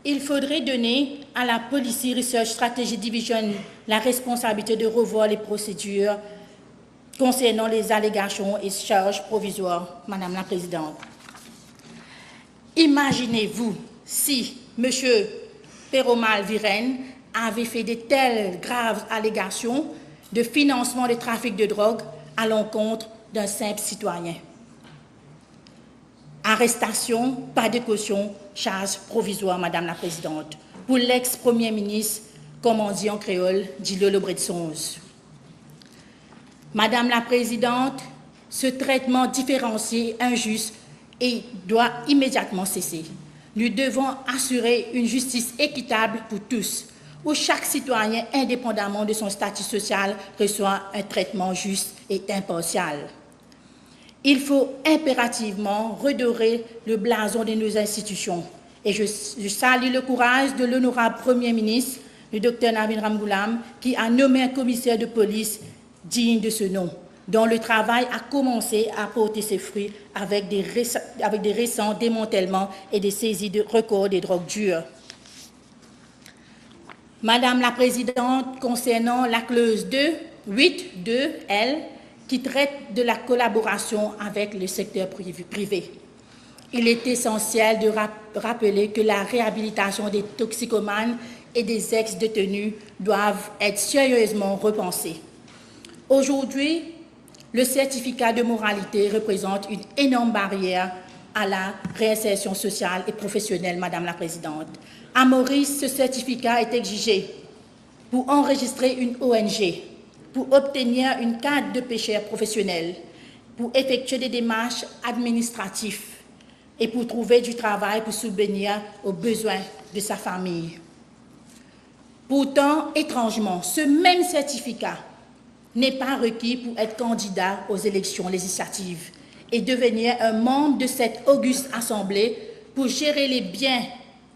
Speaker 5: il faudrait donner à la Policy Research Strategy Division la responsabilité de revoir les procédures concernant les allégations et charges provisoires, Madame la Présidente. Imaginez-vous si M. Peromal Viren avait fait de telles graves allégations de financement de trafic de drogue à l'encontre d'un simple citoyen. Arrestation, pas de caution, charge provisoire, Madame la Présidente, pour l'ex-premier ministre, comme on dit en créole, Dilo Lobretsons. Madame la Présidente, ce traitement différencié, injuste, et doit immédiatement cesser. Nous devons assurer une justice équitable pour tous, où chaque citoyen, indépendamment de son statut social, reçoit un traitement juste et impartial. Il faut impérativement redorer le blason de nos institutions. Et je salue le courage de l'honorable Premier ministre, le Dr Navin Ramgoolam, qui a nommé un commissaire de police digne de ce nom, dont le travail a commencé à porter ses fruits avec des récents démantèlements et des saisies de records des drogues dures. Madame la Présidente, concernant la clause 8.2L, qui traite de la collaboration avec le secteur privé. Il est essentiel de rappeler que la réhabilitation des toxicomanes et des ex-détenus doivent être sérieusement repensées. Aujourd'hui, le certificat de moralité représente une énorme barrière à la réinsertion sociale et professionnelle, Madame la Présidente. À Maurice, ce certificat est exigé pour enregistrer une ONG, pour obtenir une carte de pêcheur professionnel, pour effectuer des démarches administratives et pour trouver du travail pour subvenir aux besoins de sa famille. Pourtant, étrangement, ce même certificat n'est pas requis pour être candidat aux élections législatives et devenir un membre de cette auguste assemblée pour gérer les biens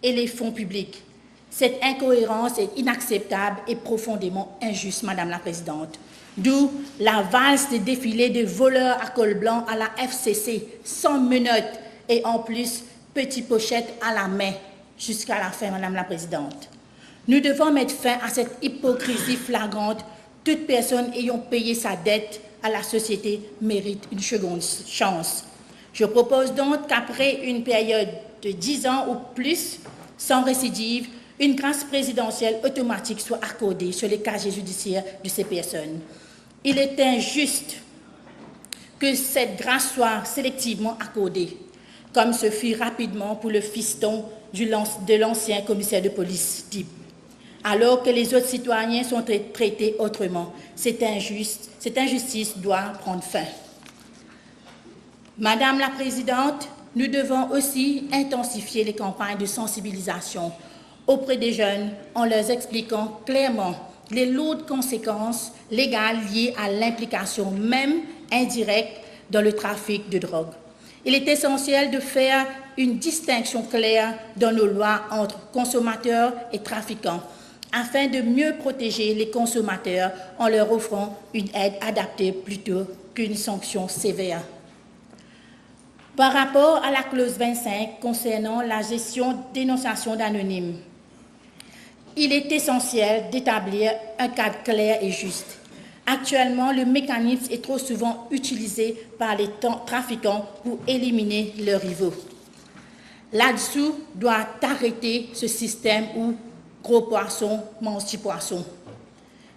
Speaker 5: et les fonds publics. Cette incohérence est inacceptable et profondément injuste, Madame la Présidente. D'où la valse des défilés de voleurs à col blanc à la FCC, sans menottes et en plus, petite pochette à la main. jusqu'à la fin, Madame la Présidente. Nous devons mettre fin à cette hypocrisie flagrante. Toute personne ayant payé sa dette à la société mérite une seconde chance. Je propose donc qu'après une période de 10 ans ou plus, sans récidive, une grâce présidentielle automatique soit accordée sur les casiers judiciaires de ces personnes. Il est injuste que cette grâce soit sélectivement accordée, comme ce fut rapidement pour le fiston de l'ancien commissaire de police type, alors que les autres citoyens sont traités autrement. Cette injustice doit prendre fin. Madame la Présidente, nous devons aussi intensifier les campagnes de sensibilisation auprès des jeunes en leur expliquant clairement les lourdes conséquences légales liées à l'implication même indirecte dans le trafic de drogue. Il est essentiel de faire une distinction claire dans nos lois entre consommateurs et trafiquants, afin de mieux protéger les consommateurs en leur offrant une aide adaptée plutôt qu'une sanction sévère. Par rapport à la clause 25 concernant la gestion dénonciation d'anonymes, il est essentiel d'établir un cadre clair et juste. Actuellement, le mécanisme est trop souvent utilisé par les trafiquants pour éliminer leurs rivaux. Là-dessous doit arrêter ce système où gros poisson mange petit poisson.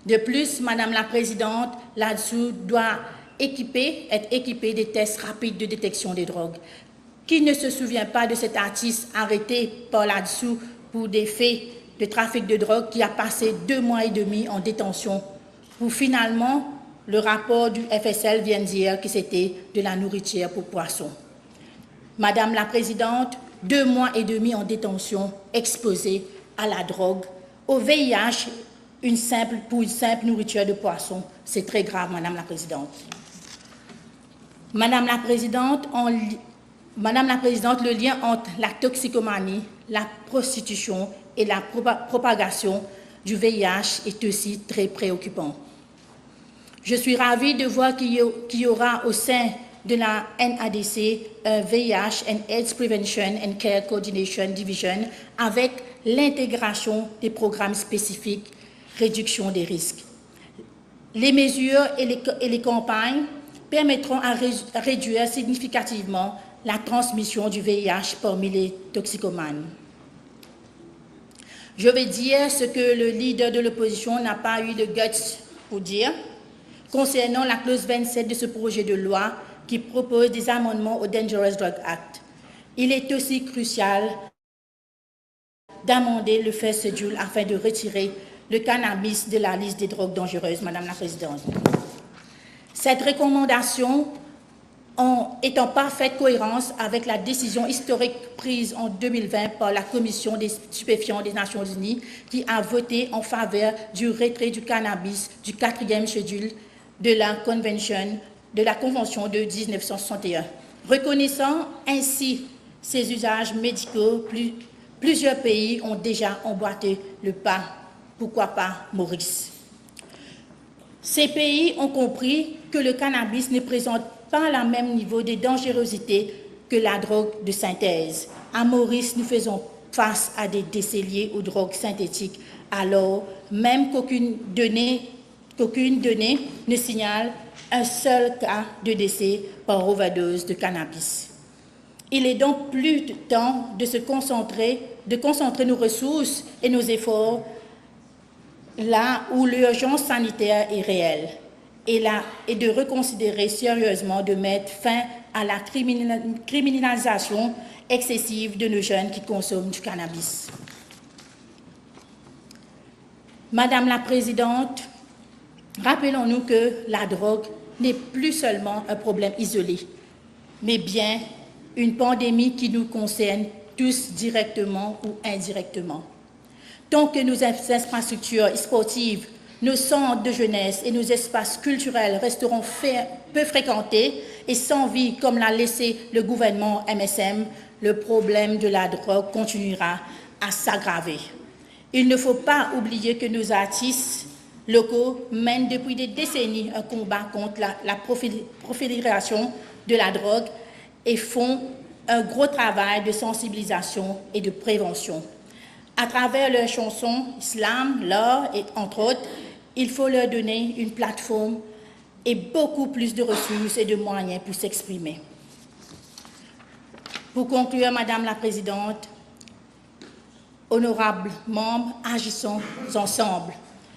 Speaker 5: De plus, Madame la Présidente, là-dessous doit être équipé des tests rapides de détection des drogues. Qui ne se souvient pas de cet artiste arrêté par là-dessous pour des faits de trafic de drogue qui a passé 2 mois et demi en détention pour finalement, le rapport du FSL vient dire que c'était de la nourriture pour poissons. Madame la Présidente, 2 mois et demi en détention exposé à la drogue, au VIH, pour une simple nourriture de poisson. C'est très grave, Madame la Présidente. Madame la Présidente, le lien entre la toxicomanie, la prostitution et la propagation du VIH est aussi très préoccupant. Je suis ravie de voir qu'il y aura au sein de la NADC un VIH and AIDS Prevention and Care Coordination Division avec l'intégration des programmes spécifiques, réduction des risques. Les mesures et les campagnes permettront à réduire significativement la transmission du VIH parmi les toxicomanes. Je vais dire ce que le leader de l'opposition n'a pas eu de guts pour dire concernant la clause 27 de ce projet de loi qui propose des amendements au Dangerous Drug Act. Il est aussi crucial d'amender le fait schedule afin de retirer le cannabis de la liste des drogues dangereuses, Madame la Présidente. Cette recommandation est en parfaite cohérence avec la décision historique prise en 2020 par la Commission des stupéfiants des Nations Unies qui a voté en faveur du retrait du cannabis du 4e schedule de la Convention de 1961. Reconnaissant ainsi ces usages médicaux, plusieurs pays ont déjà emboîté le pas. Pourquoi pas Maurice? Ces pays ont compris que le cannabis ne présente pas le même niveau de dangerosité que la drogue de synthèse. À Maurice, nous faisons face à des décès liés aux drogues synthétiques, alors même qu'aucune donnée ne signale un seul cas de décès par overdose de cannabis. Il est donc plus temps de concentrer nos ressources et nos efforts là où l'urgence sanitaire est réelle et de reconsidérer sérieusement de mettre fin à la criminalisation excessive de nos jeunes qui consomment du cannabis. Madame la Présidente, rappelons-nous que la drogue n'est plus seulement un problème isolé, mais bien une pandémie qui nous concerne tous directement ou indirectement. Tant que nos infrastructures sportives, nos centres de jeunesse et nos espaces culturels resteront peu fréquentés et sans vie comme l'a laissé le gouvernement MSM, le problème de la drogue continuera à s'aggraver. Il ne faut pas oublier que nos artistes locaux mènent depuis des décennies un combat contre la prolifération de la drogue et font un gros travail de sensibilisation et de prévention. À travers leurs chansons, islam, l'art, et entre autres, il faut leur donner une plateforme et beaucoup plus de ressources et de moyens pour s'exprimer. Pour conclure, Madame la Présidente, honorables membres, agissons ensemble.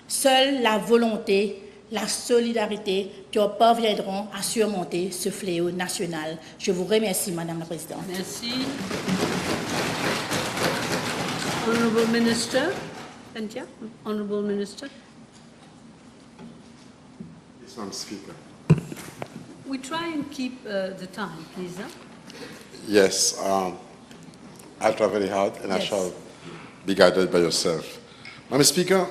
Speaker 5: Seule la volonté, la solidarité qui parviendront à surmonter ce fléau national. Je vous remercie, Madame la Présidente.
Speaker 2: Merci. Honorable Minister. Thank Honorable Minister.
Speaker 6: Yes, Madam Speaker.
Speaker 2: We try and keep the time, please. Huh?
Speaker 6: Yes, I'll try very hard and I
Speaker 2: Yes.
Speaker 6: shall be guided by yourself. Madam Speaker,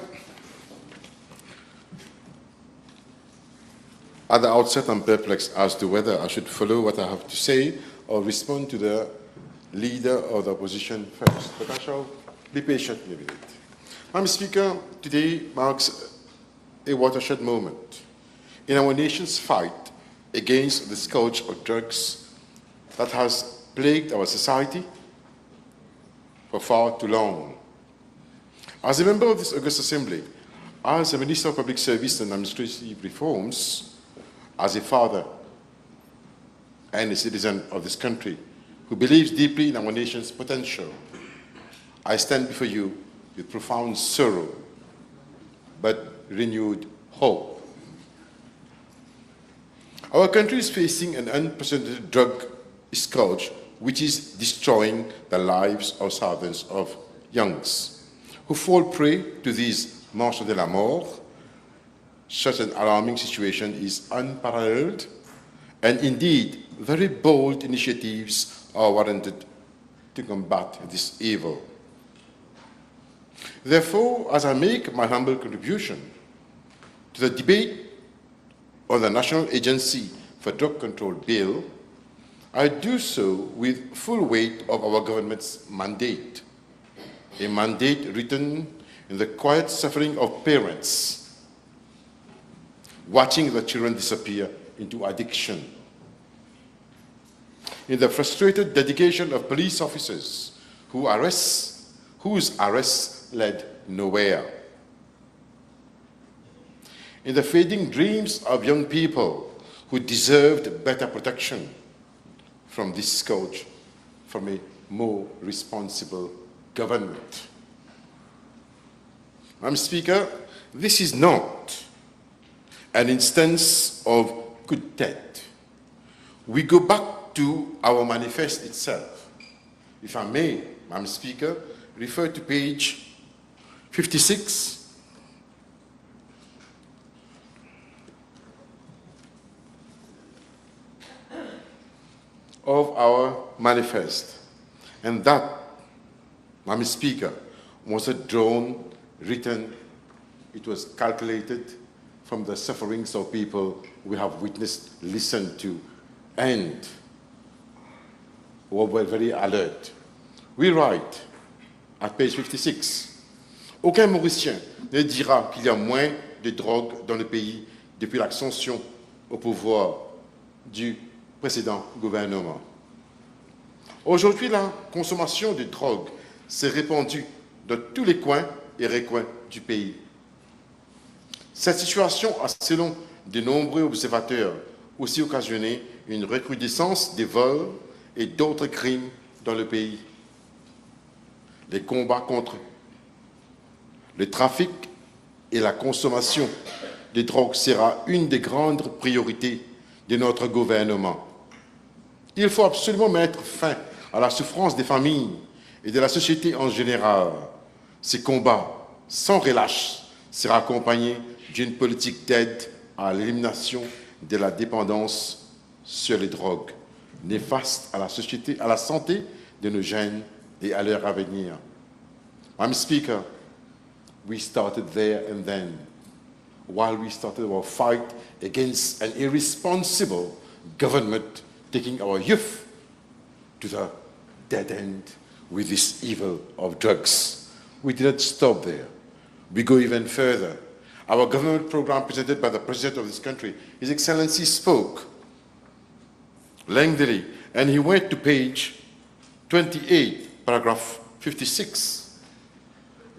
Speaker 6: at the outset, I'm perplexed as to whether I should follow what I have to say or respond to the leader of the opposition first, but I shall be patient with it. Madam Speaker, today marks a watershed moment in our nation's fight against the scourge of drugs that has plagued our society for far too long. As a member of this August Assembly, as a Minister of Public Service and Administrative Reforms, as a father and a citizen of this country who believes deeply in our nation's potential, I stand before you with profound sorrow, but renewed hope. Our country is facing an unprecedented drug scourge which is destroying the lives of thousands of youngs who fall prey to these marches de la mort. Such an alarming situation is unparalleled, and indeed, very bold initiatives are warranted to combat this evil. Therefore, as I make my humble contribution to the debate on the National Agency for Drug Control Bill, I do so with full weight of our government's mandate, a mandate written in the quiet suffering of parents watching their children disappear into addiction, in the frustrated dedication of police officers whose arrests led nowhere, in the fading dreams of young people who deserved better protection from this scourge from a more responsible government. Madam Speaker, this is not an instance of coup d'etat. We go back to our manifest itself. If I may, Madam Speaker, refer to page 56 of our manifest. And that, Madam Speaker, was a drone written, it was calculated from the sufferings of people we have witnessed, listened to, and were very alert. We write at page 56, aucun Mauricien ne dira qu'il y a moins de drogue dans le pays depuis l'ascension au pouvoir du précédent gouvernement. Aujourd'hui, la consommation de drogue s'est répandue dans tous les coins et recoins du pays. Cette situation a, selon de nombreux observateurs, aussi occasionné une recrudescence des vols et d'autres crimes dans le pays. Les combats contre le trafic et la consommation de drogue sera une des grandes priorités de notre gouvernement. Il faut absolument mettre fin à la souffrance des familles et de la société en général. Ce combat, sans relâche, sera accompagné d'une politique d'aide à l'élimination de la dépendance sur les drogues, néfaste à la société, à la santé de nos jeunes et à leur avenir. Madam Speaker, we started there and then, while we started our fight against an irresponsible government taking our youth to the dead end with this evil of drugs. We didn't stop there. We go even further. Our government program presented by the President of this country, His Excellency, spoke lengthily, and he went to page 28, paragraph 56.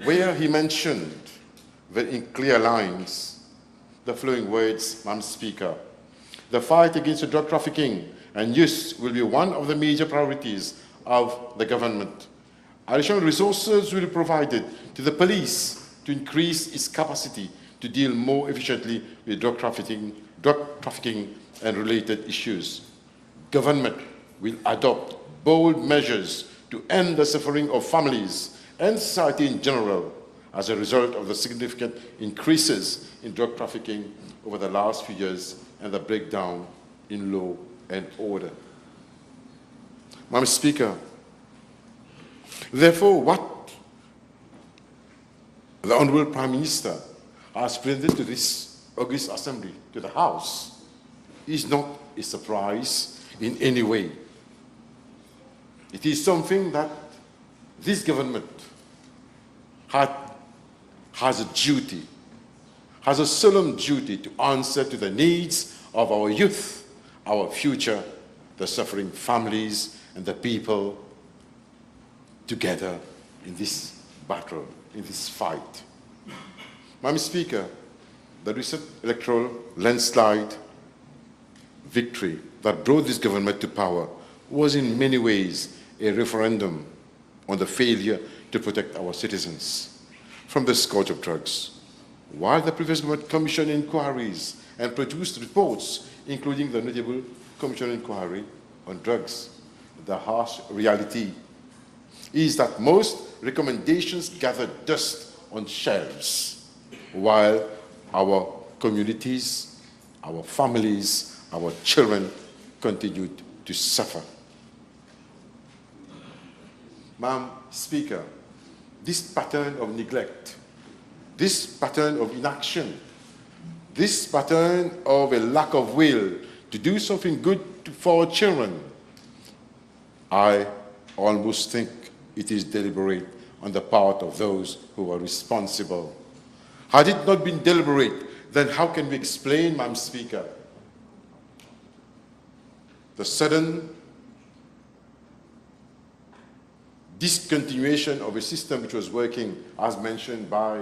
Speaker 6: where he mentioned in clear lines the following words, Madam Speaker: the fight against drug trafficking and use will be one of the major priorities of the government. Additional resources will be provided to the police to increase its capacity to deal more efficiently with drug trafficking and related issues. Government will adopt bold measures to end the suffering of families and society in general as a result of the significant increases in drug trafficking over the last few years and the breakdown in law and order. Madam Speaker, therefore, what the Honourable Prime Minister has presented to this August Assembly, to the House, is not a surprise in any way. It is something that this government has a duty, has a solemn duty to answer to the needs of our youth, our future, the suffering families, and the people together in this battle, in this fight. Madam Speaker, the recent electoral landslide victory that brought this government to power was in many ways a referendum on the failure to protect our citizens from the scourge of drugs. While the previous government commissioned inquiries and produced reports, including the notable commission inquiry on drugs, the harsh reality is that most recommendations gathered dust on shelves, while our communities, our families, our children continued to suffer. Madam Speaker, this pattern of neglect, this pattern of inaction, this pattern of a lack of will to do something good for our children, I almost think it is deliberate on the part of those who are responsible. Had it not been deliberate, then how can we explain, Madam Speaker, the sudden discontinuation of a system which was working, as mentioned by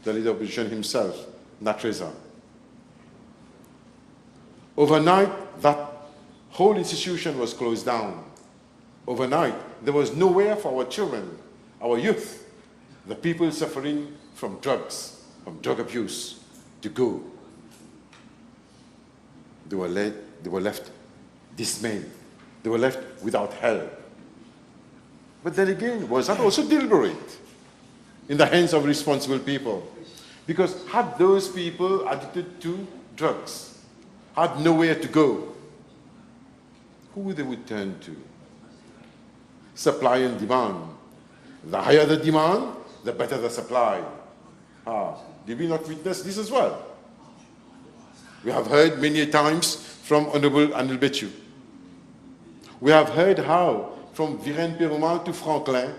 Speaker 6: the leader of the opposition himself, Natreza? Overnight, that whole institution was closed down. Overnight, there was nowhere for our children, our youth, the people suffering from drugs, from drug abuse, to go. They were left dismayed. They were left without help. But then again, was that also deliberate in the hands of responsible people? Because had those people addicted to drugs had nowhere to go, who they would turn to? Supply and demand. The higher the demand, the better the supply. Did we not witness this as well? We have heard many times from Honorable Anil Bechu. We have heard how from Viren Perumal to Franklin,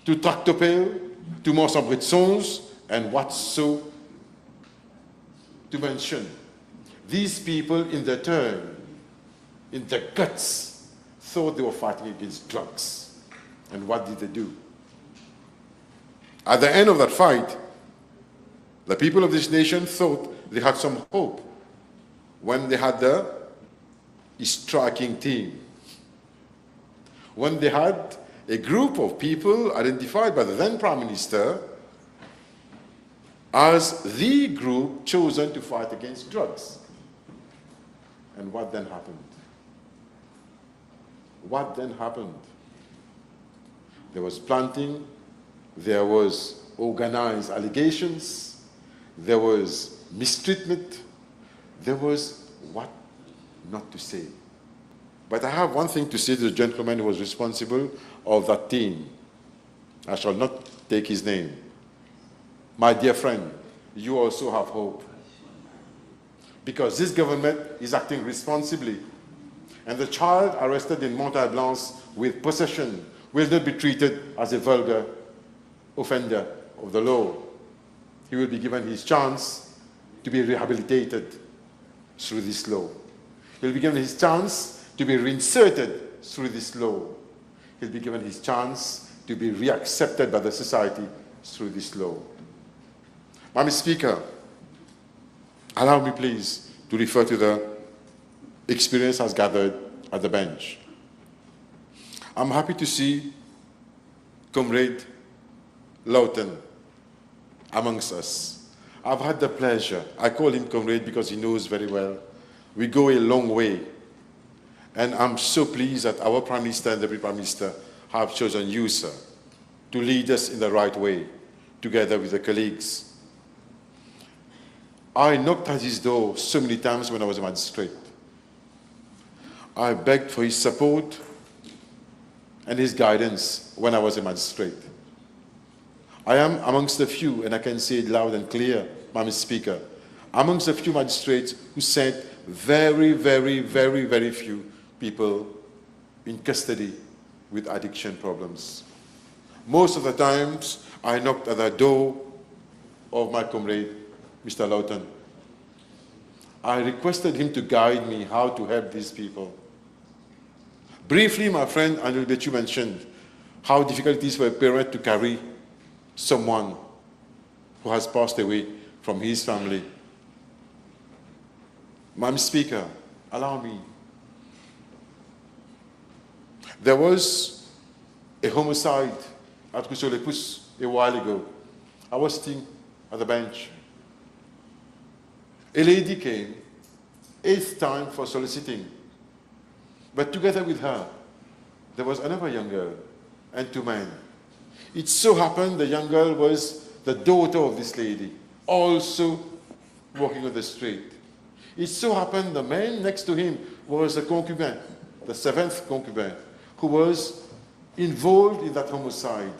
Speaker 6: to Tractopelle, to Mont-Saint-Bret-de-Sons, and what so to mention. These people, in their turn, in their guts, thought they were fighting against drugs. And what did they do? At the end of that fight, the people of this nation thought they had some hope when they had the striking team, when they had a group of people identified by the then Prime Minister as the group chosen to fight against drugs. And what then happened? What then happened? There was planting, there was organized allegations, there was mistreatment, there was what not to say. But I have one thing to say to the gentleman who was responsible of that team. I shall not take his name. My dear friend, you also have hope. Because this government is acting responsibly. And the child arrested in Montalblanc with possession will not be treated as a vulgar offender of the law. He will be given his chance to be rehabilitated through this law. He will be given his chance to be reinserted through this law. He'll be given his chance to be reaccepted by the society through this law. Madam Speaker, allow me please to refer to the experience as gathered at the bench. I'm happy to see Comrade Lawton amongst us. I've had the pleasure, I call him Comrade because he knows very well, we go a long way. And I'm so pleased that our Prime Minister and the Deputy Prime Minister have chosen you, sir, to lead us in the right way, together with the colleagues. I knocked at his door so many times when I was a magistrate. I begged for his support and his guidance when I was a magistrate. I am amongst the few, and I can say it loud and clear, Madam Speaker, amongst the few magistrates who sent very, very, very, very few people in custody with addiction problems. Most of the times, I knocked at the door of my comrade, Mr. Lawton. I requested him to guide me how to help these people. Briefly, my friend Andrew Bechu mentioned how difficult it is for a parent to carry someone who has passed away from his family. Madam Speaker, allow me. There was a homicide at Rousseau-les-Pousses a while ago. I was sitting at the bench. A lady came, 8th time for soliciting. But together with her, there was another young girl and 2 men. It so happened the young girl was the daughter of this lady, also walking on the street. It so happened the man next to him was a concubine, the 7th concubine, who was involved in that homicide.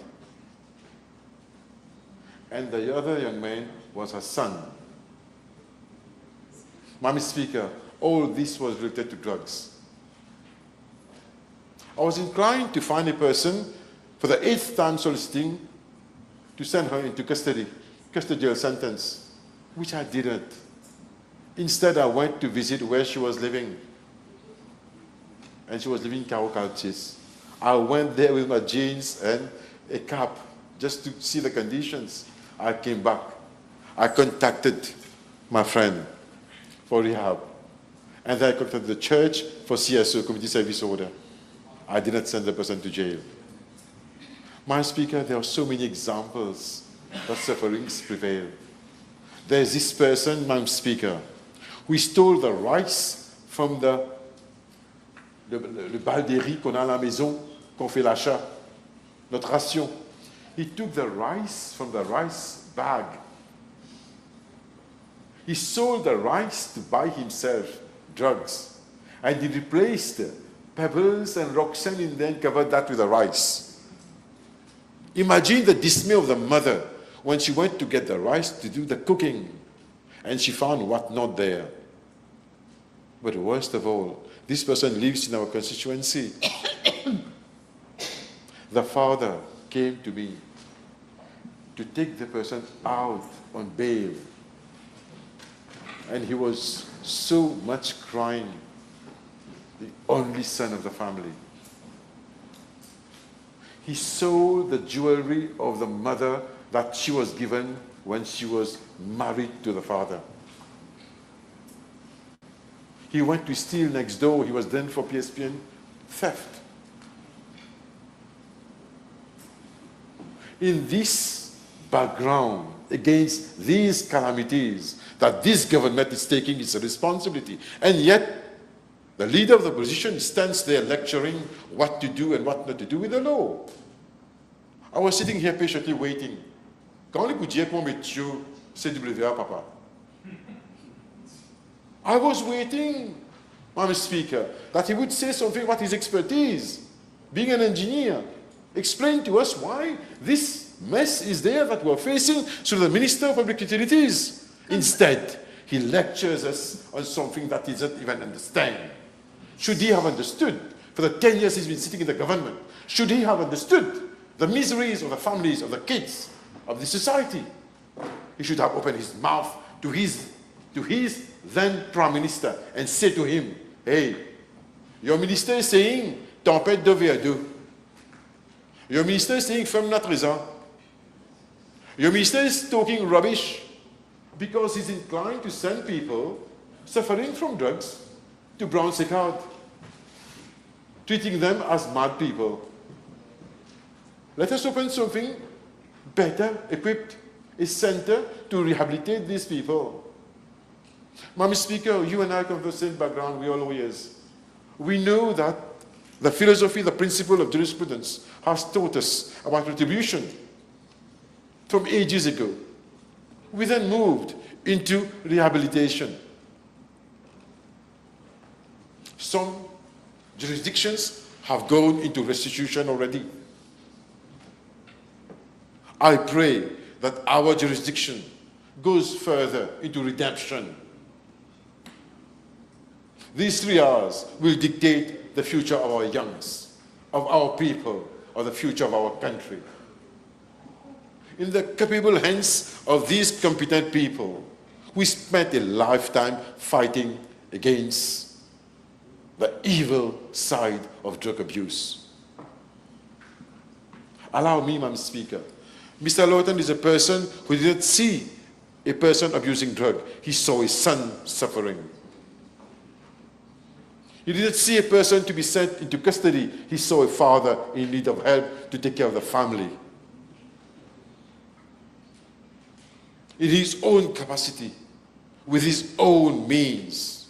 Speaker 6: And the other young man was her son. Madam Speaker, all this was related to drugs. I was inclined to find a person for the 8th time soliciting to send her into custodial sentence, which I didn't. Instead, I went to visit where she was living. And she was living in Carocalchis. I went there with my jeans and a cap just to see the conditions. I came back. I contacted my friend for rehab. And then I contacted the church for CSO, Community Service Order. I did not send the person to jail. Madam Speaker, there are so many examples that sufferings prevail. There's this person, Madam Speaker, who stole the rice from le bal des riz qu'on a à la maison, qu'on fait l'achat, notre ration. He took the rice from the rice bag. He sold the rice to buy himself drugs. And he replaced pebbles and rock sand and then covered that with the rice. Imagine the dismay of the mother when she went to get the rice to do the cooking and she found what not there. But worst of all, this person lives in our constituency. The father came to me to take the person out on bail. And he was so much crying, the only son of the family. He sold the jewelry of the mother that she was given when she was married to the father. He went to steal next door. He was done for PSPN theft. In this background, against these calamities that this government is taking its responsibility, and yet the leader of the opposition stands there lecturing what to do and what not to do with the law. I was sitting here patiently waiting. Quand les dire qu'on met CWA, papa? I was waiting, Madam Speaker, that he would say something about his expertise, being an engineer, explain to us why this mess is there that we're facing through the Minister of Public Utilities. Instead, he lectures us on something that he doesn't even understand. Should he have understood, for the 10 years he's been sitting in the government, should he have understood the miseries of the families, of the kids, of the society, he should have opened his mouth to his then Prime Minister and say to him, hey, your minister is saying, tempête de VA2. Your minister is saying femme natriza. Your minister is talking rubbish because he's inclined to send people suffering from drugs to Brown Séquard, treating them as mad people. Let us open something better equipped, a center to rehabilitate these people. Madam Speaker, you and I come from the same background, we are lawyers. We know that the philosophy, the principle of jurisprudence has taught us about retribution from ages ago. We then moved into rehabilitation. Some jurisdictions have gone into restitution already. I pray that our jurisdiction goes further into redemption. These 3 R's will dictate the future of our youngs, of our people, of the future of our country. In the capable hands of these competent people, we spent a lifetime fighting against the evil side of drug abuse. Allow me, Madam Speaker. Mr. Lawton is a person who didn't see a person abusing drug. He saw his son suffering. He didn't see a person to be sent into custody. He saw a father in need of help to take care of the family. In his own capacity, with his own means,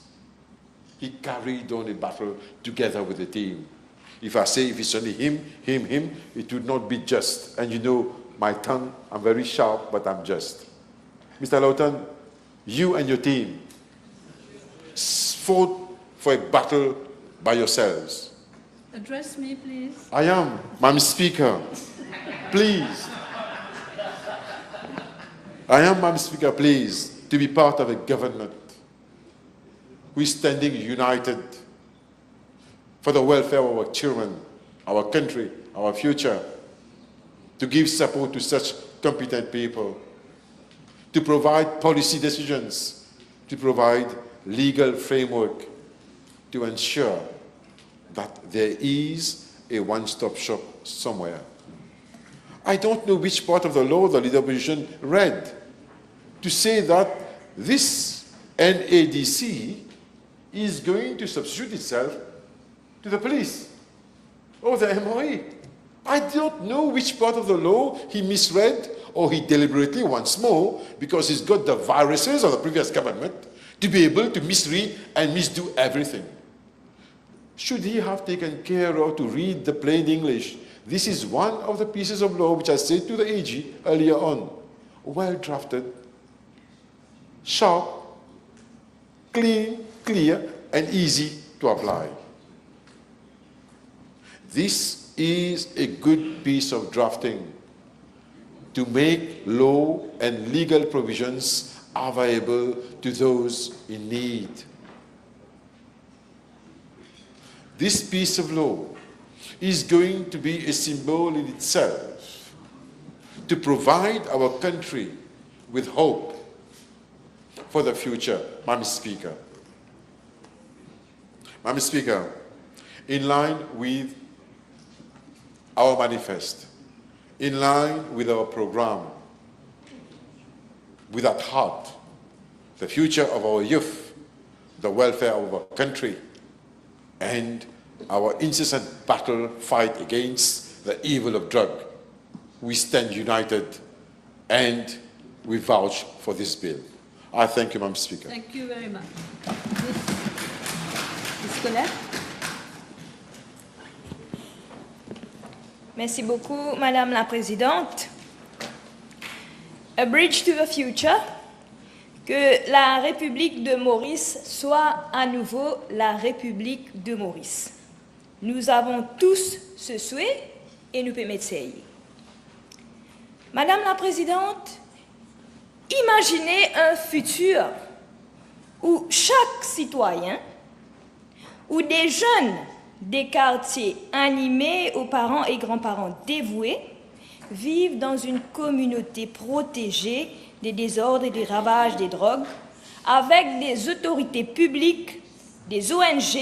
Speaker 6: he carried on a battle together with the team. If I say if it's only him, it would not be just. And you know, my tongue, I'm very sharp, but I'm just. Mr. Lawton, you and your team fought for a battle by yourselves.
Speaker 2: Address me, please.
Speaker 6: I am, Madam Speaker. Please. I am, Madam Speaker, pleased to be part of a government who is standing united for the welfare of our children, our country, our future, to give support to such competent people, to provide policy decisions, to provide legal framework, to ensure that there is a one-stop shop somewhere. I don't know which part of the law the leader opposition read to say that this NADC is going to substitute itself to the police or the MOE. I don't know which part of the law he misread or he deliberately, once more, because he's got the viruses of the previous government, to be able to misread and misdo everything. Should he have taken care of to read the plain English? This is one of the pieces of law which I said to the AG earlier on. Well drafted, sharp, clean, clear, and easy to apply. This is a good piece of drafting to make law and legal provisions available to those in need. This piece of law is going to be a symbol in itself to provide our country with hope for the future, Madam Speaker. Madam Speaker, in line with our manifest, in line with our program, with at heart the future of our youth, the welfare of our country, and our incessant battle fight against the evil of drug, we stand united and we vouch for this bill. I thank you, Madam Speaker.
Speaker 2: Thank you very much. Ms. Colette?
Speaker 7: Merci beaucoup, Madame la Présidente. A bridge to the future. Que la République de Maurice soit à nouveau la République de Maurice. Nous avons tous ce souhait et nous pouvons essayer. Madame la Présidente, imaginez un futur où chaque citoyen, où des jeunes des quartiers animés aux parents et grands-parents dévoués vivent dans une communauté protégée des désordres et des ravages des drogues, avec des autorités publiques, des ONG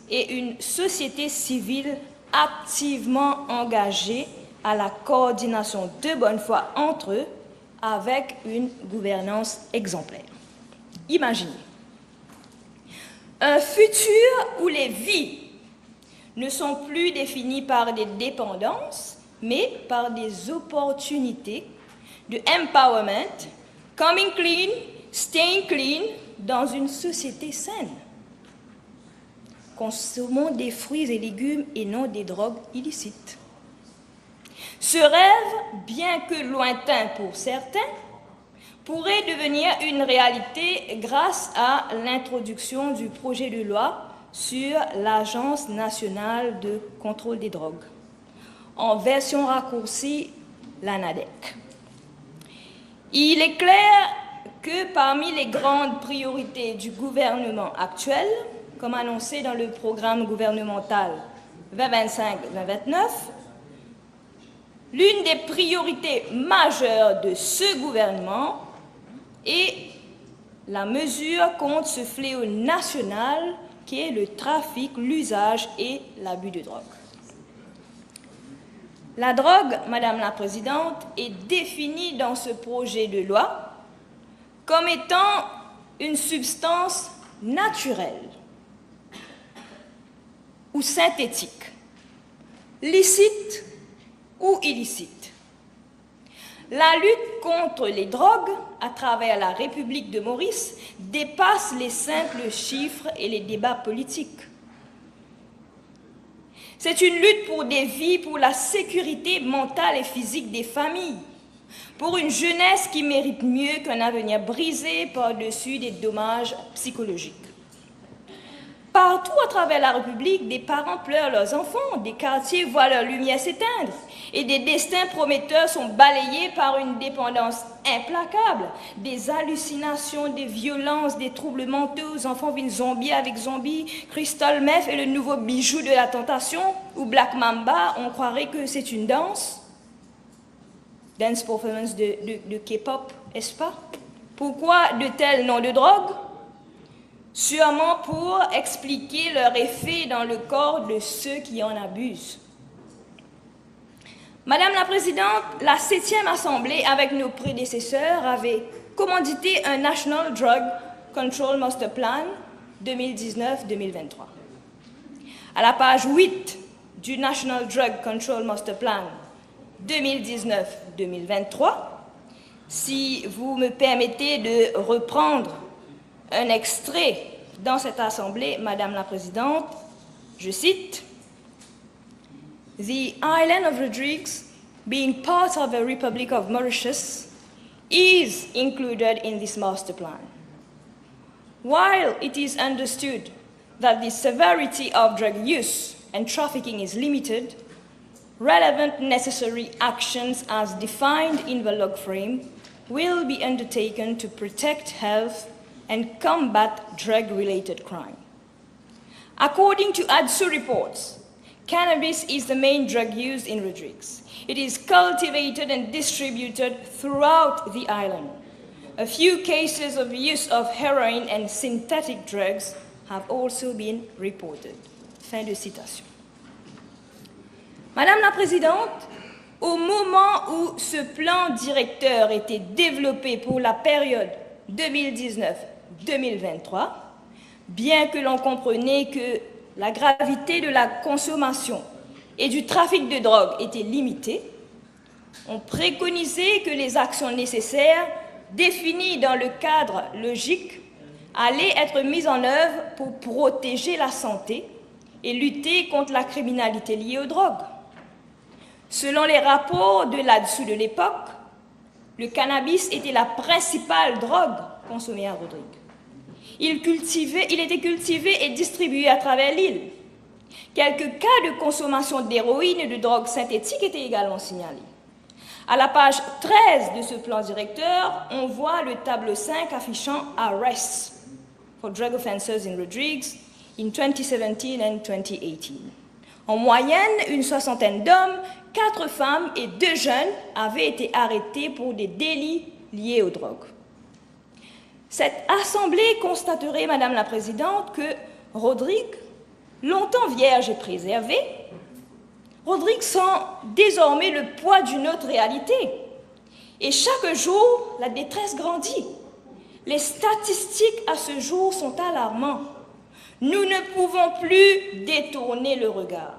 Speaker 7: et une société civile activement engagée à la coordination de bonne foi entre eux avec une gouvernance exemplaire. Imaginez un futur où les vies ne sont plus définies par des dépendances, mais par des opportunités de empowerment, coming clean, staying clean, dans une société saine. Consommons des fruits et légumes et non des drogues illicites. Ce rêve, bien que lointain pour certains, pourrait devenir une réalité grâce à l'introduction du projet de loi sur l'Agence nationale de contrôle des drogues, en version raccourcie, l'ANADEC. Il est clair que parmi les grandes priorités du gouvernement actuel, comme annoncé dans le programme gouvernemental 2025-2029, l'une des priorités majeures de ce gouvernement est la mesure contre ce fléau national qui est le trafic, l'usage et l'abus de drogue. La drogue, Madame la Présidente, est définie dans ce projet de loi comme étant une substance naturelle ou synthétique, licite ou illicite. La lutte contre les drogues à travers la République de Maurice dépasse les simples chiffres et les débats politiques. C'est une lutte pour des vies, pour la sécurité mentale et physique des familles, pour une jeunesse qui mérite mieux qu'un avenir brisé par-dessus des dommages psychologiques. Partout à travers la République, des parents pleurent leurs enfants, des quartiers voient leur lumière s'éteindre et des destins prometteurs sont balayés par une dépendance implacable, des hallucinations, des violences, des troubles mentaux, enfants viennent zombies avec zombies, Crystal Meth est le nouveau bijou de la tentation, ou Black Mamba, on croirait que c'est une danse performance de K-pop, est-ce pas? Pourquoi de tels noms de drogue? Sûrement pour expliquer leur effet dans le corps de ceux qui en abusent. Madame la Présidente, la 7e Assemblée, avec nos prédécesseurs, avait commandité un National Drug Control Master Plan 2019-2023. À la page 8 du National Drug Control Master Plan 2019-2023, si vous me permettez de reprendre un extrait dans cette Assemblée, Madame la Présidente, je cite, « The island of Rodrigues, being part of the Republic of Mauritius, is included in this master plan. While it is understood that the severity of drug use and trafficking is limited, relevant necessary actions as defined in the log frame will be undertaken to protect health and combat drug-related crime. According to ADSU reports, cannabis is the main drug used in Rodrigues. It is cultivated and distributed throughout the island. A few cases of use of heroin and synthetic drugs have also been reported. Fin de citation. Madame la Présidente, au moment où ce plan directeur était développé pour la période 2019-2023, bien que l'on comprenait que la gravité de la consommation et du trafic de drogue était limitée, on préconisait que les actions nécessaires définies dans le cadre logique allaient être mises en œuvre pour protéger la santé et lutter contre la criminalité liée aux drogues. Selon les rapports de l'ADSU de l'époque, le cannabis était la principale drogue consommée à Rodrigue. Il était cultivé et distribué à travers l'île. Quelques cas de consommation d'héroïne et de drogues synthétiques étaient également signalés. À la page 13 de ce plan directeur, on voit le tableau 5 affichant « Arrests for drug offenses in Rodrigues in 2017 and 2018 ». En moyenne, une soixantaine d'hommes, 4 femmes et 2 jeunes avaient été arrêtés pour des délits liés aux drogues. Cette assemblée constaterait, Madame la Présidente, que Rodrigue, longtemps vierge et préservée, Rodrigue sent désormais le poids d'une autre réalité. Et chaque jour, la détresse grandit. Les statistiques à ce jour sont alarmantes. Nous ne pouvons plus détourner le regard.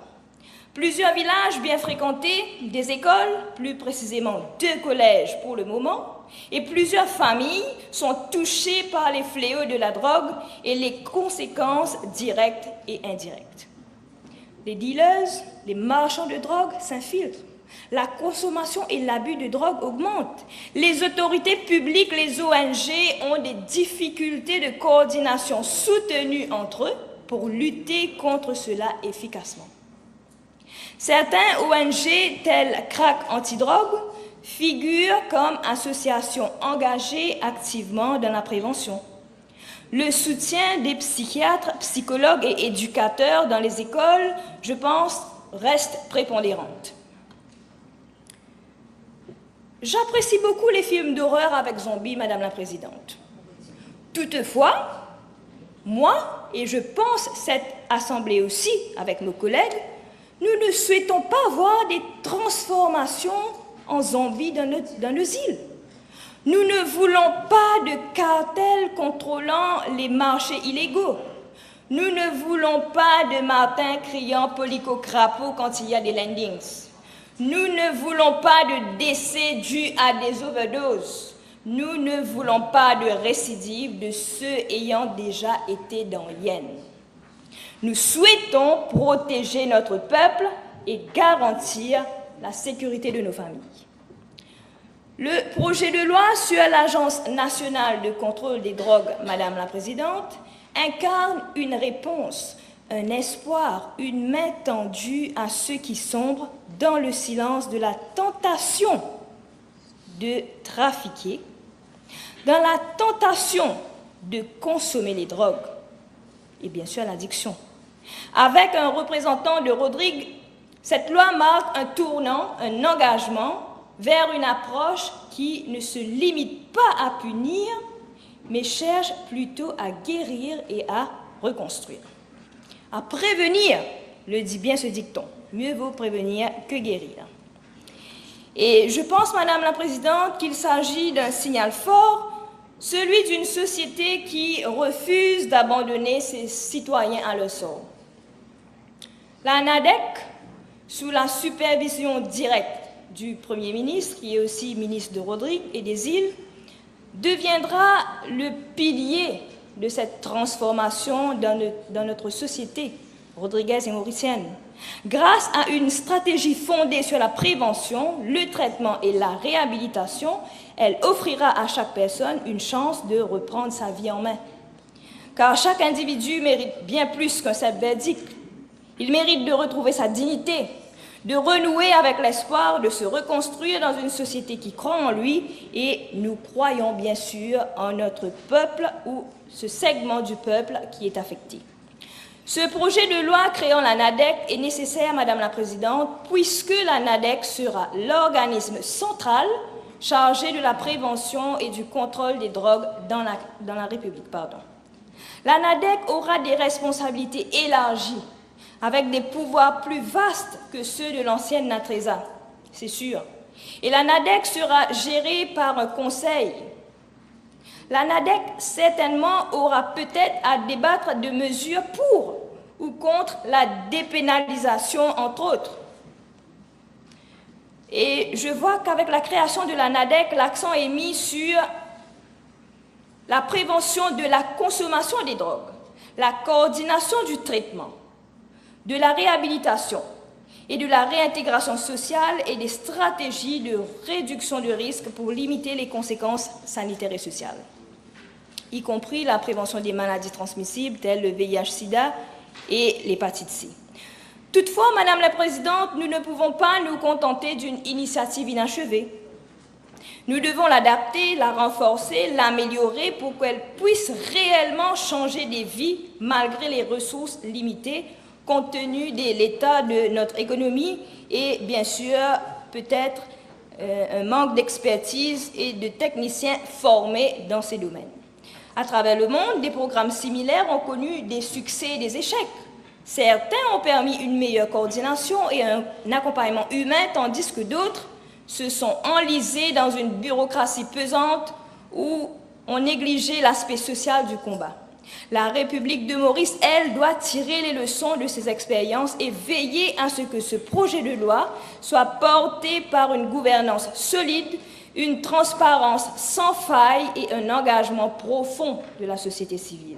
Speaker 7: Plusieurs villages bien fréquentés, des écoles, plus précisément 2 collèges pour le moment, et plusieurs familles sont touchées par les fléaux de la drogue et les conséquences directes et indirectes. Les dealers, les marchands de drogue s'infiltrent. La consommation et l'abus de drogue augmentent. Les autorités publiques, les ONG ont des difficultés de coordination soutenues entre eux pour lutter contre cela efficacement. Certains ONG, tels Crack Antidrogue, figurent comme associations engagées activement dans la prévention. Le soutien des psychiatres, psychologues et éducateurs dans les écoles, je pense, reste prépondérant. J'apprécie beaucoup les films d'horreur avec zombies, Madame la Présidente. Toutefois, moi, et je pense cette Assemblée aussi, avec nos collègues, nous ne souhaitons pas voir des transformations en zombies dans nos îles. Nous ne voulons pas de cartels contrôlant les marchés illégaux. Nous ne voulons pas de Martin criant polico-crapaud quand il y a des landings. Nous ne voulons pas de décès dus à des overdoses. Nous ne voulons pas de récidive de ceux ayant déjà été dans l'hyène. Nous souhaitons protéger notre peuple et garantir la sécurité de nos familles. Le projet de loi sur l'Agence nationale de contrôle des drogues, Madame la Présidente, incarne une réponse, un espoir, une main tendue à ceux qui sombrent dans le silence de la tentation de trafiquer, dans la tentation de consommer les drogues et bien sûr l'addiction. Avec un représentant de Rodrigue, cette loi marque un tournant, un engagement vers une approche qui ne se limite pas à punir, mais cherche plutôt à guérir et à reconstruire. À prévenir, le dit bien ce dicton, mieux vaut prévenir que guérir. Et je pense, Madame la Présidente, qu'il s'agit d'un signal fort, celui d'une société qui refuse d'abandonner ses citoyens à leur sort. La NADEC, sous la supervision directe du Premier ministre, qui est aussi ministre de Rodrigue et des îles, deviendra le pilier de cette transformation dans notre société rodriguaise et mauricienne. Grâce à une stratégie fondée sur la prévention, le traitement et la réhabilitation, elle offrira à chaque personne une chance de reprendre sa vie en main. Car chaque individu mérite bien plus qu'un seul verdict. Il mérite de retrouver sa dignité, de renouer avec l'espoir de se reconstruire dans une société qui croit en lui, et nous croyons bien sûr en notre peuple ou ce segment du peuple qui est affecté. Ce projet de loi créant la NADEC est nécessaire, Madame la Présidente, puisque la NADEC sera l'organisme central chargé de la prévention et du contrôle des drogues dans la République. La NADEC aura des responsabilités élargies, avec des pouvoirs plus vastes que ceux de l'ancienne NATRESA, c'est sûr. Et la NADEC sera gérée par un conseil. La NADEC, certainement, aura peut-être à débattre de mesures pour ou contre la dépénalisation, entre autres. Et je vois qu'avec la création de la NADEC, l'accent est mis sur la prévention de la consommation des drogues, la coordination du traitement, de la réhabilitation et de la réintégration sociale et des stratégies de réduction de risques pour limiter les conséquences sanitaires et sociales, y compris la prévention des maladies transmissibles telles le VIH-Sida et l'hépatite C. Toutefois, Madame la Présidente, nous ne pouvons pas nous contenter d'une initiative inachevée. Nous devons l'adapter, la renforcer, l'améliorer pour qu'elle puisse réellement changer des vies malgré les ressources limitées compte tenu de l'état de notre économie et bien sûr peut-être un manque d'expertise et de techniciens formés dans ces domaines. À travers le monde, des programmes similaires ont connu des succès et des échecs. Certains ont permis une meilleure coordination et un accompagnement humain, tandis que d'autres se sont enlisés dans une bureaucratie pesante où on négligeait l'aspect social du combat. La République de Maurice, elle, doit tirer les leçons de ces expériences et veiller à ce que ce projet de loi soit porté par une gouvernance solide, une transparence sans faille et un engagement profond de la société civile.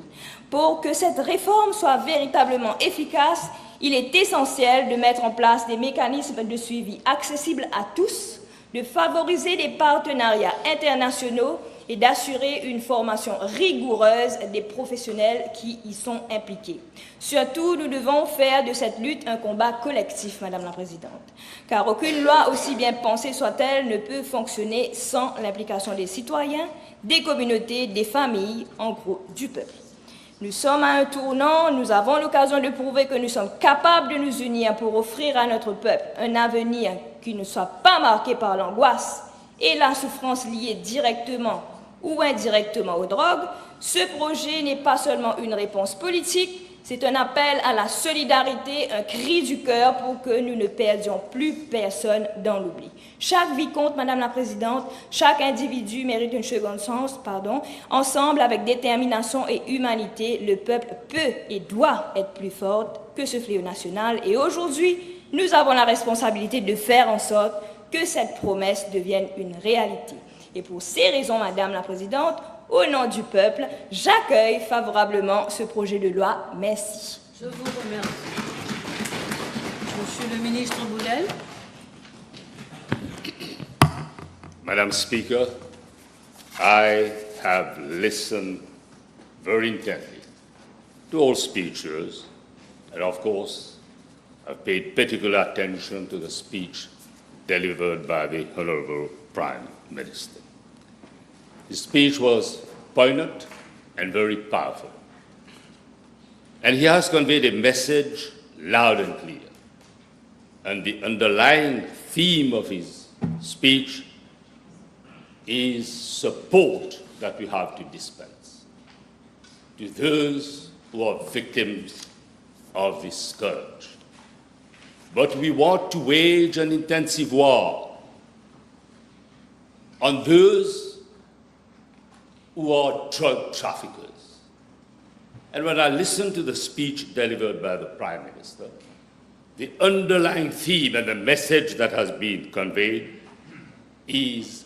Speaker 7: Pour que cette réforme soit véritablement efficace, il est essentiel de mettre en place des mécanismes de suivi accessibles à tous, de favoriser des partenariats internationaux et d'assurer une formation rigoureuse des professionnels qui y sont impliqués. Surtout, nous devons faire de cette lutte un combat collectif, Madame la Présidente, car aucune loi, aussi bien pensée soit-elle, ne peut fonctionner sans l'implication des citoyens, des communautés, des familles, en gros, du peuple. Nous sommes à un tournant, nous avons l'occasion de prouver que nous sommes capables de nous unir pour offrir à notre peuple un avenir qui ne soit pas marqué par l'angoisse et la souffrance liée directement ou indirectement aux drogues. Ce projet n'est pas seulement une réponse politique, c'est un appel à la solidarité, un cri du cœur pour que nous ne perdions plus personne dans l'oubli. Chaque vie compte, Madame la Présidente, chaque individu mérite une seconde chance, Ensemble, avec détermination et humanité, le peuple peut et doit être plus fort que ce fléau national. Et aujourd'hui, nous avons la responsabilité de faire en sorte que cette promesse devienne une réalité. Et pour ces raisons, Madame la Présidente, au nom du peuple, j'accueille favorablement ce projet de loi. Merci.
Speaker 2: Je vous remercie. Monsieur le ministre Boudel.
Speaker 8: Madam Speaker, I have listened very intently to all speeches, and of course, I've paid particular attention to the speech delivered by the Honorable Prime Minister. His speech was poignant and very powerful. And he has conveyed a message loud and clear. And the underlying theme of his speech is support that we have to dispense to those who are victims of this scourge. But we want to wage an intensive war on those who are drug traffickers. And when I listened to the speech delivered by the Prime Minister, the underlying theme and the message that has been conveyed is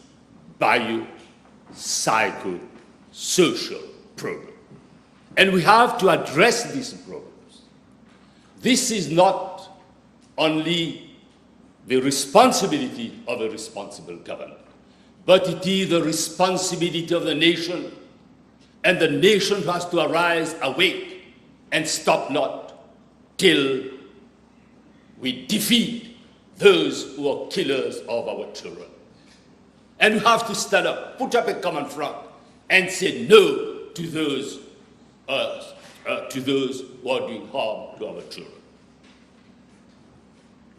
Speaker 8: bio-psycho-social problem. And we have to address these problems. This is not only the responsibility of a responsible government, but it is the responsibility of the nation, and the nation has to arise awake and stop not till we defeat those who are killers of our children. And we have to stand up, put up a common front, and say no to those who are doing harm to our children.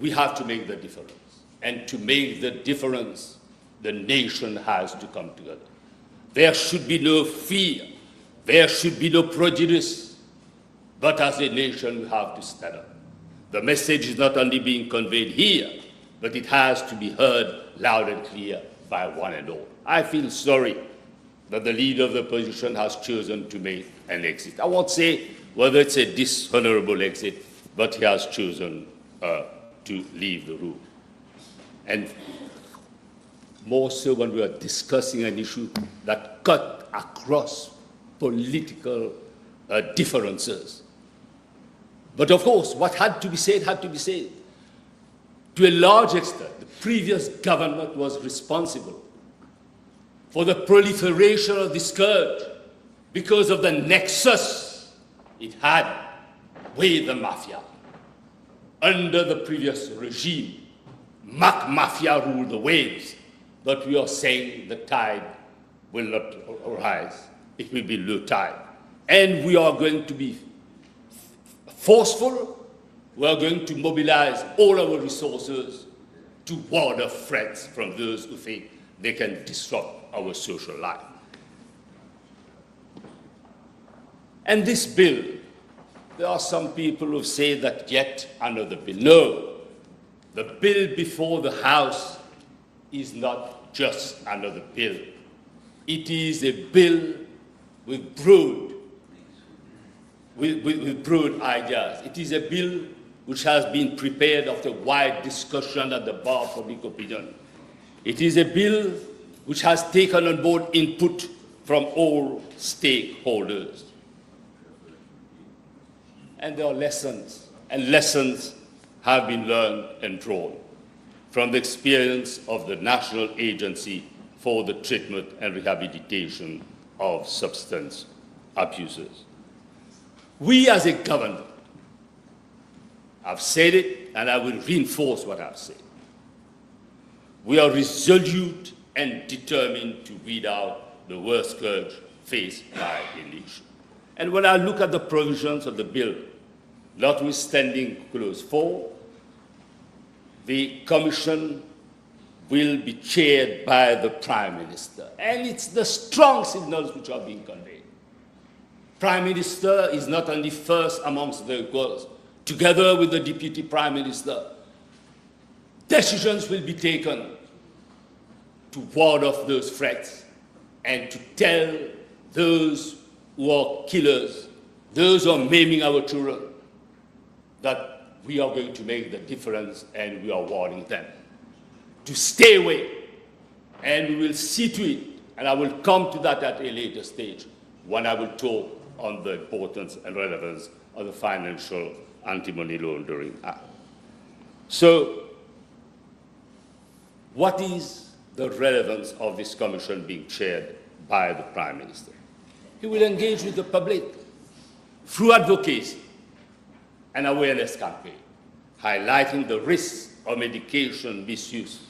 Speaker 8: We have to make the difference, and to make the difference, the nation has to come together. There should be no fear. There should be no prejudice. But as a nation, we have to stand up. The message is not only being conveyed here, but it has to be heard loud and clear by one and all. I feel sorry that the leader of the opposition has chosen to make an exit. I won't say whether it's a dishonorable exit, but he has chosen to leave the room. And more so when we are discussing an issue that cut across political differences. But of course, what had to be said had to be said. To a large extent, the previous government was responsible for the proliferation of this scourge because of the nexus it had with the mafia. Under the previous regime, Mafia ruled the waves. But we are saying the tide will not rise. It will be low tide. And we are going to be forceful. We are going to mobilize all our resources to ward off threats from those who think they can disrupt our social life. And this bill There are some people who say that yet another bill. No, the bill before the House is not just another bill. It is a bill with broad ideas. It is a bill which has been prepared after wide discussion at the bar of public opinion. It is a bill which has taken on board input from all stakeholders. And there are lessons, and lessons have been learned and drawn from the experience of the National Agency for the Treatment and Rehabilitation of Substance Abusers. We as a government, I've said it and I will reinforce what I've said. We are resolute and determined to weed out the worst scourge faced by the nation. And when I look at the provisions of the bill, notwithstanding Clause 4, the Commission will be chaired by the Prime Minister. And it's the strong signals which are being conveyed. Prime Minister is not only first amongst the equals, together with the Deputy Prime Minister, decisions will be taken to ward off those threats and to tell those who are killers, those who are maiming our children, that we are going to make the difference and we are warning them to stay away. And we will see to it, and I will come to that at a later stage when I will talk on the importance and relevance of the Financial Anti-Money Laundering Act. So, what is the relevance of this commission being chaired by the Prime Minister? He will engage with the public through advocacy and awareness campaign, highlighting the risks of medication misuse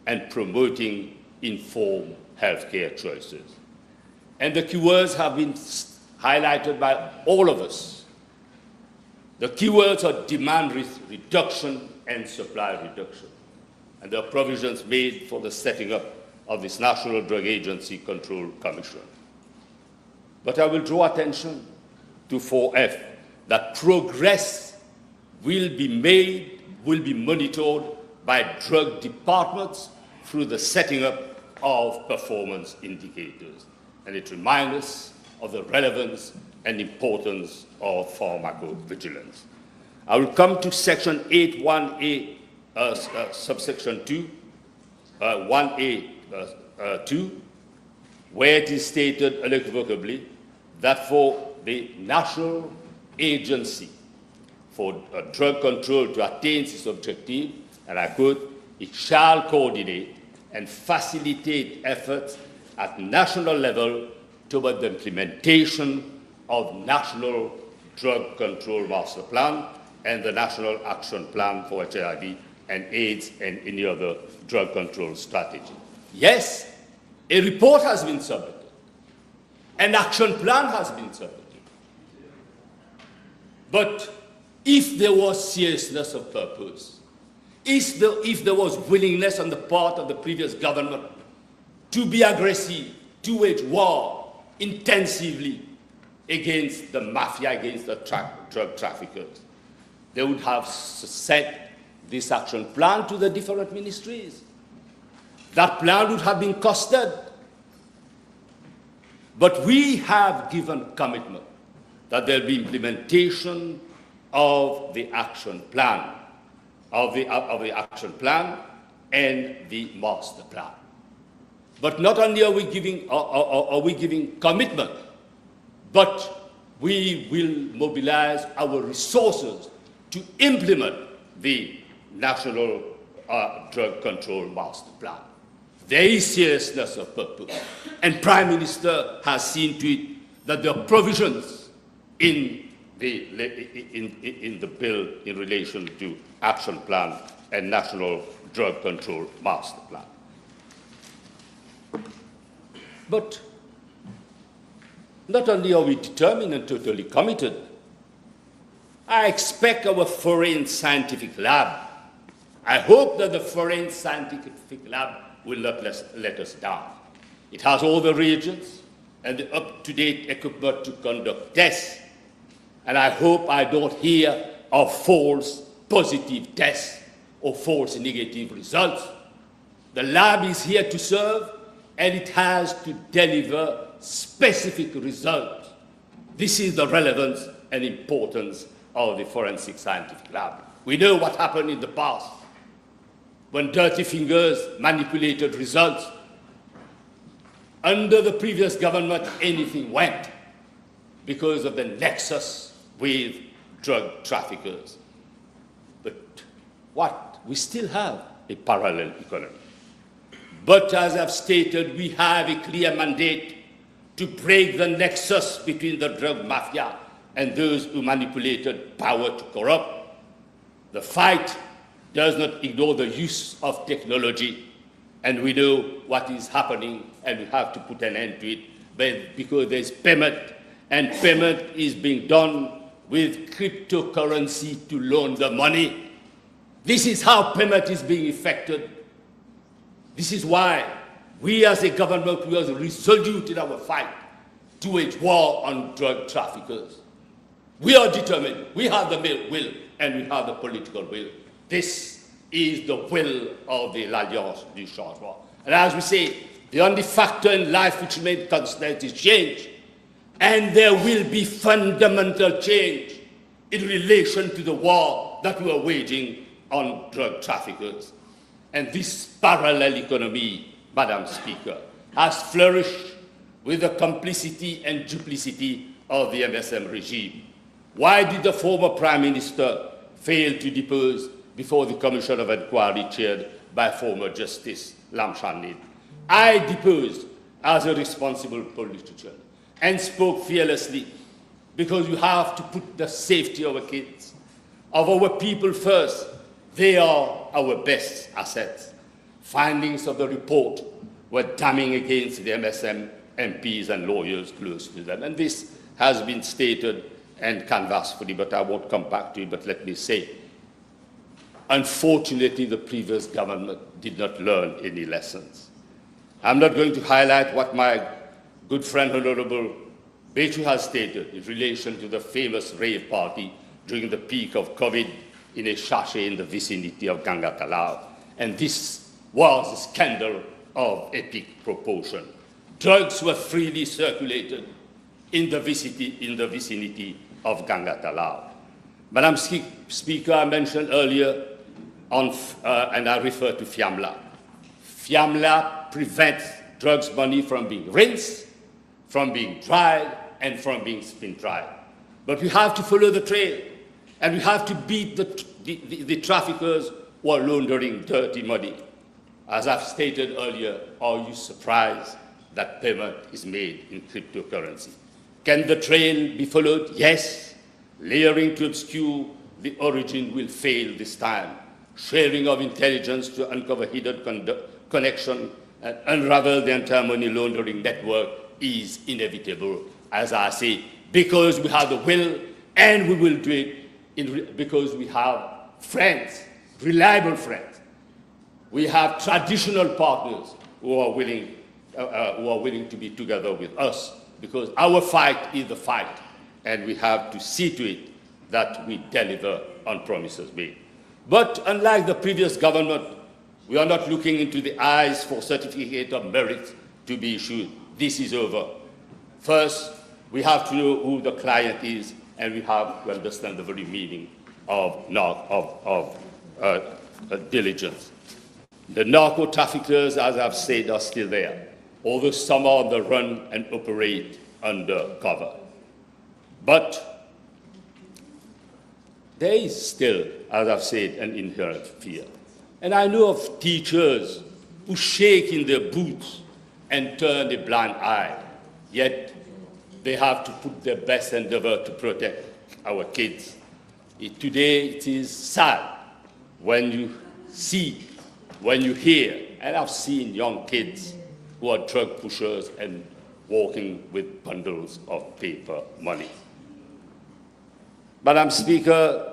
Speaker 8: and promoting informed healthcare choices. And the keywords have been highlighted by all of us. The keywords are demand reduction and supply reduction. And there are provisions made for the setting up of this National Drug Agency Control Commission. But I will draw attention to 4F, that progress will be made, will be monitored by drug departments through the setting up of performance indicators. And it reminds us of the relevance and importance of pharmacovigilance. I will come to section 8.1a, subsection 2, 1a, 2, where it is stated unequivocally that for the National Agency for Drug Control to attain its objective, and I quote, it shall coordinate and facilitate efforts at national level toward the implementation of National Drug Control Master Plan and the National Action Plan for HIV and AIDS and any other drug control strategy. Yes, a report has been submitted. An action plan has been submitted. But if there was seriousness of purpose, if there was willingness on the part of the previous government to be aggressive, to wage war intensively against the mafia, against the drug traffickers, they would have sent this action plan to the different ministries. That plan would have been costed. But we have given commitment that there will be implementation of the action plan, of the action plan and the master plan. But not only are we giving commitment, but we will mobilize our resources to implement the National Drug Control Master Plan. There is seriousness of purpose. And Prime Minister has seen to it that there are provisions in the bill in relation to action plan and National Drug Control Master Plan. But not only are we determined and totally committed, I expect our foreign scientific lab, I hope that the foreign scientific lab will not let us down. It has all the reagents and the up-to-date equipment to conduct tests. and I hope I don't hear of false positive tests or false negative results. The lab is here to serve, and it has to deliver specific results. This is the relevance and importance of the forensic scientific lab. We know what happened in the past when dirty fingers manipulated results. Under the previous government, anything went because of the nexus with drug traffickers. But what? We still have a parallel economy. But as I've stated, we have a clear mandate to break the nexus between the drug mafia and those who manipulated power to corrupt. The fight does not ignore the use of technology, and we know what is happening, and we have to put an end to it, but because there's payment, and payment is being done with cryptocurrency to launder money. This is how payment is being effected. This is why we as a government, we are resolute in our fight to wage war on drug traffickers. We are determined. We have the will and we have the political will. This is the will of the L'Alliance du Changement. And as we say, the only factor in life which remains constant is change. And there will be fundamental change in relation to the war that we are waging on drug traffickers. And this parallel economy, Madam Speaker, has flourished with the complicity and duplicity of the MSM regime. Why did the former Prime Minister fail to depose before the Commission of Inquiry chaired by former Justice Lam Shanid? I deposed as a responsible politician and spoke fearlessly because you have to put the safety of our kids, of our people first. They are our best assets. Findings of the report were damning against the MSM MPs and lawyers close to them. And this has been stated and canvassed fully, but I won't come back to it. But let me say, unfortunately, the previous government did not learn any lessons. I'm not going to highlight what my good friend, Honorable Bechu, has stated in relation to the famous rave party during the peak of COVID in a sachet in the vicinity of Ganga Talao. And this was a scandal of epic proportion. Drugs were freely circulated in the vicinity of Ganga Talao. Madam Speaker, I mentioned earlier, and I refer to FIAMLA. FIAMLA prevents drugs money from being rinsed, from being dried, and from being spin-dried. But we have to follow the trail, and we have to beat the traffickers who are laundering dirty money. As I've stated earlier, are you surprised that payment is made in cryptocurrency? Can the trail be followed? Yes. Layering to obscure the origin will fail this time. Sharing of intelligence to uncover hidden connection and unravel the entire money laundering network is inevitable, as I say, because we have the will and we will do it because we have friends, reliable friends. We have traditional partners who are willing to be together with us, because our fight is the fight, and we have to see to it that we deliver on promises made. But unlike the previous government, we are not looking into the eyes for certificate of merit to be issued. This is over. First, we have to know who the client is, and we have to understand the very meaning of diligence. The narco traffickers, as I've said, are still there, although some are on the run and operate under cover. But there is still, as I've said, an inherent fear. And I know of teachers who shake in their boots and turn a blind eye, yet they have to put their best endeavor to protect our kids. Today, it is sad when you see, when you hear, and I've seen young kids who are drug pushers and walking with bundles of paper money. Madam Speaker,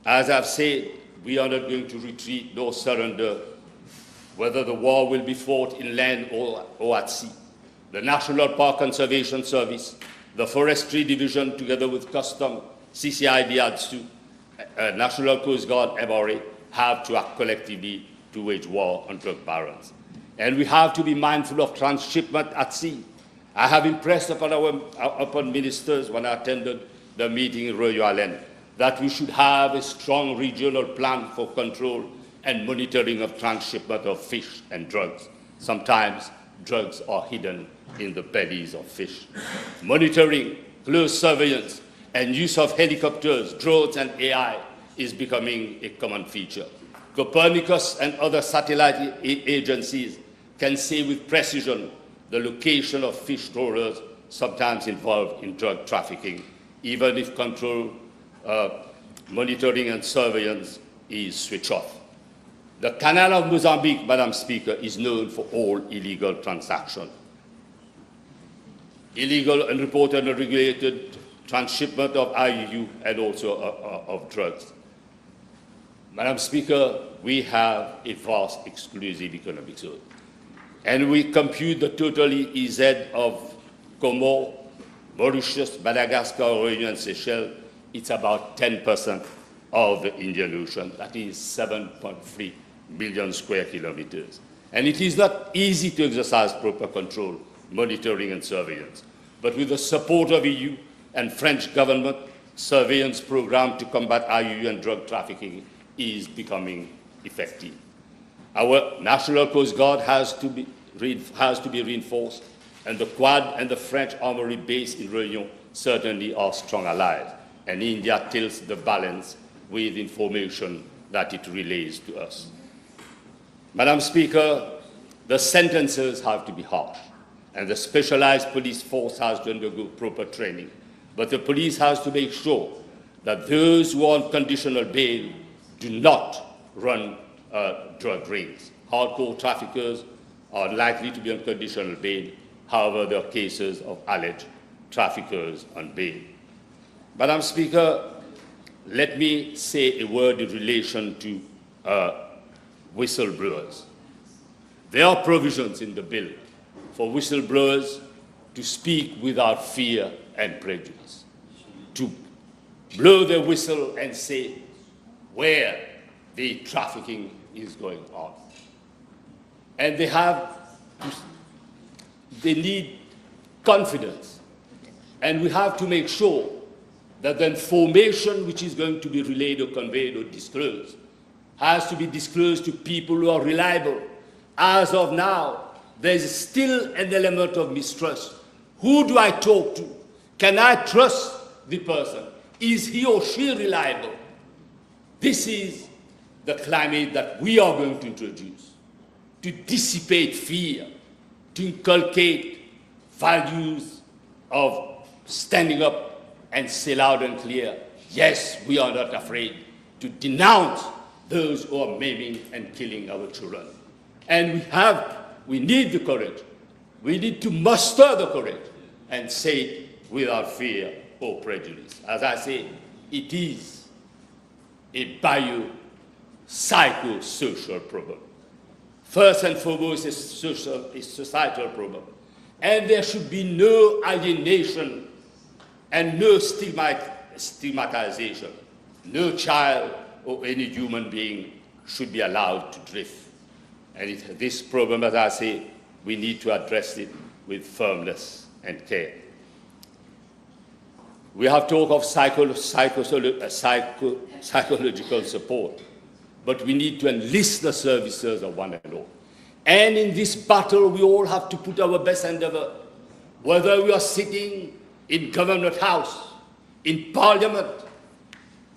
Speaker 8: as I've said, we are not going to retreat nor surrender, whether the war will be fought inland or at sea. The National Park Conservation Service, the Forestry Division, together with Custom, CCID, ADSU, National Coast Guard, MRA, have to act collectively to wage war on drug barons. And we have to be mindful of transshipment at sea. I have impressed upon ministers when I attended the meeting in Royal Island that we should have a strong regional plan for control and monitoring of transshipment of fish and drugs. Sometimes drugs are hidden in the bellies of fish. Monitoring, close surveillance, and use of helicopters, drones, and AI is becoming a common feature. Copernicus and other satellite agencies can say with precision the location of fish trawlers sometimes involved in drug trafficking, even if control, monitoring, and surveillance is switched off. The Canal of Mozambique, Madam Speaker, is known for all illegal transactions. Illegal, unreported, and regulated transshipment of IUU and also of drugs. Madam Speaker, we have a vast exclusive economic zone. And we compute the total EZ of Comores, Mauritius, Madagascar, Réunion, and Seychelles. It's about 10% of the Indian Ocean. That is 7.3 billion square kilometers. And it is not easy to exercise proper control, monitoring, and surveillance. But with the support of EU and French government, surveillance program to combat IUU and drug trafficking is becoming effective. Our National Coast Guard has to be reinforced, and the Quad and the French Armory base in Réunion certainly are strong allies. And India tilts the balance with information that it relays to us. Madam Speaker, the sentences have to be harsh, and the specialized police force has to undergo proper training. But the police has to make sure that those who are on conditional bail do not run drug rings. Hardcore traffickers are likely to be on conditional bail. However, there are cases of alleged traffickers on bail. Madam Speaker, let me say a word in relation to whistleblowers. There are provisions in the bill for whistleblowers to speak without fear and prejudice, to blow the whistle and say where the trafficking is going on. And they need confidence. And we have to make sure that the information which is going to be relayed or conveyed or disclosed has to be disclosed to people who are reliable. As of now, there is still an element of mistrust. Who do I talk to? Can I trust the person? Is he or she reliable? This is the climate that we are going to introduce to dissipate fear, to inculcate values of standing up and say loud and clear, yes, we are not afraid to denounce those who are maiming and killing our children. And we need the courage. We need to muster the courage and say it without fear or prejudice. As I say, it is a biopsychosocial problem. First and foremost, it's societal problem. And there should be no alienation and no stigmatization. No child or any human being should be allowed to drift. And this problem, as I say, we need to address it with firmness and care. We have talked of psychological support, but we need to enlist the services of one and all. And in this battle, we all have to put our best endeavor, whether we are sitting in Government House, in Parliament,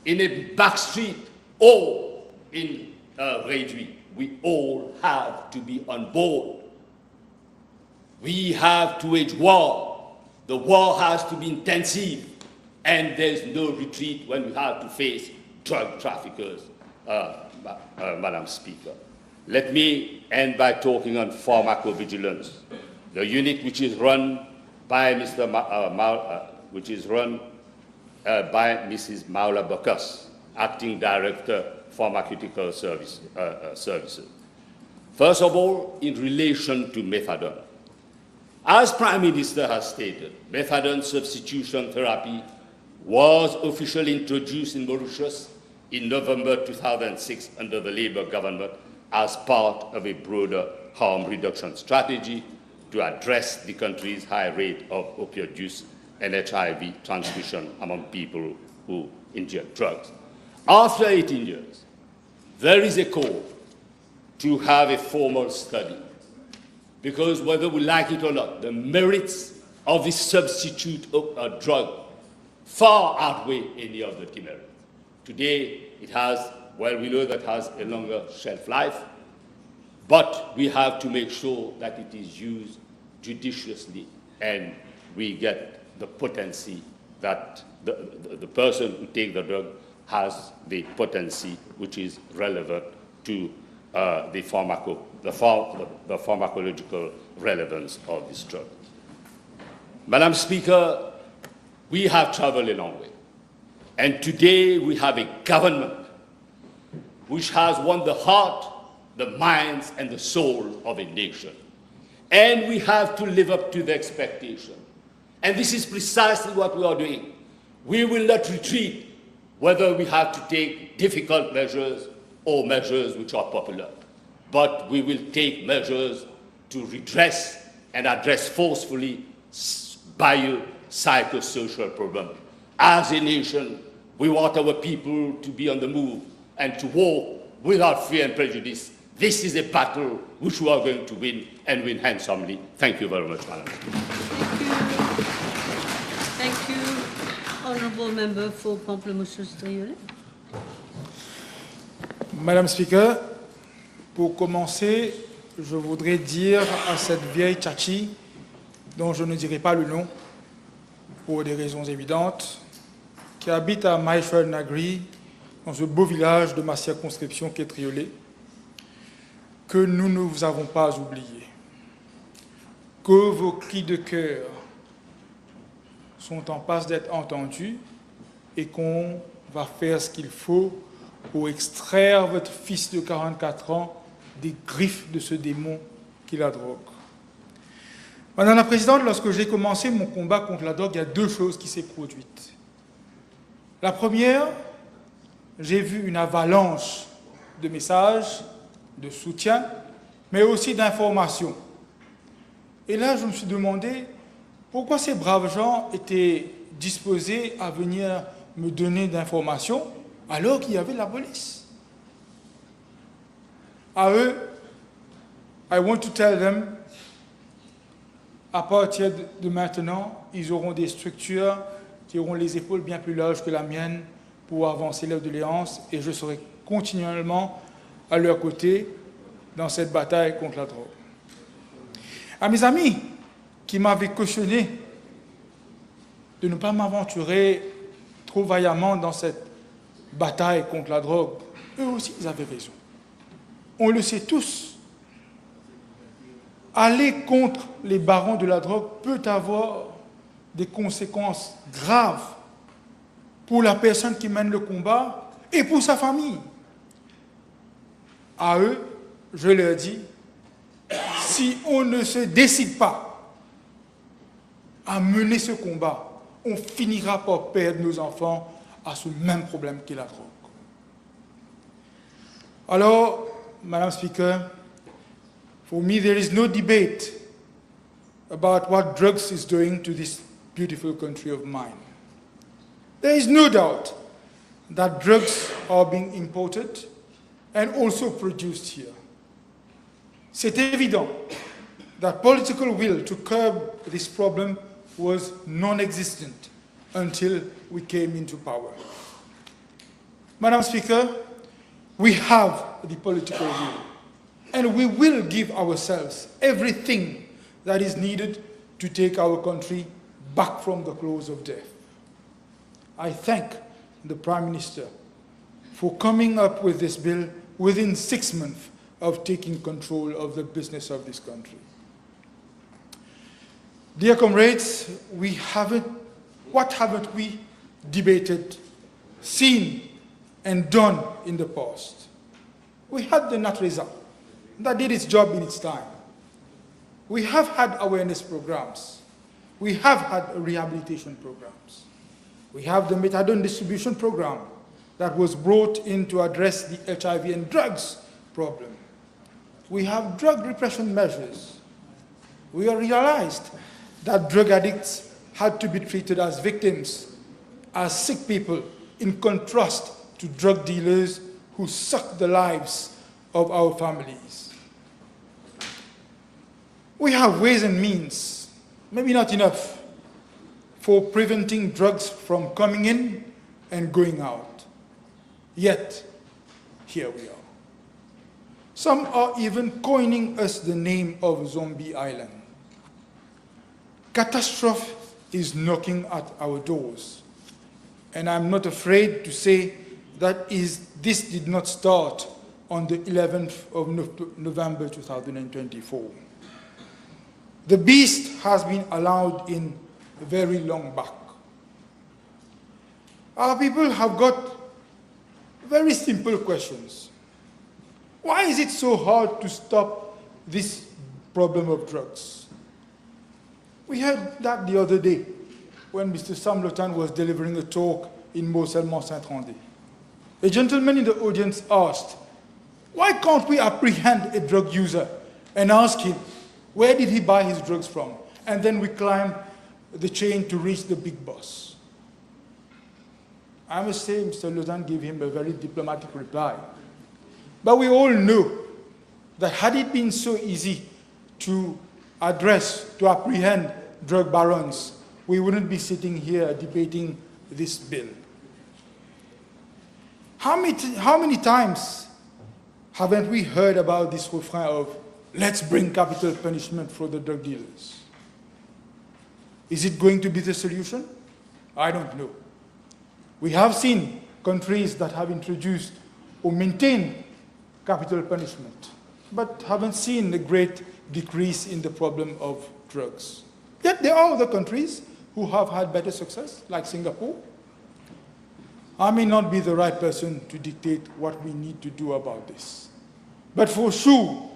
Speaker 8: in a back street, or in Réduit. We all have to be on board. We have to wage war. The war has to be intensive, and there's no retreat when we have to face drug traffickers, Madam Speaker. Let me end by talking on pharmacovigilance, the unit which is run by Mrs. Maula Bakas, Acting Director, Pharmaceutical Services. First of all, in relation to methadone, As Prime Minister has stated, methadone substitution therapy was officially introduced in Mauritius in November 2006 under the Labour government as part of a broader harm reduction strategy to address the country's high rate of opioid use and HIV transmission among people who inject drugs. After 18 years, there is a call to have a formal study, because whether we like it or not, the merits of this substitute drug far outweigh any of the demerits. Today, it has, well, we know that it has a longer shelf life, but we have to make sure that it is used judiciously and we get the potency that the person who takes the drug has the potency which is relevant to the pharmacological relevance of this drug. Madam Speaker, we have traveled a long way. And today we have a government which has won the heart, the minds, and the soul of a nation. And we have to live up to the expectation. And this is precisely what we are doing. We will not retreat whether we have to take difficult measures or measures which are popular. But we will take measures to redress and address forcefully biopsychosocial problems. As a nation, we want our people to be on the move and to walk without fear and prejudice. This is a battle which we are going to win, and win handsomely. Thank you very much, Madam Speaker.
Speaker 2: Thank you. Honourable Member for Pamplemousse-Triolet.
Speaker 9: Madame Speaker, pour commencer, je voudrais dire à cette vieille tchatchi, dont je ne dirai pas le nom, pour des raisons évidentes, qui habite à Maïfel Nagri, dans ce beau village de ma circonscription qui est Triolet, que nous ne vous avons pas oublié, que vos cris de cœur sont en passe d'être entendus et qu'on va faire ce qu'il faut pour extraire votre fils de 44 ans des griffes de ce démon qui est la drogue. Madame la Présidente, lorsque j'ai commencé mon combat contre la drogue, il y a deux choses qui s'est produites. La première, j'ai vu une avalanche de messages, de soutien, mais aussi d'informations. Et là, je me suis demandé pourquoi ces braves gens étaient disposés à venir me donner d'informations alors qu'il y avait la police. À eux, I want to tell them, à partir de maintenant, ils auront des structures qui auront les épaules bien plus larges que la mienne pour avancer leur doléance, et je serai continuellement à leur côté dans cette bataille contre la drogue. À mes amis qui m'avaient cautionné de ne pas m'aventurer trop vaillamment dans cette bataille contre la drogue, eux aussi ils avaient raison. On le sait tous. Aller contre les barons de la drogue peut avoir des conséquences graves pour la personne qui mène le combat et pour sa famille. À eux, je leur dis, si on ne se décide pas à mener ce combat, on finira par perdre nos enfants à ce même problème qu'est la drogue. Alors, Madam Speaker, for me there is no debate about what drugs is doing to this beautiful country of mine. There is no doubt that drugs are being imported and also produced here. C'est évident that political will to curb this problem was non-existent until we came into power. Madam Speaker, we have the political will, and we will give ourselves everything that is needed to take our country back from the claws of death. I thank the Prime Minister for coming up with this bill within 6 months of taking control of the business of this country. Dear comrades, what haven't we debated, seen, and done in the past? We had the NATRESA that did its job in its time. We have had awareness programs. We have had rehabilitation programs. We have the methadone distribution program that was brought in to address the HIV and drugs problem. We have drug repression measures. We have realized that drug addicts had to be treated as victims, as sick people, in contrast to drug dealers who suck the lives of our families. We have ways and means, maybe not enough, for preventing drugs from coming in and going out. Yet, here we are. Some are even coining us the name of Zombie Island. Catastrophe is knocking at our doors. And I'm not afraid to say that this did not start on the 11th of November 2024. The beast has been allowed in very long back. Our people have got very simple questions. Why is it so hard to stop this problem of drugs? We heard that the other day when Mr. Sam Lotan was delivering a talk in Mont-Saint-Randé. A gentleman in the audience asked, why can't we apprehend a drug user and ask him, where did he buy his drugs from? And then we climb the chain to reach the big boss. I must say, Mr. Lotan gave him a very diplomatic reply. But we all know that had it been so easy to apprehend drug barons, we wouldn't be sitting here debating this bill. How many times haven't we heard about this refrain of, let's bring capital punishment for the drug dealers? Is it going to be the solution? I don't know. We have seen countries that have introduced or maintained capital punishment, but haven't seen a great decrease in the problem of drugs. Yet there are other countries who have had better success, like Singapore. I may not be the right person to dictate what we need to do about this. But for sure,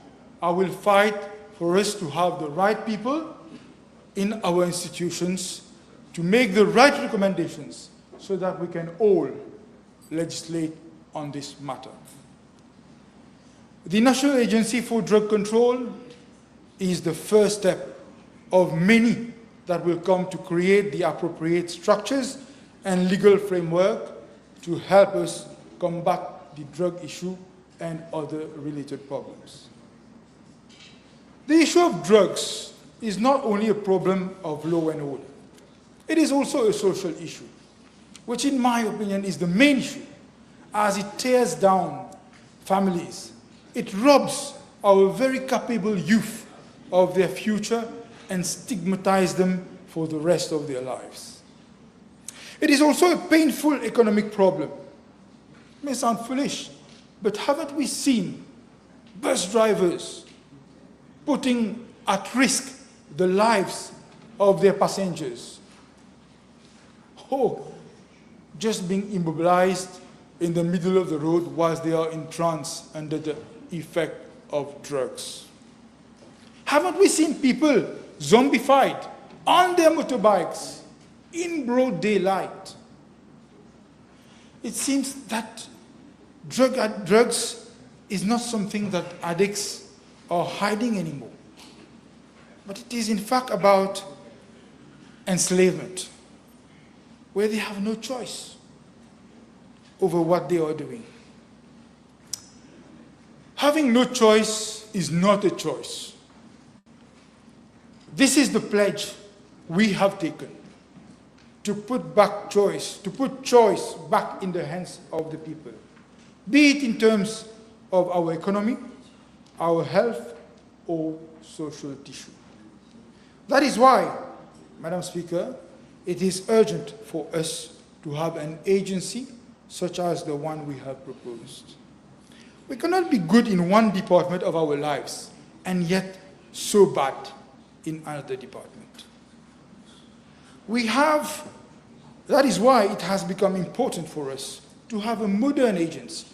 Speaker 9: I will fight for us to have the right people in our institutions to make the right recommendations so that we can all legislate on this matter. The National Agency for Drug Control is the first step of many that will come to create the appropriate structures and legal framework to help us combat the drug issue and other related problems. The issue of drugs is not only a problem of law and order. It is also a social issue, which in my opinion is the main issue, as it tears down families. It robs our very capable youth of their future and stigmatizes them for the rest of their lives. It is also a painful economic problem. It may sound foolish, but haven't we seen bus drivers putting at risk the lives of their passengers? Oh, just being immobilized in the middle of the road whilst they are in trance under the effect of drugs. Haven't we seen people zombified on their motorbikes in broad daylight? It seems that drugs is not something that addicts are hiding anymore, but it is in fact about enslavement, where they have no choice over what they are doing. Having no choice is not a choice. This is the pledge we have taken, to put choice back in the hands of the people, be it in terms of our economy, our health, or social tissue. That is why, Madam Speaker, it is urgent for us to have an agency such as the one we have proposed. We cannot be good in one department of our lives and yet so bad in another department. That is why it has become important for us to have a modern agency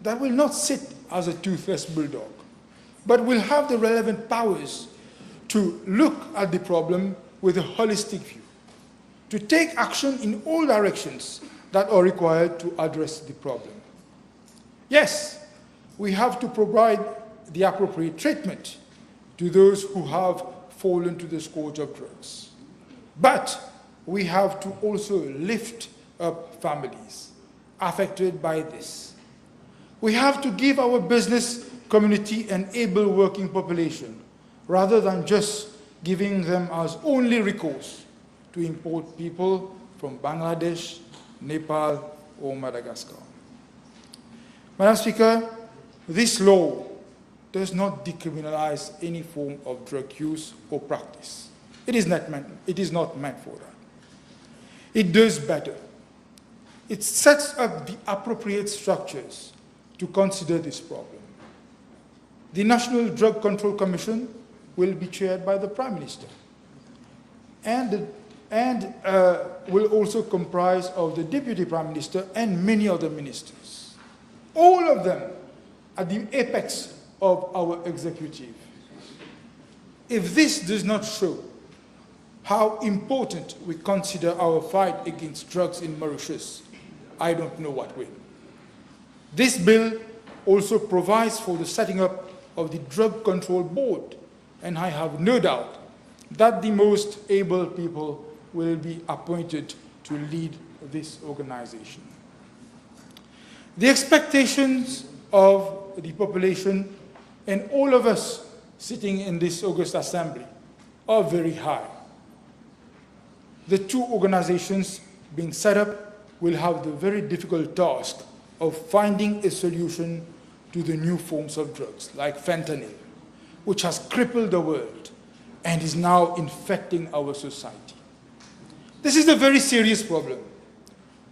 Speaker 9: that will not sit as a toothless bulldog, but will have the relevant powers to look at the problem with a holistic view, to take action in all directions that are required to address the problem. Yes, we have to provide the appropriate treatment to those who have fallen to the scourge of drugs. But we have to also lift up families affected by this. We have to give our business community an able working population rather than just giving them as only recourse to import people from Bangladesh, Nepal, or Madagascar. Madam Speaker, this law does not decriminalize any form of drug use or practice. It is not meant for that. It does better. It sets up the appropriate structures to consider this problem. The National Drug Control Commission will be chaired by the Prime Minister and will also comprise of the Deputy Prime Minister and many other ministers. All of them at the apex of our executive. If this does not show how important we consider our fight against drugs in Mauritius, I don't know what will. This bill also provides for the setting up of the Drug Control Board, and I have no doubt that the most able people will be appointed to lead this organization. The expectations of the population and all of us sitting in this August Assembly are very high. The two organizations being set up will have the very difficult task of finding a solution to the new forms of drugs, like fentanyl, which has crippled the world and is now infecting our society. This is a very serious problem.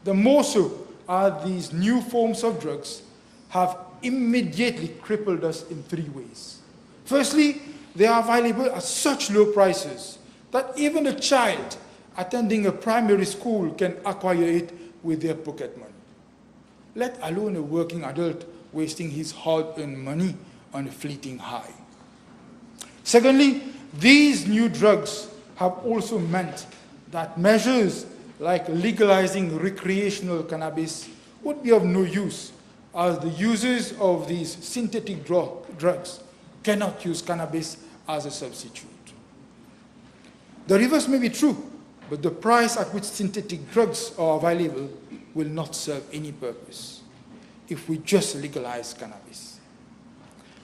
Speaker 9: The more so as these new forms of drugs have immediately crippled us in three ways. Firstly, they are available at such low prices that even a child attending a primary school can acquire it with their pocket money, let alone a working adult wasting his hard-earned money on a fleeting high. Secondly, these new drugs have also meant that measures like legalizing recreational cannabis would be of no use, as the users of these synthetic drugs cannot use cannabis as a substitute. The reverse may be true, but the price at which synthetic drugs are available will not serve any purpose if we just legalize cannabis.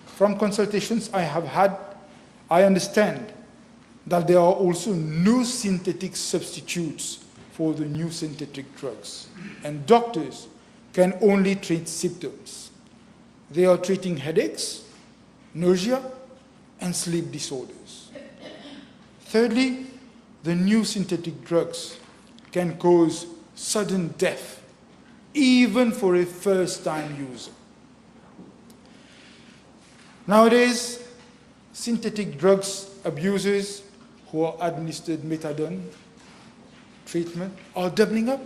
Speaker 9: From consultations I have had, I understand that there are also no synthetic substitutes for the new synthetic drugs, and doctors can only treat symptoms. They are treating headaches, nausea, and sleep disorders. Thirdly, the new synthetic drugs can cause sudden death, even for a first-time user. Nowadays, synthetic drugs abusers who are administered methadone treatment are doubling up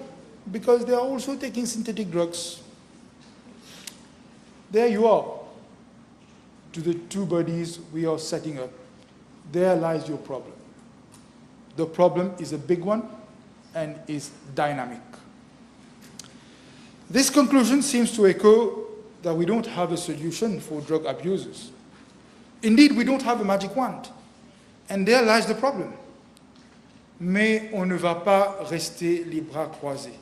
Speaker 9: because they are also taking synthetic drugs. There you are, to the two bodies we are setting up. There lies your problem. The problem is a big one and is dynamic. This conclusion seems to echo that we don't have a solution for drug abusers. Indeed, we don't have a magic wand, and there lies the problem. Mais on ne va pas rester les bras croisés.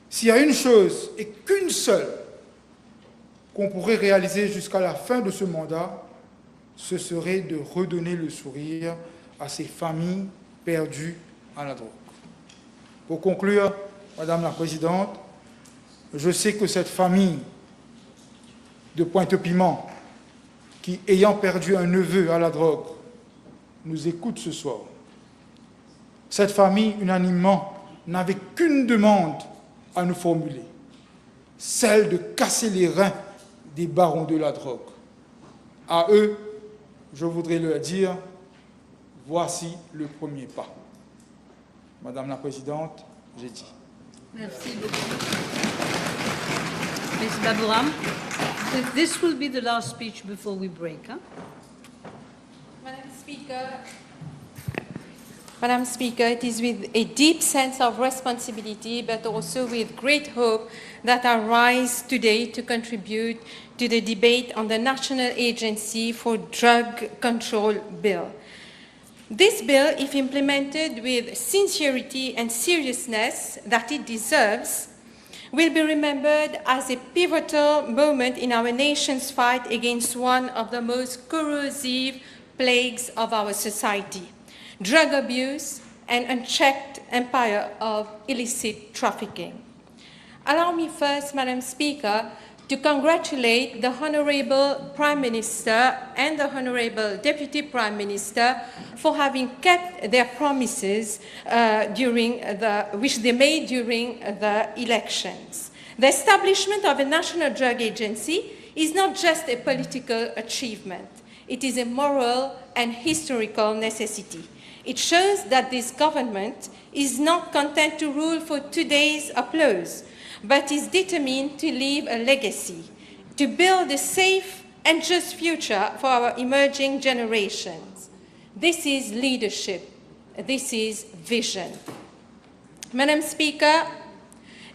Speaker 9: S'il y a une chose, et qu'une seule, qu'on pourrait réaliser jusqu'à la fin de ce mandat, ce serait de redonner le sourire à ces familles perdues à la drogue. Pour conclure, Madame la Présidente, je sais que cette famille de Pointe-Piment, qui, ayant perdu un neveu à la drogue, nous écoute ce soir. Cette famille, unanimement, n'avait qu'une demande à nous formuler, celle de casser les reins des barons de la drogue. À eux, je voudrais leur dire, voici le premier pas. Madame la Présidente, j'ai dit.
Speaker 2: Merci beaucoup. Ms. Baburam, this will be the last speech before we break, huh?
Speaker 10: Madame Madam Speaker, it is with a deep sense of responsibility, but also with great hope that I rise today to contribute to the debate on the National Agency for Drug Control Bill. This bill, if implemented with sincerity and seriousness that it deserves, will be remembered as a pivotal moment in our nation's fight against one of the most corrosive plagues of our society: drug abuse and unchecked empire of illicit trafficking. Allow me first, Madam Speaker, to congratulate the Honourable Prime Minister and the Honourable Deputy Prime Minister for having kept their promises which they made during the elections. The establishment of a national drug agency is not just a political achievement. It is a moral and historical necessity. It shows that this government is not content to rule for today's applause, but is determined to leave a legacy, to build a safe and just future for our emerging generations. This is leadership. This is vision. Madam Speaker,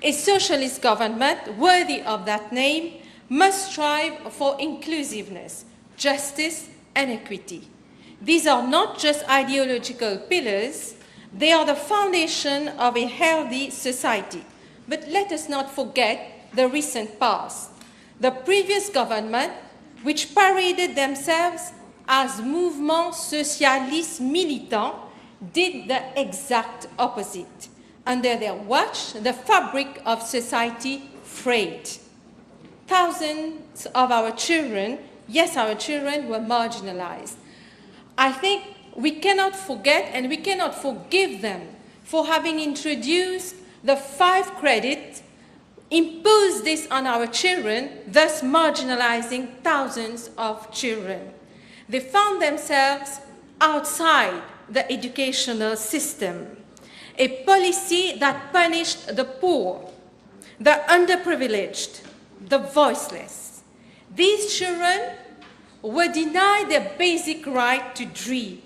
Speaker 10: a socialist government worthy of that name must strive for inclusiveness, justice, and equity. These are not just ideological pillars, they are the foundation of a healthy society. But let us not forget the recent past. The previous government, which paraded themselves as Mouvement Socialiste Militant, did the exact opposite. Under their watch, the fabric of society frayed. Thousands of our children, yes, our children, were marginalized. I think we cannot forget and we cannot forgive them for having introduced the 5 credit, imposed this on our children, thus marginalizing thousands of children. They found themselves outside the educational system, a policy that punished the poor, the underprivileged, the voiceless. These children were denied their basic right to dream.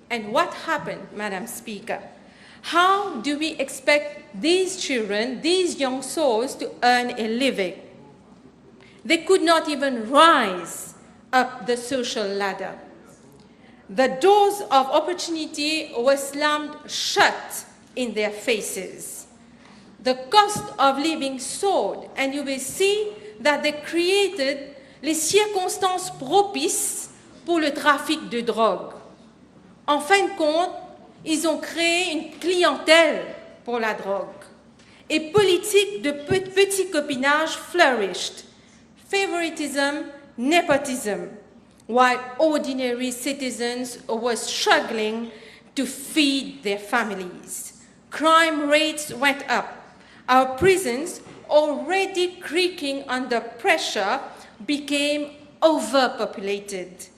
Speaker 10: And what happened, Madam Speaker? How do we expect these children, these young souls, to earn a living? They could not even rise up the social ladder. The doors of opportunity were slammed shut in their faces. The cost of living soared, and you will see that they created les circonstances propices pour le trafic de drogue. En fin de compte, ils ont créé une clientèle pour la drogue. Et politique de petit copinage flourished. Favoritism, nepotism, while ordinary citizens were struggling to feed their families. Crime rates went up. Our prisons, already creaking under pressure, became overpopulated.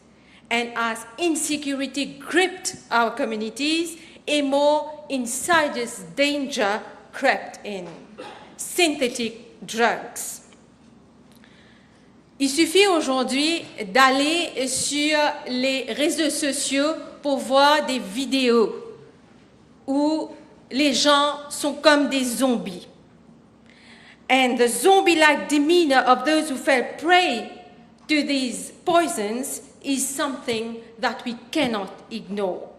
Speaker 10: And as insecurity gripped our communities, a more insidious danger crept in: synthetic drugs. Il suffit aujourd'hui d'aller sur les réseaux sociaux pour voir des vidéos où les gens sont comme des zombies. And the zombie-like demeanor of those who fell prey to these poisons is something that we cannot ignore.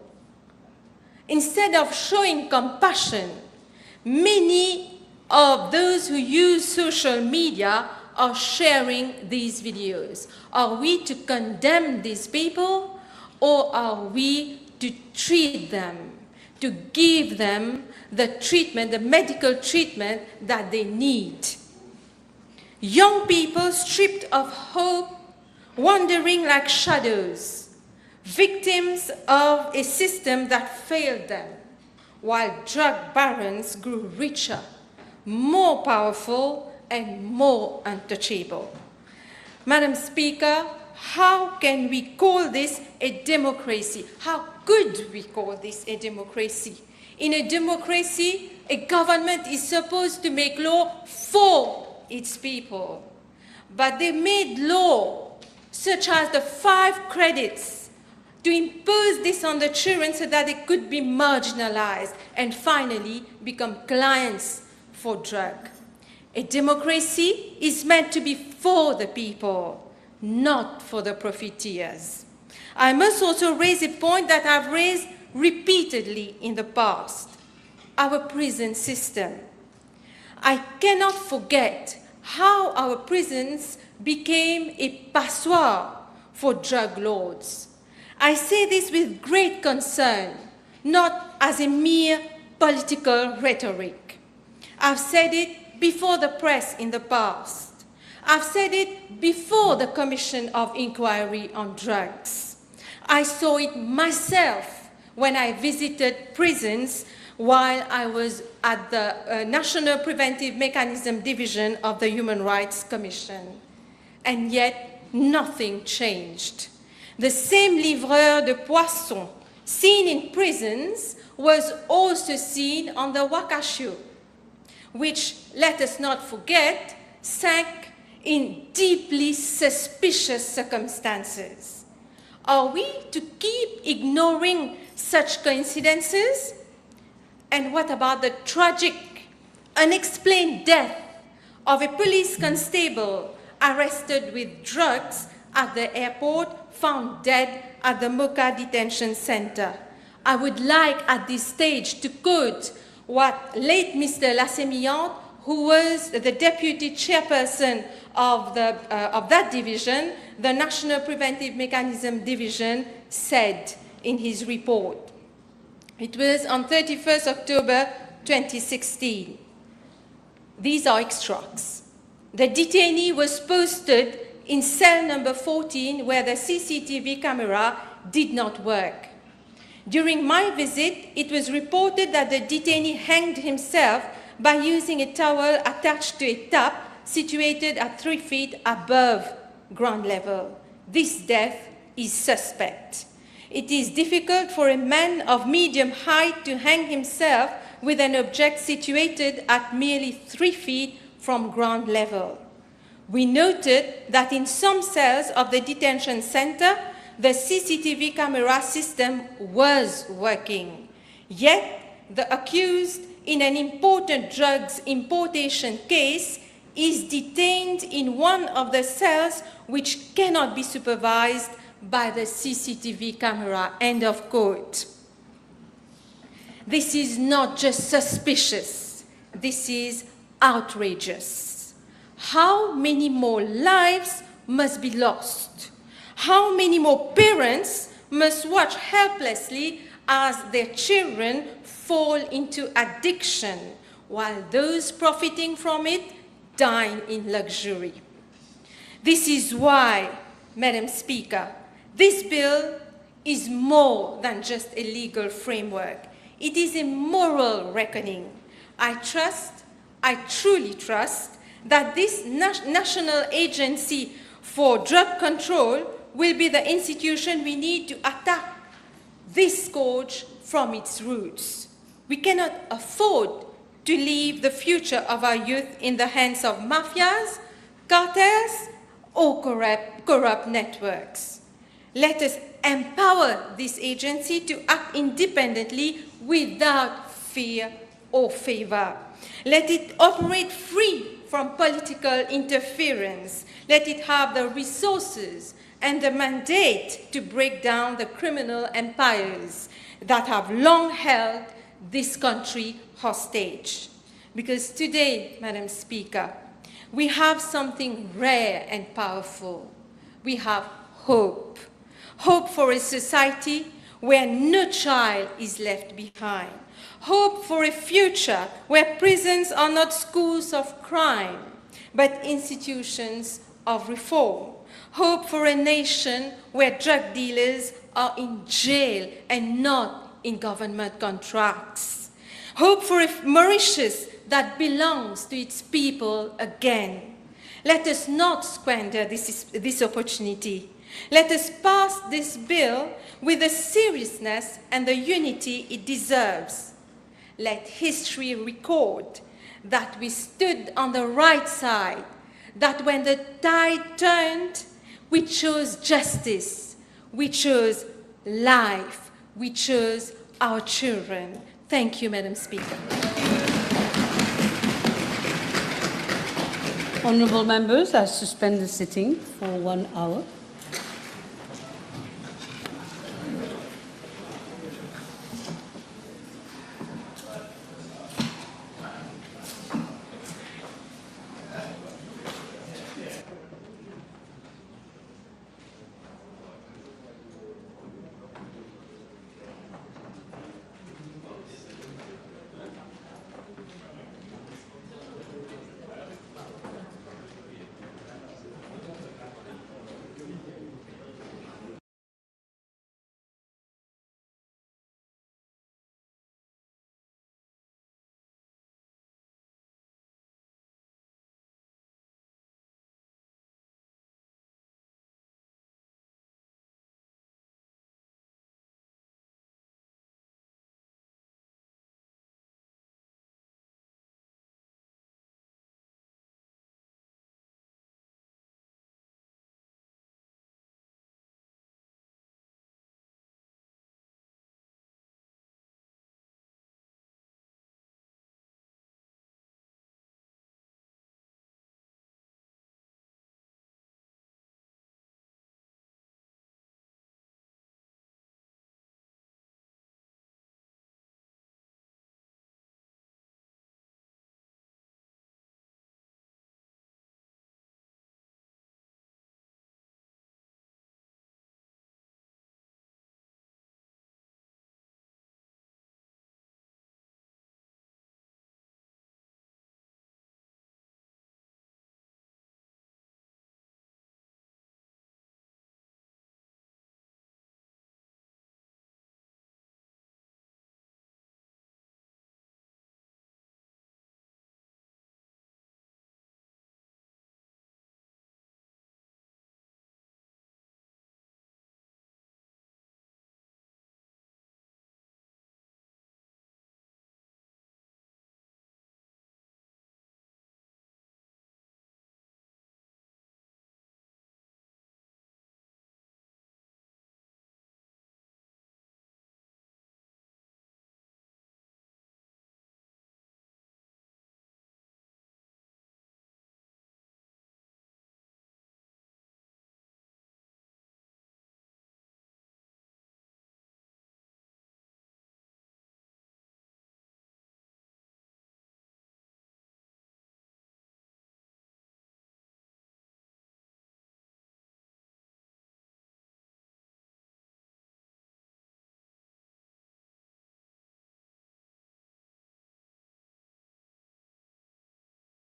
Speaker 10: Instead of showing compassion, many of those who use social media are sharing these videos. Are we to condemn these people, or are we to treat them, to give them the treatment, the medical treatment that they need? Young people stripped of hope, wandering like shadows, victims of a system that failed them, while drug barons grew richer, more powerful, and more untouchable. Madam Speaker, how can we call this a democracy? How could we call this a democracy? In a democracy, a government is supposed to make law for its people. But they made law such as the 5 credits to impose this on the children so that they could be marginalized and finally become clients for drug. A democracy is meant to be for the people, not for the profiteers. I must also raise a point that I've raised repeatedly in the past, our prison system. I cannot forget how our prisons became a passoire for drug lords. I say this with great concern, not as a mere political rhetoric. I've said it before the press in the past. I've said it before the Commission of Inquiry on Drugs. I saw it myself when I visited prisons while I was at the National Preventive Mechanism Division of the Human Rights Commission. And yet, nothing changed. The same livreur de poissons seen in prisons was also seen on the Wakashio, which, let us not forget, sank in deeply suspicious circumstances. Are we to keep ignoring such coincidences? And what about the tragic, unexplained death of a police constable arrested with drugs at the airport, found dead at the Mocha Detention Center? I would like at this stage to quote what late Mr. Lassemillante, who was the deputy chairperson of that division, the National Preventive Mechanism Division, said in his report. It was on 31st October 2016. These are extracts. The detainee was posted in cell number 14 where the CCTV camera did not work. During my visit, it was reported that the detainee hanged himself by using a towel attached to a tap situated at 3 feet above ground level. This death is suspect. It is difficult for a man of medium height to hang himself with an object situated at merely 3 feet from ground level. We noted that in some cells of the detention center, the CCTV camera system was working. Yet, the accused in an important drugs importation case is detained in one of the cells which cannot be supervised by the CCTV camera, end of quote. This is not just suspicious, this is outrageous. How many more lives must be lost? How many more parents must watch helplessly as their children fall into addiction while those profiting from it dine in luxury? This is why, Madam Speaker, this bill is more than just a legal framework. It is a moral reckoning. I truly trust that this national agency for drug control will be the institution we need to attack this scourge from its roots. We cannot afford to leave the future of our youth in the hands of mafias, cartels, or corrupt networks. Let us empower this agency to act independently without fear or favor. Let it operate free from political interference. Let it have the resources and the mandate to break down the criminal empires that have long held this country hostage. Because today, Madam Speaker, we have something rare and powerful. We have hope. Hope for a society where no child is left behind. Hope for a future where prisons are not schools of crime, but institutions of reform. Hope for a nation where drug dealers are in jail and not in government contracts. Hope for a Mauritius that belongs to its people again. Let us not squander this opportunity. Let us pass this bill with the seriousness and the unity it deserves. Let history record that we stood on the right side, that when the tide turned, we chose justice, we chose life. We chose our children. Thank you, Madam Speaker.
Speaker 2: Honourable members, I suspend the sitting for 1 hour.